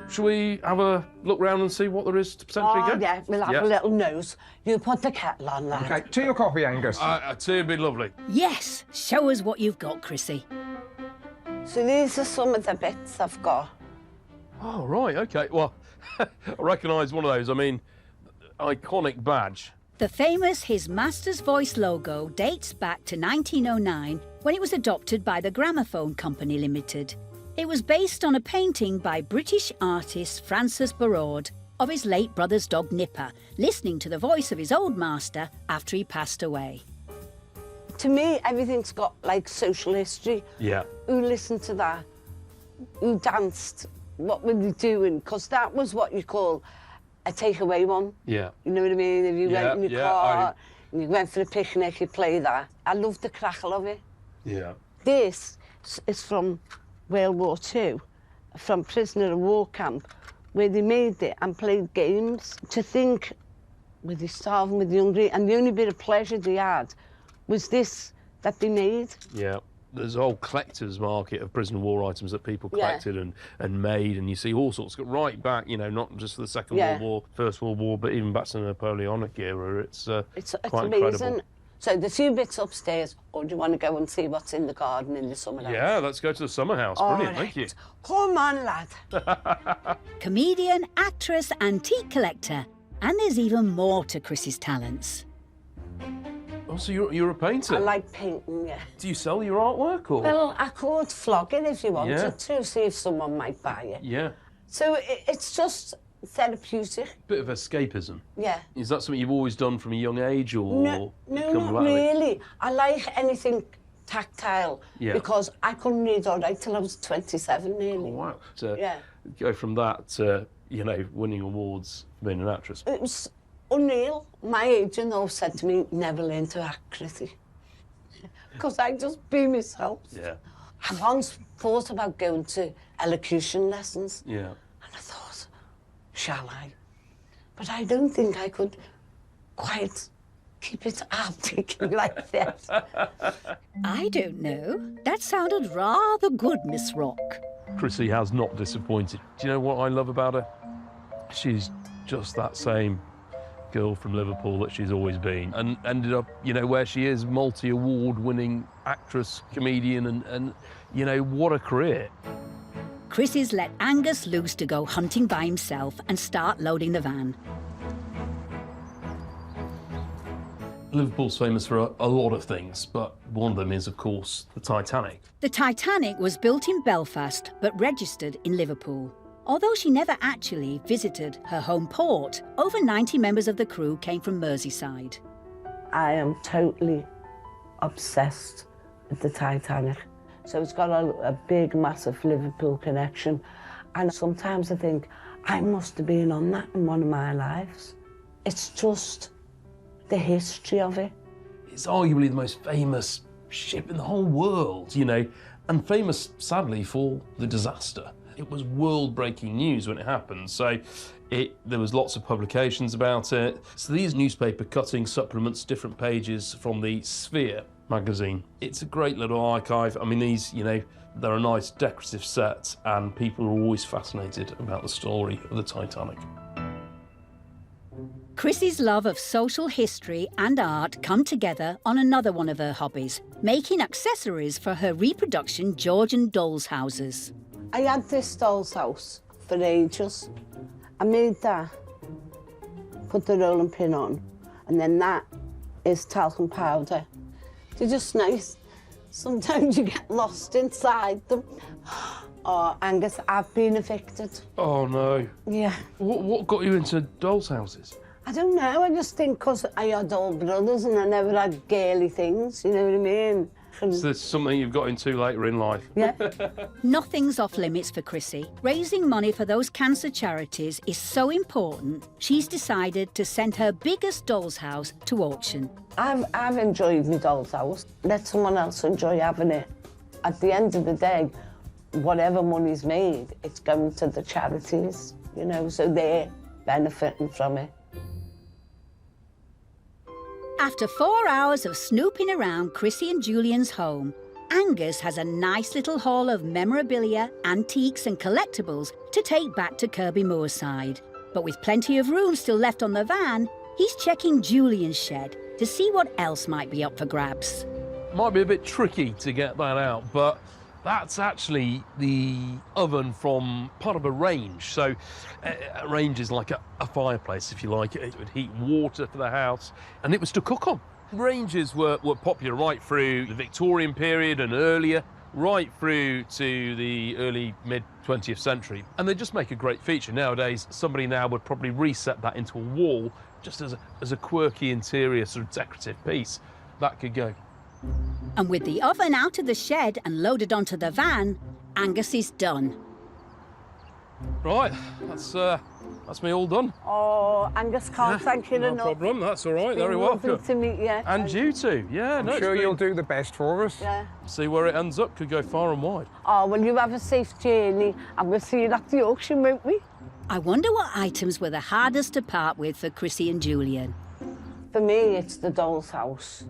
Speaker 4: Shall we have a look round and see what there is to potentially go?
Speaker 6: Yeah, we'll have a little nose. You put the kettle on, lad.
Speaker 7: OK, tea or coffee, Angus?
Speaker 4: Tea would be lovely.
Speaker 1: Yes, show us what you've got, Chrissy.
Speaker 6: So these are some of the bits I've got.
Speaker 4: Oh, right, OK. Well, I recognise one of those. I mean, iconic badge.
Speaker 1: The famous His Master's Voice logo dates back to 1909 when it was adopted by the Gramophone Company Limited. It was based on a painting by British artist Francis Barraud of his late brother's dog Nipper, listening to the voice of his old master after he passed away.
Speaker 6: To me, everything's got, like, social history.
Speaker 4: Yeah.
Speaker 6: Who listened to that? Who danced? What were they doing? Because that was what you call a takeaway one.
Speaker 4: Yeah.
Speaker 6: You know what I mean? If you went in your car and you went for a picnic, you play that. I love the crackle of it.
Speaker 4: Yeah.
Speaker 6: This is from World War II, from prisoner of war camp, where they made it and played games. To think, were they starving, were they hungry, and the only bit of pleasure they had was this that they made.
Speaker 4: Yeah. There's a whole collector's market of prisoner of war items that people collected and made, and you see all sorts, right back, you know, not just the Second World War, First World War, but even back to the Napoleonic era. It's quite
Speaker 6: amazing.
Speaker 4: incredible.
Speaker 6: So the few bits upstairs, or do you want to go and see what's in the garden in the summer house?
Speaker 4: Yeah, let's go to the summer house. Brilliant, thank you.
Speaker 6: Come on, lad.
Speaker 1: Comedian, actress, antique collector. And there's even more to Chris's talents.
Speaker 4: Oh, so you're a painter?
Speaker 6: I like painting, yeah.
Speaker 4: Do you sell your artwork, or...?
Speaker 6: Well, I could flog it if you wanted to, see if someone might buy it.
Speaker 4: Yeah.
Speaker 6: So it's just therapeutic.
Speaker 4: Bit of escapism.
Speaker 6: Yeah.
Speaker 4: Is that something you've always done from a young age, or...?
Speaker 6: No, not really. I like anything tactile, because I couldn't read all right till I was 27 nearly.
Speaker 4: Oh, wow. So go from that to, you know, winning awards for being an actress.
Speaker 6: It was unreal. My agent though said to me, never learn to act, Chrissy. Because I just be myself.
Speaker 4: Yeah.
Speaker 6: I once thought about going to elocution lessons.
Speaker 4: Yeah.
Speaker 6: And I thought, shall I? But I don't think I could quite keep it articulate like that.
Speaker 1: I don't know. That sounded rather good, Miss Rock.
Speaker 4: Chrissy has not disappointed. Do you know what I love about her? She's just that same girl from Liverpool that she's always been, and ended up, you know, where she is, multi-award winning actress, comedian, and you know, what a career.
Speaker 1: Chris's let Angus loose to go hunting by himself and start loading the van.
Speaker 4: Liverpool's famous for a lot of things, but one of them is, of course, the Titanic.
Speaker 1: The Titanic was built in Belfast but registered in Liverpool. Although she never actually visited her home port, over 90 members of the crew came from Merseyside.
Speaker 6: I am totally obsessed with the Titanic. So it's got a big, massive Liverpool connection. And sometimes I think, I must have been on that in one of my lives. It's just the history of it.
Speaker 4: It's arguably the most famous ship in the whole world, you know, and famous, sadly, for the disaster. It was world-breaking news when it happened, so there was lots of publications about it. So these newspaper cutting supplements, different pages from the Sphere magazine. It's a great little archive. I mean, these, you know, they're a nice decorative set, and people are always fascinated about the story of the Titanic.
Speaker 1: Chrissy's love of social history and art come together on another one of her hobbies, making accessories for her reproduction Georgian dolls' houses.
Speaker 6: I had this doll's house for ages. I made that, put the rolling pin on, and then that is talcum powder. They're just nice. Sometimes you get lost inside them. Oh, Angus, I've been evicted.
Speaker 4: Oh, no.
Speaker 6: Yeah.
Speaker 4: What got you into dolls' houses?
Speaker 6: I don't know, I just think because I had old brothers and I never had girly things, you know what I mean?
Speaker 4: So there's something you've got into later in life?
Speaker 6: Yeah.
Speaker 1: Nothing's off limits for Chrissy. Raising money for those cancer charities is so important, she's decided to send her biggest doll's house to auction.
Speaker 6: I've enjoyed my doll's house. Let someone else enjoy having it. At the end of the day, whatever money's made, it's going to the charities, you know, so they're benefiting from it.
Speaker 1: After 4 hours of snooping around Chrissy and Julian's home, Angus has a nice little haul of memorabilia, antiques and collectibles to take back to Kirby Moorside. But with plenty of room still left on the van, he's checking Julian's shed to see what else might be up for grabs.
Speaker 4: Might be a bit tricky to get that out, but that's actually the oven from part of a range. So a range is like a fireplace, if you like. It would heat water for the house, and it was to cook on. Ranges were popular right through the Victorian period and earlier, right through to the early mid-20th century. And they just make a great feature. Nowadays, somebody now would probably reset that into a wall just as a quirky interior sort of decorative piece. That could go.
Speaker 1: And with the oven out of the shed and loaded onto the van, Angus is done.
Speaker 4: Right, that's me all done.
Speaker 6: Oh, Angus, can't thank you enough.
Speaker 4: No problem, that's all right, very
Speaker 6: Lovely
Speaker 4: welcome.
Speaker 6: to meet you.
Speaker 4: And you too, yeah.
Speaker 7: I'm sure you'll do the best for us.
Speaker 6: Yeah.
Speaker 4: See where it ends up, could go far and wide.
Speaker 6: Oh, well, you have a safe journey, and we'll see you at the auction, won't we?
Speaker 1: I wonder what items were the hardest to part with for Chrissy and Julian.
Speaker 6: For me, it's the doll's house.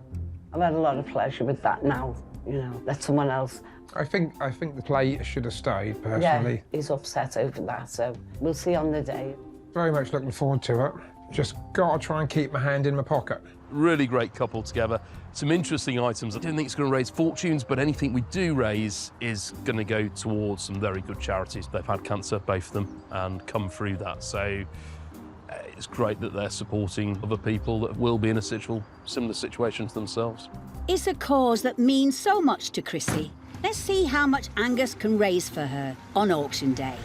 Speaker 6: I've had a lot of pleasure with that now, you know, let someone else.
Speaker 7: I think the plate should have stayed, personally.
Speaker 6: Yeah, he's upset over that, so we'll see on the day.
Speaker 7: Very much looking forward to it. Just got to try and keep my hand in my pocket.
Speaker 4: Really great couple together. Some interesting items. I don't think it's going to raise fortunes, but anything we do raise is going to go towards some very good charities. They've had cancer, both of them, and come through that. So it's great that they're supporting other people that will be in a similar situation to themselves.
Speaker 1: It's a cause that means so much to Chrissy. Let's see how much Angus can raise for her on auction day.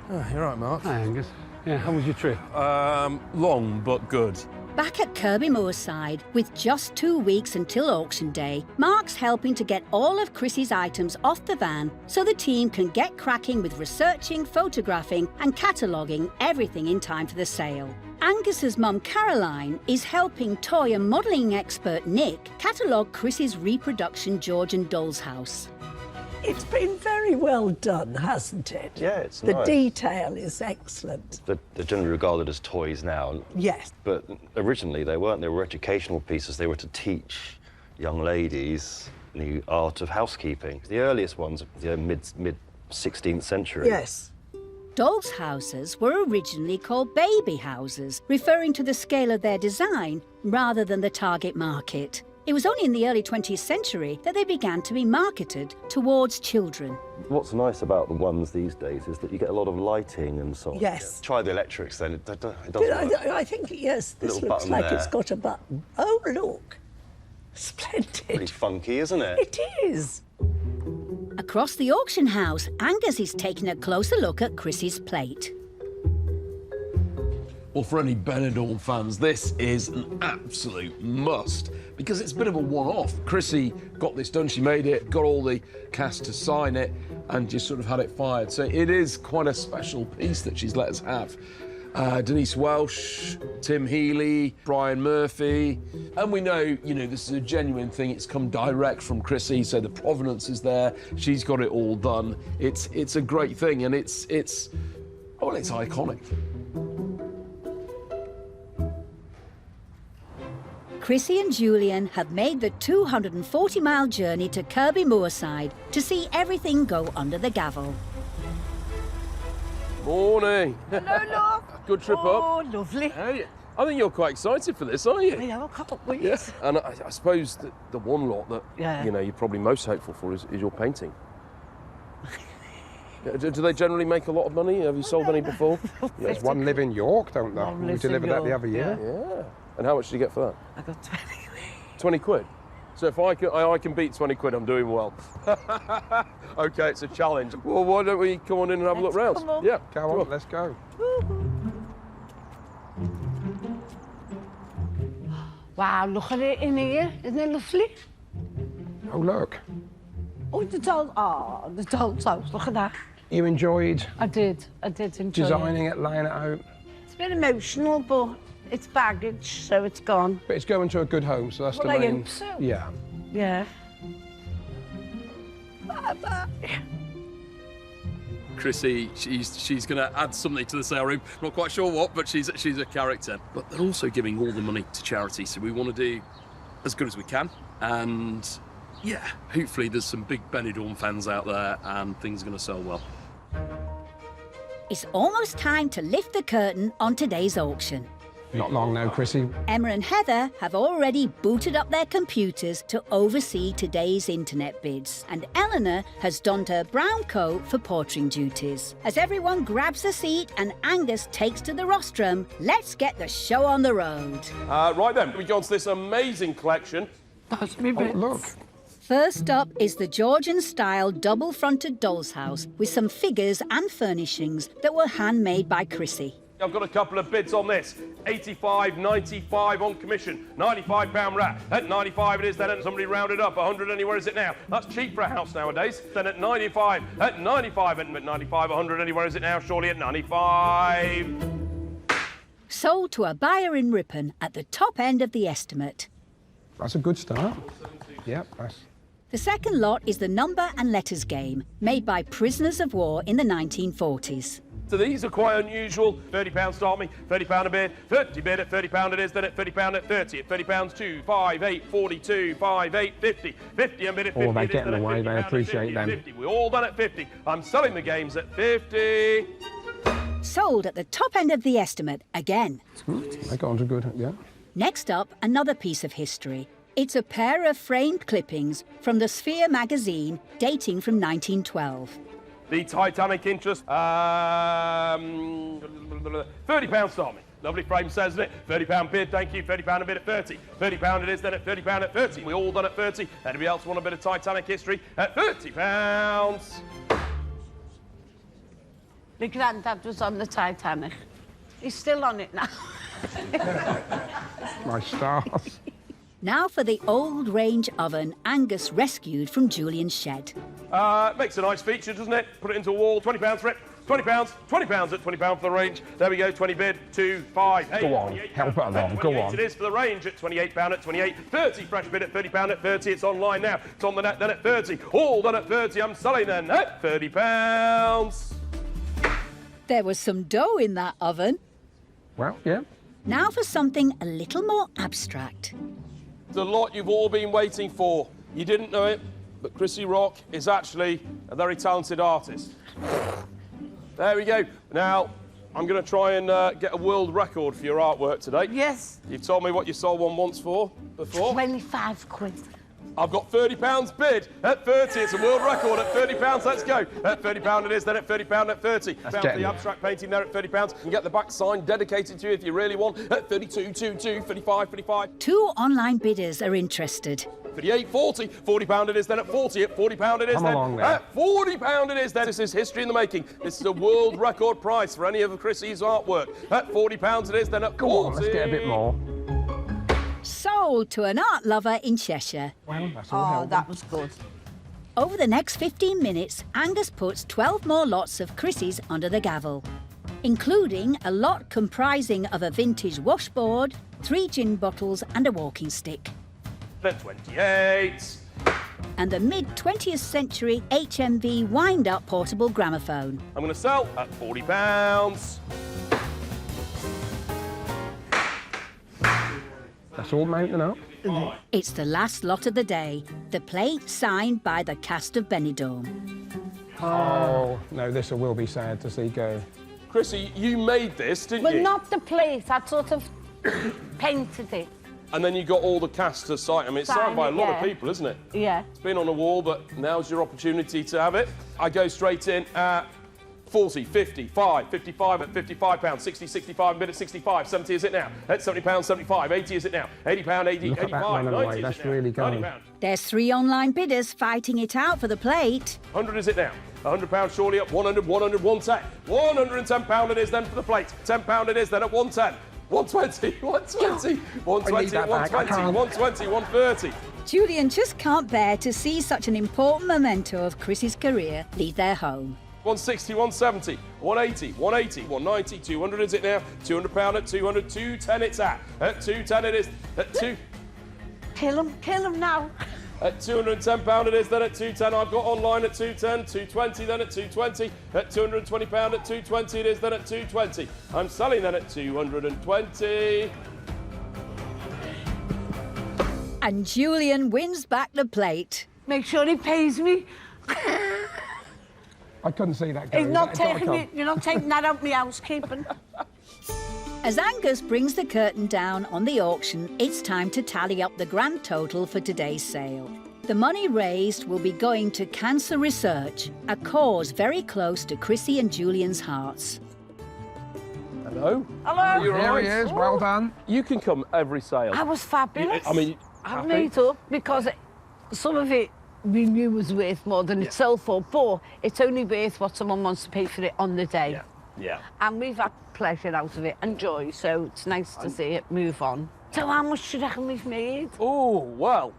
Speaker 4: Oh, you're right, Mark.
Speaker 11: Hi, Angus. Yeah, how was your trip?
Speaker 4: Long, but good.
Speaker 1: Back at Kirby Moorside, with just 2 weeks until auction day, Mark's helping to get all of Chrissy's items off the van so the team can get cracking with researching, photographing and cataloguing everything in time for the sale. Angus's mum, Caroline, is helping toy and modelling expert Nick catalogue Chrissy's reproduction Georgian doll's house.
Speaker 12: It's been very well done, hasn't it?
Speaker 18: Yeah, it's
Speaker 12: The
Speaker 18: nice.
Speaker 12: detail is excellent.
Speaker 18: They're generally regarded as toys now.
Speaker 12: Yes.
Speaker 18: But originally they weren't. They were educational pieces. They were to teach young ladies the art of housekeeping. The earliest ones are the mid-16th century.
Speaker 12: Yes.
Speaker 1: Dolls' houses were originally called baby houses, referring to the scale of their design rather than the target market. It was only in the early 20th century that they began to be marketed towards children.
Speaker 18: What's nice about the ones these days is that you get a lot of lighting and so on.
Speaker 12: Yes.
Speaker 18: Try the electrics then. It doesn't
Speaker 12: But
Speaker 18: work.
Speaker 12: I think, yes, this
Speaker 18: Little
Speaker 12: looks
Speaker 18: button
Speaker 12: like
Speaker 18: there.
Speaker 12: it's got a button. Oh, look. Splendid.
Speaker 18: Pretty funky, isn't it?
Speaker 12: It is.
Speaker 1: Across the auction house, Angus is taking a closer look at Chrissy's plate.
Speaker 4: Well, for any Benidorm fans, this is an absolute must because it's a bit of a one-off. Chrissy got this done, she made it, got all the cast to sign it and just sort of had it fired. So it is quite a special piece that she's let us have. Denise Welsh, Tim Healy, Brian Murphy. And we know, you know, this is a genuine thing. It's come direct from Chrissy, so the provenance is there. She's got it all done. It's a great thing and it's iconic.
Speaker 1: Chrissy and Julian have made the 240-mile journey to Kirby Moorside to see everything go under the gavel.
Speaker 4: Morning.
Speaker 12: Hello, love.
Speaker 4: Good trip up.
Speaker 12: Oh, lovely.
Speaker 4: Hey, I think you're quite excited for this, aren't you?
Speaker 12: I am, I can't wait.
Speaker 4: Yeah, and I suppose that the one lot that
Speaker 12: Yeah.
Speaker 4: you know you're probably most hopeful for is your painting.
Speaker 9: Do they generally make a lot of money? Have you sold any before?
Speaker 7: There's one live in York, don't there? We delivered that the other year.
Speaker 9: Yeah. And how much did you get for that?
Speaker 12: I got 20 quid.
Speaker 9: 20 quid? So if I can beat 20 quid, I'm doing well. OK, it's a challenge. Well, why don't we come on in and have a look round? Yeah,
Speaker 7: go on, let's go.
Speaker 6: Wow, look at it in here. Isn't it lovely?
Speaker 7: Oh, look.
Speaker 6: Oh, the doll's house. Look at that.
Speaker 7: You enjoyed
Speaker 6: I did enjoy
Speaker 7: designing it, laying it out.
Speaker 6: It's a bit emotional, but it's baggage, so it's gone.
Speaker 7: But it's going to a good home, so that's
Speaker 6: Well,
Speaker 7: the
Speaker 6: I
Speaker 7: main...
Speaker 6: hope so.
Speaker 7: Yeah.
Speaker 6: Yeah.
Speaker 4: Chrissy, she's going to add something to the sale room. Not quite sure what, but she's a character. But they're also giving all the money to charity, so we want to do as good as we can. And yeah, hopefully there's some big Benidorm fans out there and things are going to sell well.
Speaker 1: It's almost time to lift the curtain on today's auction.
Speaker 7: Not long now, Chrissy.
Speaker 1: Emma and Heather have already booted up their computers to oversee today's internet bids, and Eleanor has donned her brown coat for portering duties. As everyone grabs a seat and Angus takes to the rostrum, let's get the show on the road.
Speaker 9: Right then, we go on to this amazing collection.
Speaker 12: That's me bits.
Speaker 7: Oh, look.
Speaker 1: First up is the Georgian-style double-fronted doll's house with some figures and furnishings that were handmade by Chrissy.
Speaker 9: I've got a couple of bids on this. 85, 95 on commission, £95 wrap. At 95 it is then, and somebody rounded up. 100 anywhere is it now? That's cheap for a house nowadays. Then at 95, at 95, and at 95, 100 anywhere is it now? Surely at 95.
Speaker 1: Sold to a buyer in Ripon at the top end of the estimate.
Speaker 7: That's a good start. Yep, that's...
Speaker 1: The second lot is the number and letters game, made by prisoners of war in the 1940s.
Speaker 9: So these are quite unusual. £30 start me, £30 a bid, 30 bid at £30 it is, then at £30 at 30, at £30 2, 5, 8, 42, 5, 8, 50, 50 a bid at 50.
Speaker 7: Oh, they're getting away, they appreciate them.
Speaker 9: 50. We're all done at 50. I'm selling the games at 50.
Speaker 1: Sold at the top end of the estimate again.
Speaker 7: They got on to good, yeah.
Speaker 1: Next up, another piece of history. It's a pair of framed clippings from the Sphere magazine dating from 1912.
Speaker 9: The Titanic interest, £30 start me. Lovely frame says, isn't it? £30 bid, thank you. £30 a bid at 30. £30 it is, then at £30 at 30. We all done at 30. Anybody else want a bit of Titanic history? At £30.
Speaker 6: My granddad was on the Titanic. He's still on it now.
Speaker 7: My stars.
Speaker 1: Now for the old range oven Angus rescued from Julian's shed.
Speaker 9: Makes a nice feature, doesn't it? Put it into a wall, £20 for it. £20, £20 at £20 for the range. There we go, 20 bid, 2, 5, 8.
Speaker 7: Go on, help it along, go on.
Speaker 9: It is for the range at £28 at 28, 30 fresh bid at £30 at 30. It's online now. It's on the net then at 30. All done at 30. I'm selling then at £30.
Speaker 1: There was some dough in that oven.
Speaker 7: Well, yeah.
Speaker 1: Now for something a little more abstract.
Speaker 9: The lot you've all been waiting for. You didn't know it, but Chrissy Rock is actually a very talented artist. There we go. Now, I'm going to try and get a world record for your artwork today.
Speaker 6: Yes.
Speaker 9: You've told me what you sold one once for before.
Speaker 6: 25 quid.
Speaker 9: I've got £30 bid at 30. It's a world record at £30. Let's go. At £30 it is, then at £30 at 30. Found the abstract painting there at £30. You can get the back sign dedicated to you if you really want. At 32, 22, 35, 35.
Speaker 1: 2 online bidders are interested.
Speaker 9: 38, 40. £40 it is, then at 40. At £40 it is, then at £40 it is, then. This is history in the making. This is a world record price for any of Chrissy's artwork. At £40 it is, then at 40.
Speaker 7: Come on, let's get a bit more.
Speaker 1: Sold to an art lover in Cheshire.
Speaker 7: Well, that's all
Speaker 6: that was good.
Speaker 1: Over the next 15 minutes, Angus puts 12 more lots of Chrissy's under the gavel, including a lot comprising of a vintage washboard, 3 gin bottles and a walking stick.
Speaker 9: Then 28.
Speaker 1: And the mid-20th century HMV wind-up portable gramophone.
Speaker 9: I'm going to sell at £40.
Speaker 7: That's all mounting up.
Speaker 1: It's the last lot of the day, the plate signed by the cast of Benidorm.
Speaker 7: Oh, no, this will be sad to see go.
Speaker 9: Chrissy, you made this, didn't you?
Speaker 6: Well, not the plate. I sort of painted it.
Speaker 9: And then you got all the cast to sign. I mean, it's signed by a lot of people, isn't it?
Speaker 6: Yeah.
Speaker 9: It's been on a wall, but now's your opportunity to have it. I go straight in at 40, 50, 55 at £55, 60, 65, bid at 65, 70 is it now? At £70, 75, 80 is it now? £80, 80,
Speaker 7: Look at
Speaker 9: 85,
Speaker 7: that
Speaker 9: 90 is
Speaker 7: that's
Speaker 9: it now?
Speaker 7: really going.
Speaker 9: £90.
Speaker 1: There's 3 online bidders fighting it out for the plate.
Speaker 9: 100 is it now? £100 surely up, 100, 100, 110. £110 it is then for the plate. £10 it is then at 110. 120, 120, 120, 120, 120, 130.
Speaker 1: Julian just can't bear to see such an important memento of Chris's career leave their home.
Speaker 9: 160, 170, 180, 180, 190, 200 is it now? £200 at 200, 210 it's at 210 it is, at 2...
Speaker 6: Kill him now.
Speaker 9: At £210 it is, then at 210 I've got online at 210, 220 then at 220, at £220 at 220 it is, then at 220. I'm selling then at 220.
Speaker 1: And Julian wins back the plate.
Speaker 6: Make sure he pays me.
Speaker 7: I couldn't see that going.
Speaker 6: He's not taking it. You're not taking that out my housekeeping.
Speaker 1: As Angus brings the curtain down on the auction, it's time to tally up the grand total for today's sale. The money raised will be going to cancer research, a cause very close to Chrissy and Julian's hearts.
Speaker 9: Hello.
Speaker 6: Hello.
Speaker 9: You're
Speaker 7: Here
Speaker 9: right.
Speaker 7: he is, well done.
Speaker 9: You can come every sale.
Speaker 6: I was fabulous.
Speaker 9: I mean,
Speaker 6: I
Speaker 9: happy?
Speaker 6: made up because some of it we knew was worth more than it sold for, but it's only worth what someone wants to pay for it on the day.
Speaker 9: Yeah.
Speaker 6: And we've had pleasure out of it and joy, so it's nice to see it move on. So how much do you reckon we've made?
Speaker 9: Oh, well,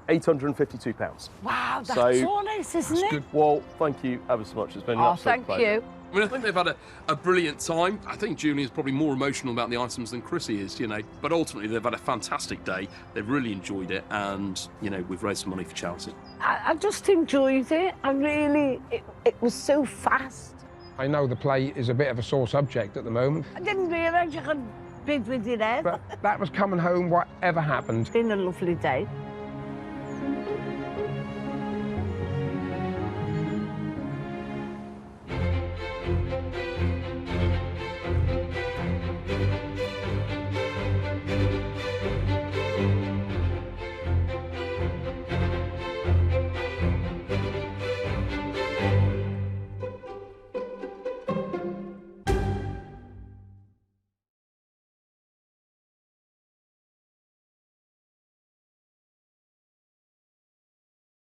Speaker 9: £852.
Speaker 6: Wow, that's
Speaker 9: So-
Speaker 6: all nice, isn't it?
Speaker 9: Well, thank you ever so much. It's been an
Speaker 6: Oh,
Speaker 9: absolute
Speaker 6: thank
Speaker 9: pleasure.
Speaker 6: you.
Speaker 4: I mean, I think they've had a brilliant time. I think Julian's probably more emotional about the items than Chrissy is, you know. But ultimately, they've had a fantastic day. They've really enjoyed it, and you know, we've raised some money for charity.
Speaker 6: I just enjoyed it. I really, it was so fast.
Speaker 7: I know the plate is a bit of a sore subject at the moment,
Speaker 6: I didn't realise you could bid with your head.
Speaker 7: but that was coming home whatever happened.
Speaker 6: It's been a lovely day.